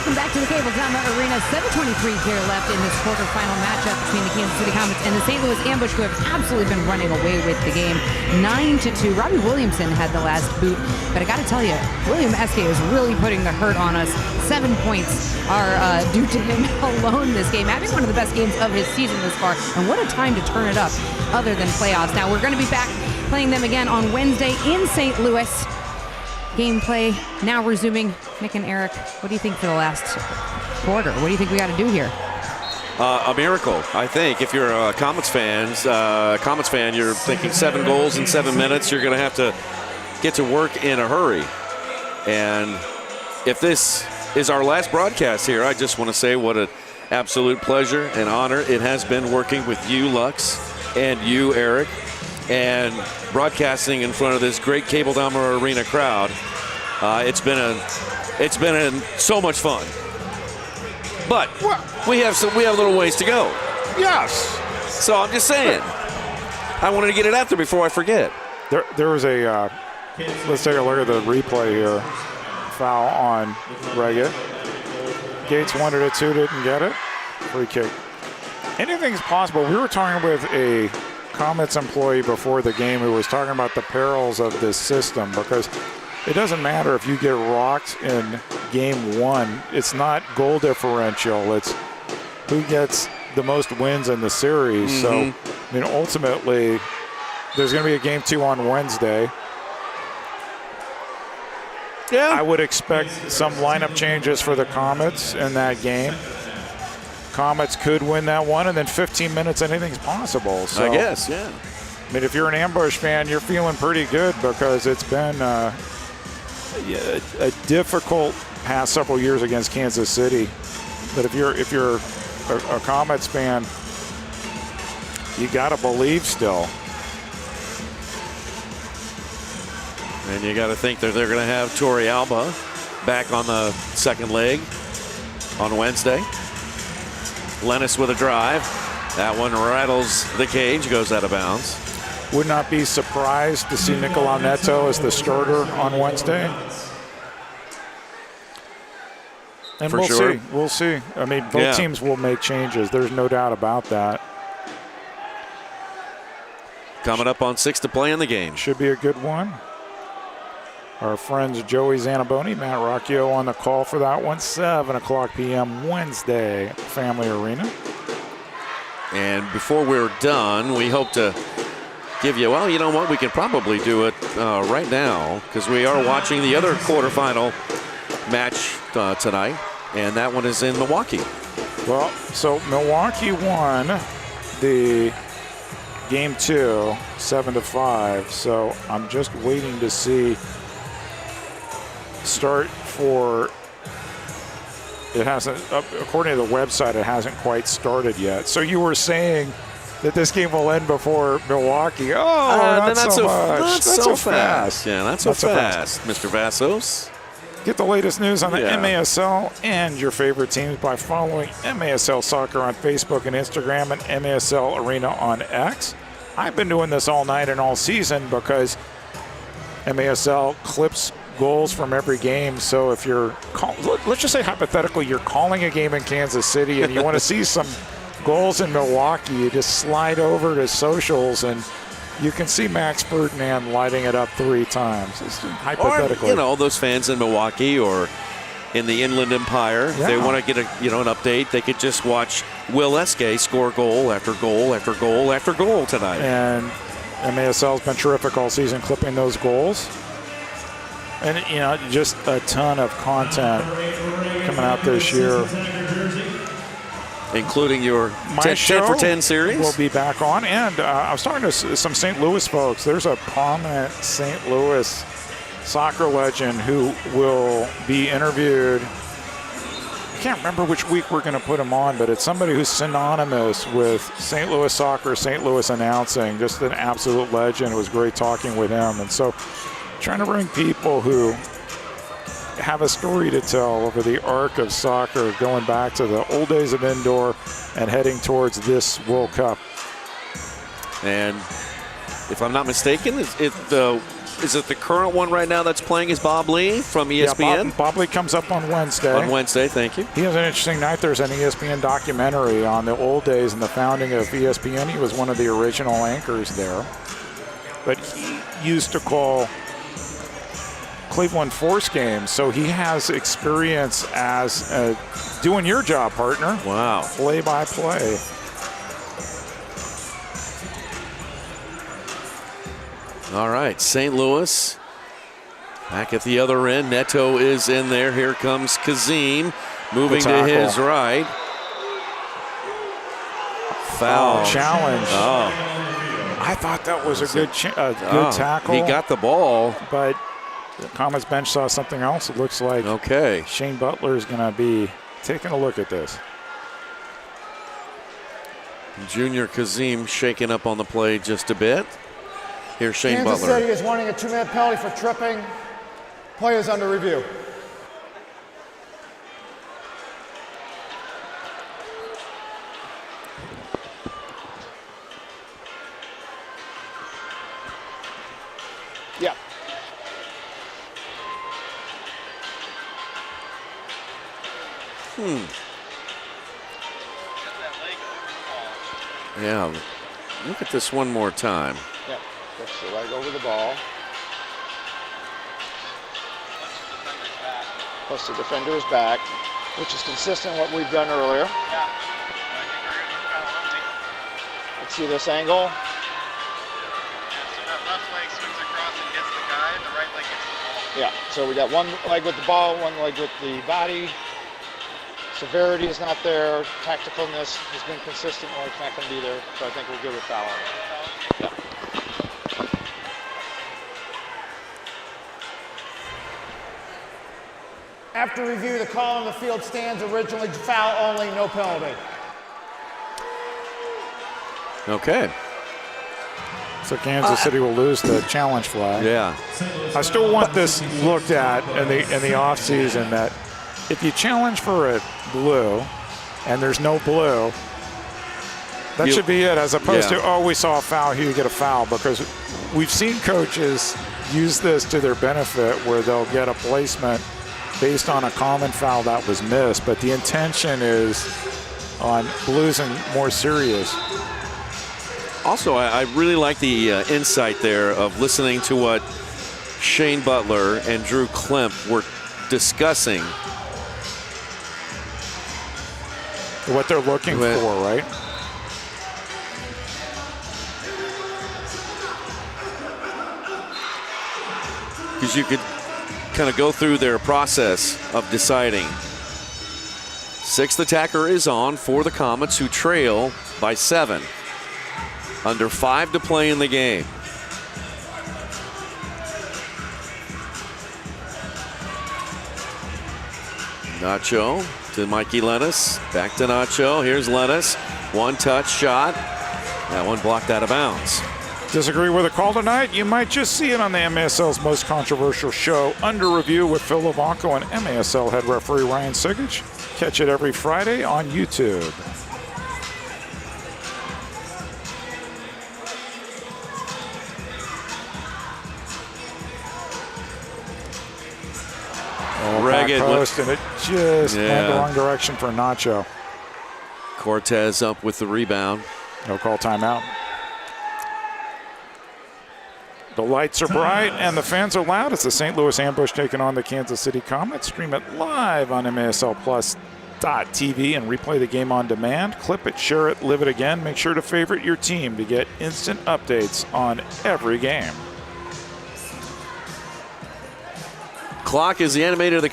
Welcome back to the Cable Drama Arena. 7:23 here left in this quarterfinal matchup between the Kansas City Comets and the St. Louis Ambush, who have absolutely been running away with the game. 9-2. Robbie Williamson had the last boot, but I got to tell you, William Eske is really putting the hurt on us. 7 points are due to him alone this game, having one of the best games of his season this far. And what a time to turn it up, other than playoffs. Now we're going to be back playing them again on Wednesday in St. Louis. Gameplay now resuming. Nick and Eric, what do you think for the last quarter? What do you think we got to do here? A miracle, I think. If you're a Comets fan, you're thinking 7 goals in 7 minutes. You're going to have to get to work in a hurry. And if this is our last broadcast here, I just want to say what an absolute pleasure and honor it has been working with you, Lux, and you, Eric, and broadcasting in front of this great Cable Dahmer Arena crowd. It's been so much fun. But we have a little ways to go. Yes. So I'm just saying, I wanted to get it out there before I forget. There was a, let's take a look at the replay here. Foul on Reggett. Gates wanted it too, didn't get it. Free kick. Anything's possible. We were talking with a Comets employee before the game who was talking about the perils of this system, because it doesn't matter if you get rocked in game 1. It's not goal differential. It's who gets the most wins in the series. So, I mean, ultimately, there's going to be a game 2 on Wednesday. Yeah. I would expect some lineup changes for the Comets in that game. Comets could win that one, and then 15 minutes, anything's possible. So, I guess, yeah. I mean, if you're an Ambush fan, you're feeling pretty good because it's been a difficult past several years against Kansas City. But if you're a Comets fan, you got to believe still. And you got to think that they're going to have Torrey Alba back on the second leg on Wednesday. Lennis with a drive. That one rattles the cage, goes out of bounds. Would not be surprised to see Nicolau Neto as the starter on Wednesday. And we'll see. We'll see. I mean, both teams will make changes. There's no doubt about that. Coming up on 6 to play in the game. Should be a good one. Our friends Joey Zanaboni, Matt Rocchio on the call for that one. 7 o'clock p.m. Wednesday at the Family Arena. And before we're done, we hope to give you, well, you know what? We can probably do it right now because we are watching the other quarterfinal match tonight, and that one is in Milwaukee. Well, so Milwaukee won the game 2, 7-5. So I'm just waiting to see start for. It hasn't, according to the website, it hasn't quite started yet. So you were saying that this game will end before Milwaukee. Oh, not so much. Not so fast. Yeah, not so fast, Mr. Vassos. Get the latest news on the MASL and your favorite teams by following MASL Soccer on Facebook and Instagram and MASL Arena on X. I've been doing this all night and all season because MASL clips goals from every game. So if you're, let's just say hypothetically, you're calling a game in Kansas City and you want to see some goals in Milwaukee, you just slide over to socials and you can see Max Ferdinand lighting it up 3 times. Just hypothetically. Or, you know, those fans in Milwaukee or in the Inland Empire, if they want to get an update, they could just watch Will Eske score goal after goal after goal after goal tonight. And MASL's been terrific all season clipping those goals. And, you know, just a ton of content coming out this year. Including your 10 for 10 series? We'll be back on. And I was talking to some St. Louis folks. There's a prominent St. Louis soccer legend who will be interviewed. I can't remember which week we're going to put him on, but it's somebody who's synonymous with St. Louis soccer, St. Louis announcing. Just an absolute legend. It was great talking with him. And so trying to bring people who have a story to tell over the arc of soccer, going back to the old days of indoor and heading towards this World Cup. And if I'm not mistaken, is it the current one right now that's playing is Bob Lee from ESPN? Yeah, Bob Lee comes up on Wednesday. On Wednesday, thank you. He has an interesting night. There's an ESPN documentary on the old days and the founding of ESPN. He was one of the original anchors there. But he used to call Cleveland Force games, so he has experience as doing your job, partner. Wow. Play-by-play. All right, St. Louis back at the other end. Neto is in there. Here comes Kazim moving to his right. Foul. Challenge. Oh. I thought that was a good tackle. He got the ball. But the Comets bench saw something else. It looks like Shane Butler is going to be taking a look at this. Junior Kazim shaking up on the play just a bit. Here's Shane Kansas Butler. City is wanting a 2-minute penalty for tripping. Play is under review. Yeah. Yeah, look at this one more time. Yeah, push the leg over the ball. Plus the defender's back, which is consistent with what we've done earlier. Let's see this angle. Yeah, so we got one leg with the ball, one leg with the body. Severity is not there. Tacticalness has been consistent, or it's not going to be there. So I think we're good with foul. Yeah. After review, the call on the field stands. Originally foul only, no penalty. Okay. So Kansas City will lose the challenge flag. Yeah. I still want this looked at in the offseason that if you challenge for a blue and there's no blue, that should be it, as opposed to, oh, we saw a foul, here you get a foul, because we've seen coaches use this to their benefit where they'll get a placement based on a common foul that was missed, but the intention is on blues and more serious. Also, I really like the insight there of listening to what Shane Butler and Drew Klemp were discussing. What they're looking for, right? Because you could kind of go through their process of deciding. Sixth attacker is on for the Comets, who trail by 7. Under 5 to play in the game. Nacho to Mikey Lennis. Back to Nacho. Here's Lennis. One touch shot. That one blocked out of bounds. Disagree with the call tonight? You might just see it on the MASL's most controversial show, Under Review with Phil Levanko and MASL head referee Ryan Sigich. Catch it every Friday on YouTube. Ragged post, and it just went the wrong direction for Nacho. Cortez up with the rebound. No call timeout. The lights are bright and the fans are loud. It's the St. Louis Ambush taking on the Kansas City Comets. Stream it live on MASLplus.tv and replay the game on demand. Clip it, share it, live it again. Make sure to favorite your team to get instant updates on every game. Clock is the enemy of the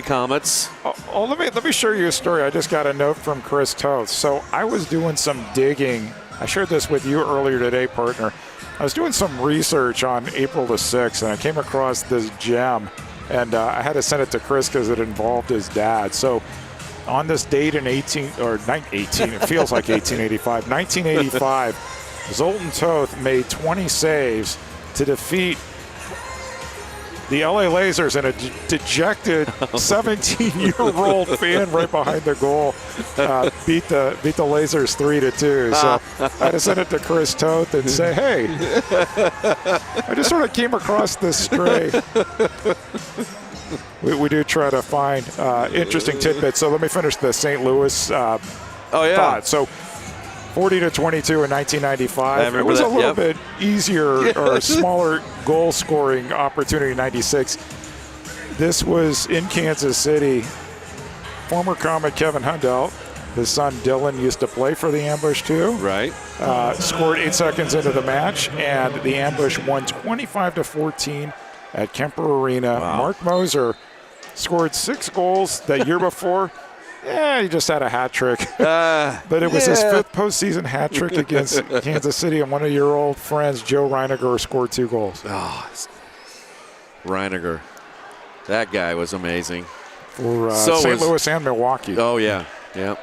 Comets. Oh, let me share you a story. I just got a note from Chris Toth. So I was doing some digging. I shared this with you earlier today, partner. I was doing some research on April the 6th, and I came across this gem, and I had to send it to Chris because it involved his dad. So on this date in it feels like 1985, Zoltan Toth made 20 saves to defeat the LA Lasers and a dejected 17-year-old fan right behind the goal beat the Lasers 3-2. So I had to send it to Chris Toth and say, hey, I just sort of came across this stray. We do try to find interesting tidbits. So let me finish the St. Louis thought. So 40-22 in 1995. It was a little bit easier or smaller goal scoring opportunity in 96. This was in Kansas City. Former Comet Kevin Hundell, his son Dylan, used to play for the Ambush too. Right. Scored 8 seconds into the match, and the Ambush won 25-14 at Kemper Arena. Wow. Mark Moser scored 6 goals that year before. Yeah, he just had a hat trick. But it was his 5th postseason hat trick against Kansas City, and one of your old friends, Joe Reiniger, scored 2 goals. Oh, Reiniger. That guy was amazing. For St. Louis and Milwaukee. Oh, yeah. Yep.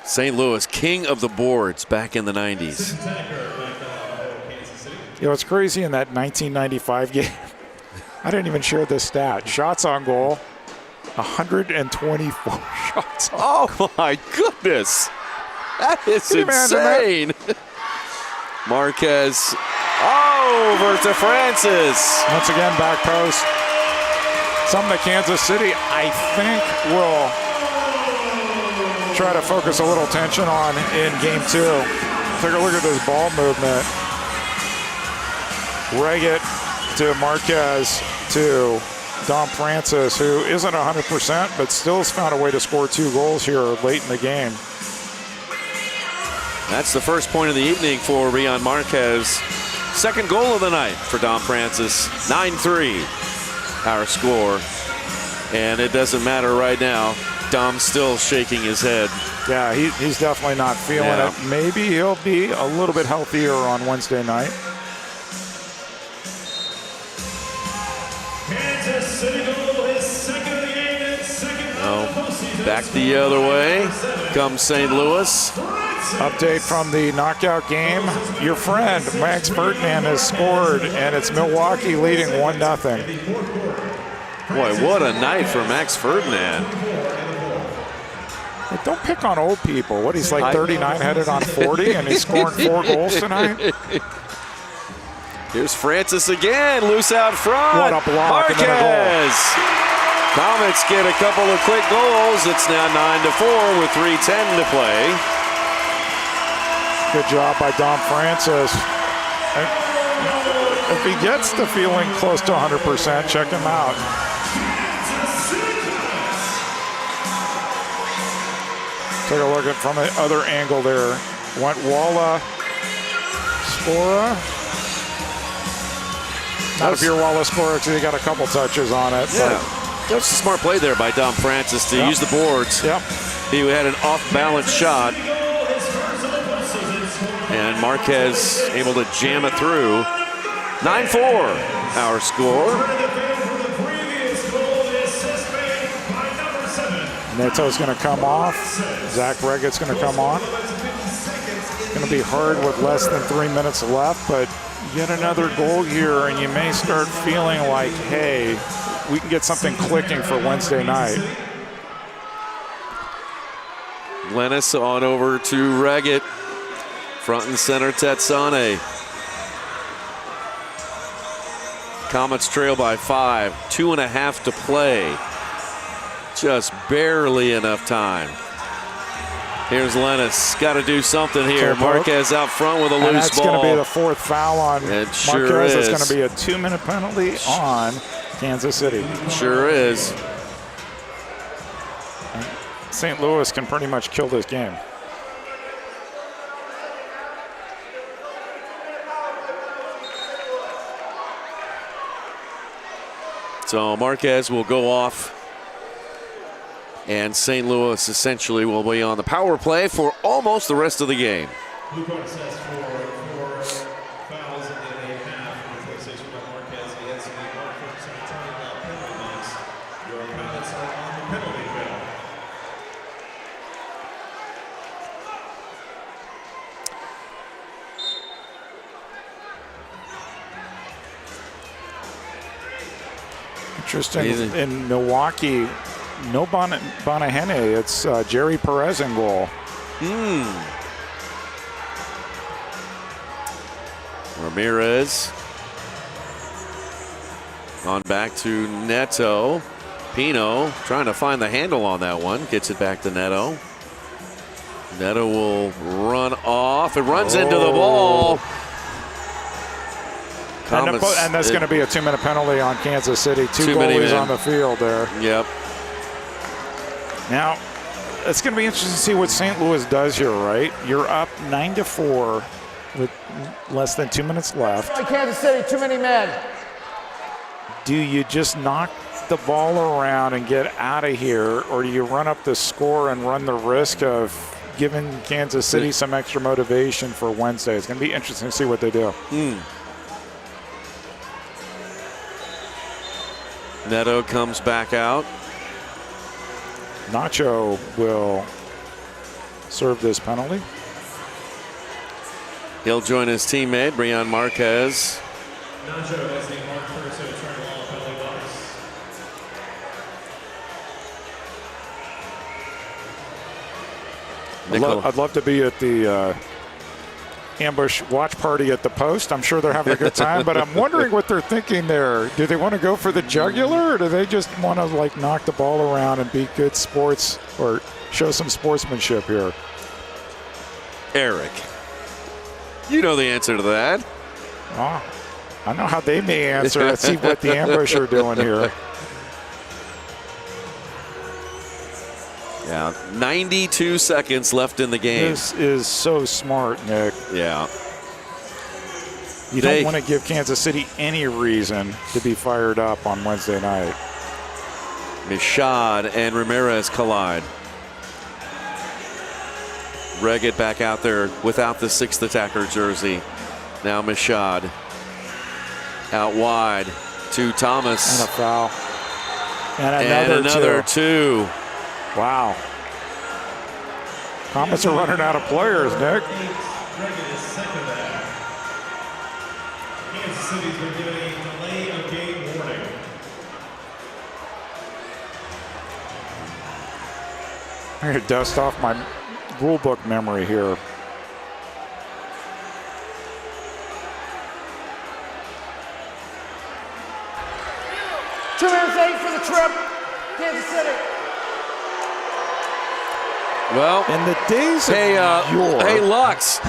St. Louis, king of the boards back in the 90s. You know, it's crazy in that 1995 game. I didn't even share this stat. Shots on goal. 124 shots. Oh, my goodness. That is insane. Marquez over to Francis. Once again, back post. Something that Kansas City, I think, will try to focus a little tension on in game 2. Take a look at this ball movement. Reggett to Marquez to Dom Francis, who isn't 100%, but still has found a way to score 2 goals here late in the game. That's the first point of the evening for Rion Marquez. Second goal of the night for Dom Francis. 9-3, our score. And it doesn't matter right now. Dom's still shaking his head. Yeah, he's definitely not feeling it. Maybe he'll be a little bit healthier on Wednesday night. Kansas City goal is second of the game and second of the postseason. Back the other way comes St. Louis. Update from the knockout game. Your friend, Max Ferdinand, has scored, and it's Milwaukee leading 1-0. Boy, what a night for Max Ferdinand. Hey, don't pick on old people. What, he's like 39 headed on 40, and he's scoring 4 goals tonight? Here's Francis again, loose out front. What a block and then a goal. Comets get a couple of quick goals. It's now 9-4 with 3:10 to play. Good job by Dom Francis. If he gets to feeling close to 100%, check him out. Take a look at from the other angle there. Went Walla, Spora. Not if you're Walla Spora, because he got a couple touches on it. Yeah, that was a smart play there by Dom Francis to use the boards. Yep. He had an off-balance shot. And Marquez able to jam it through. 9-4, our score. Neto's going to come off. Zach Reggett's going to come on. It's going to be hard with less than 3 minutes left, but get another goal here, and you may start feeling like, hey, we can get something clicking for Wednesday night. Lennis on over to Reggett. Front and center, Tetsane. Comets trail by 5. 2.5 to play. Just barely enough time. Here's Lennis. Got to do something here. Marquez out front with a loose ball. That's going to be the 4th foul on It Marquez. sure is. It's going to be a 2-minute penalty on Kansas City. Sure is. St. Louis can pretty much kill this game. So Marquez will go off, and St. Louis essentially will be on the power play for almost the rest of the game. Blue card says for 4 fouls in a half. Replacement by Marquez against the 1% penalty box. Your Comets are on the penalty trail. Interesting. In Milwaukee, no Bonahene. It's Jerry Perez in goal. Ramirez on back to Neto. Pino trying to find the handle on that one. Gets it back to Neto. Neto will run off. It runs into the ball. And that's going to be a 2-minute penalty on Kansas City. Two goalies on the field there. Yep. Now, it's going to be interesting to see what St. Louis does here, right? You're up 9-4 with less than 2 minutes left. Kansas City, too many men. Do you just knock the ball around and get out of here, or do you run up the score and run the risk of giving Kansas City some extra motivation for Wednesday? It's going to be interesting to see what they do. Neto comes back out. Nacho will serve this penalty. He'll join his teammate, Brian Marquez. Nacho has the mark first of turn law penalty box. I'd love to be at the ambush watch party at the post. I'm sure they're having a good time, but I'm wondering what they're thinking there. Do they want to go for the jugular, or do they just want to like knock the ball around and be good sports or show some sportsmanship here? Eric, you know the answer to that. Oh, I know how they may answer. Let's see what the ambush are doing here. Yeah, 92 seconds left in the game. This is so smart, Nick. Yeah. You don't want to give Kansas City any reason to be fired up on Wednesday night. Michaud and Ramirez collide. Reggett back out there without the 6th attacker jersey. Now Michaud out wide to Thomas. And a foul. And another two. Wow. Comets are running out of players, Nick. Kansas City's been given a delay of game warning. I'm going to dust off my rule book memory here. Two minutes 8 for the trip, Kansas City. Well, in the days of hey Lux,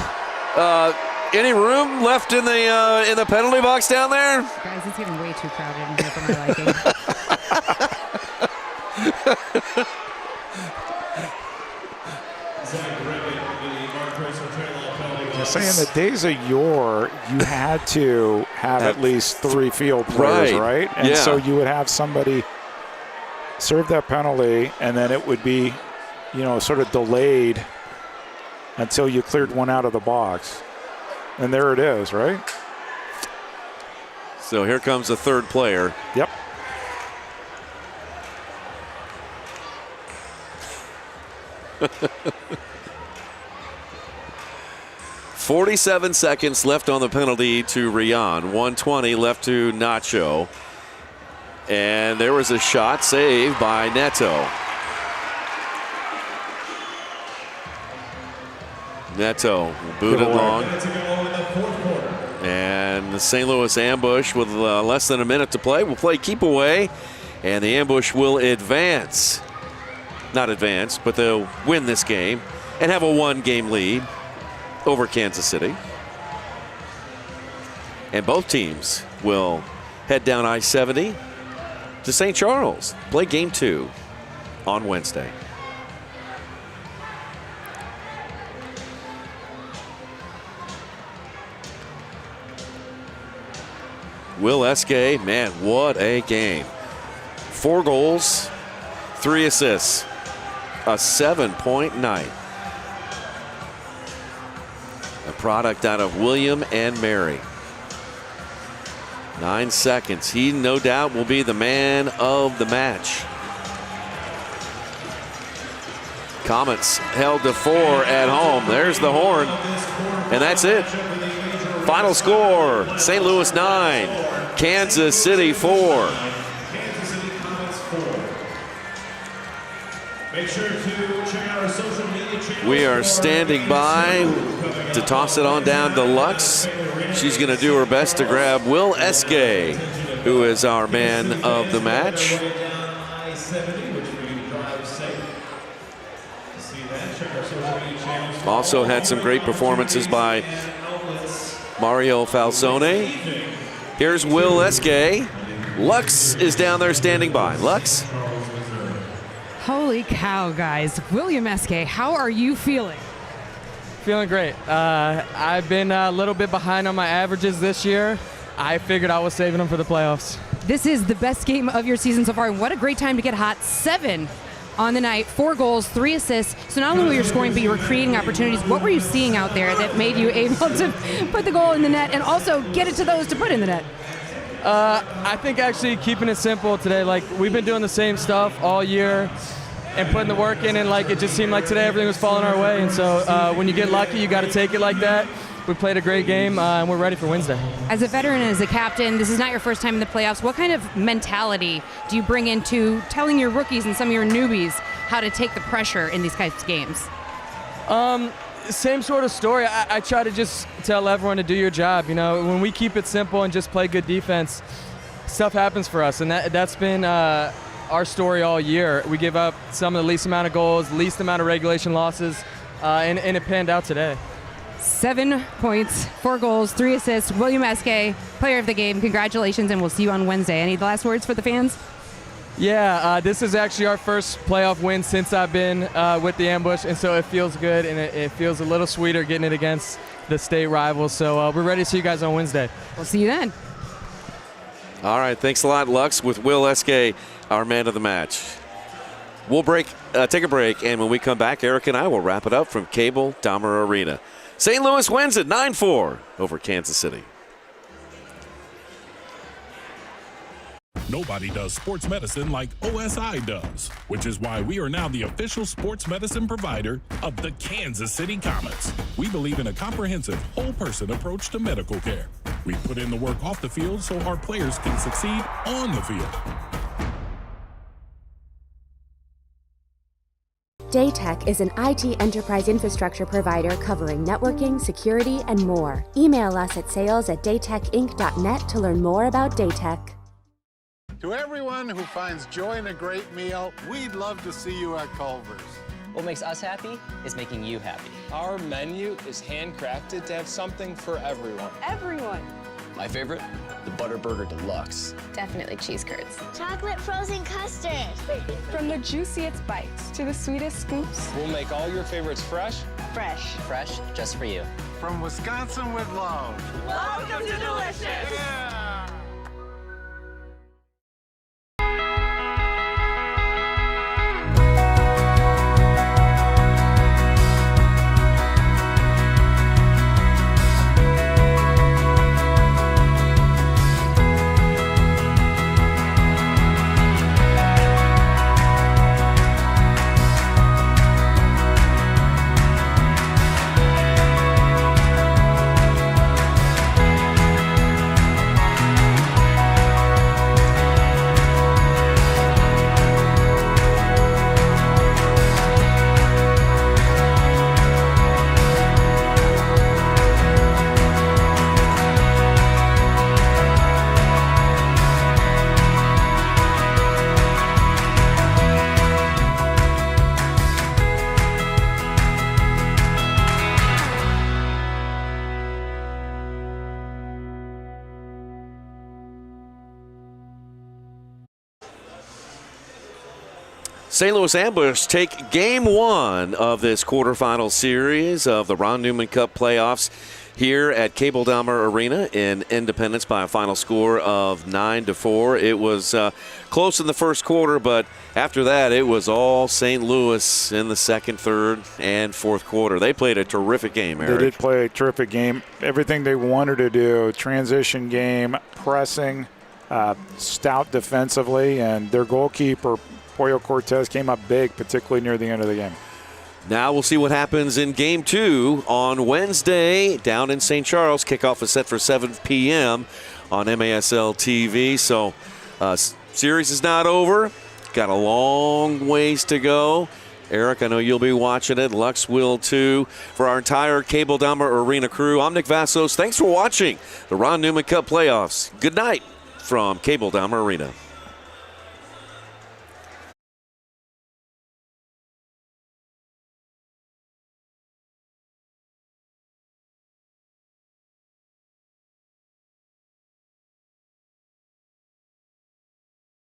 any room left in the penalty box down there? Guys, it's getting way too crowded in here for my liking. I say in the days of yore, you had to have at least 3 field players, right? And so you would have somebody serve that penalty, and then it would be, sort of delayed until you cleared one out of the box. And there it is, right? So here comes the 3rd player. Yep. $47 seconds left on the penalty to Rian. 120 left to Nacho. And there was a shot saved by Neto. Neto booted long. And the St. Louis ambush with less than a minute to play will play keep away. And the ambush will advance. Not advance, but they'll win this game and have a 1-game lead over Kansas City. And both teams will head down I-70 to St. Charles, play game 2 on Wednesday. Will Eske, man, what a game. 4 goals, 3 assists, a 7-point night. A product out of William and Mary. 9 seconds. He no doubt will be the man of the match. Comets held to 4 at home. There's the horn. And that's it. Final score, St. Louis 9, Kansas City 4. Make sure to check out our social media channels. We are standing by to toss it on down to Lux. She's going to do her best to grab Will Eskay, who is our man of the match. Also had some great performances by Mario Falsone. Here's Will Eskay. Lux is down there standing by. Lux? Holy cow, guys. William Eskay, how are you feeling? Feeling great. I've been a little bit behind on my averages this year. I figured I was saving them for the playoffs. This is the best game of your season so far. What a great time to get hot. 7 on the night, 4 goals, 3 assists. So not only were you scoring, but you were creating opportunities. What were you seeing out there that made you able to put the goal in the net and also get it to those to put in the net? I think actually keeping it simple today. Like, we've been doing the same stuff all year and putting the work in, and like it just seemed like today everything was falling our way. And so when you get lucky, you got to take it like that. We played a great game, and we're ready for Wednesday. As a veteran and as a captain, this is not your first time in the playoffs. What kind of mentality do you bring into telling your rookies and some of your newbies how to take the pressure in these types of games? Same sort of story. I try to just tell everyone to do your job. You know, when we keep it simple and just play good defense, stuff happens for us, and that's been our story all year. We give up some of the least amount of goals, least amount of regulation losses, and it panned out today. 7 points, 4 goals, 3 assists. William Eskay, player of the game. Congratulations, and we'll see you on Wednesday. Any last words for the fans? Yeah, this is actually our first playoff win since I've been with the Ambush, and so it feels good, and it feels a little sweeter getting it against the state rivals. So we're ready to see you guys on Wednesday. We'll see you then. All right, thanks a lot, Lux, with Will Eskay, our man of the match. We'll take a break, and when we come back, Eric and I will wrap it up from Cable Dahmer Arena. St. Louis wins at 9-4 over Kansas City. Nobody does sports medicine like OSI does, which is why we are now the official sports medicine provider of the Kansas City Comets. We believe in a comprehensive, whole-person approach to medical care. We put in the work off the field so our players can succeed on the field. Daytech is an IT enterprise infrastructure provider covering networking, security, and more. Email us at sales@daytechinc.net to learn more about Daytech. To everyone who finds joy in a great meal, we'd love to see you at Culver's. What makes us happy is making you happy. Our menu is handcrafted to have something for everyone. Everyone. My favorite, the Butter Burger Deluxe. Definitely cheese curds. Chocolate frozen custard. From the juiciest bites to the sweetest scoops. We'll make all your favorites fresh. Fresh. Fresh, just for you. From Wisconsin with love. Welcome to Delicious. Yeah. St. Louis Ambush take game 1 of this quarterfinal series of the Ron Newman Cup playoffs here at Cable Dahmer Arena in Independence by a final score of 9-4. It was close in the first quarter, but after that it was all St. Louis in the second, third, and fourth quarter. They played a terrific game, Eric. They did play a terrific game. Everything they wanted to do, transition game, pressing, stout defensively, and their goalkeeper, Pollo Cortez, came up big, particularly near the end of the game. Now we'll see what happens in Game 2 on Wednesday down in St. Charles. Kickoff is set for 7 p.m. on MASL TV. So series is not over. Got a long ways to go. Eric, I know you'll be watching it. Lux will too. For our entire Cable Dahmer Arena crew, I'm Nick Vassos. Thanks for watching the Ron Newman Cup playoffs. Good night from Cable Dahmer Arena.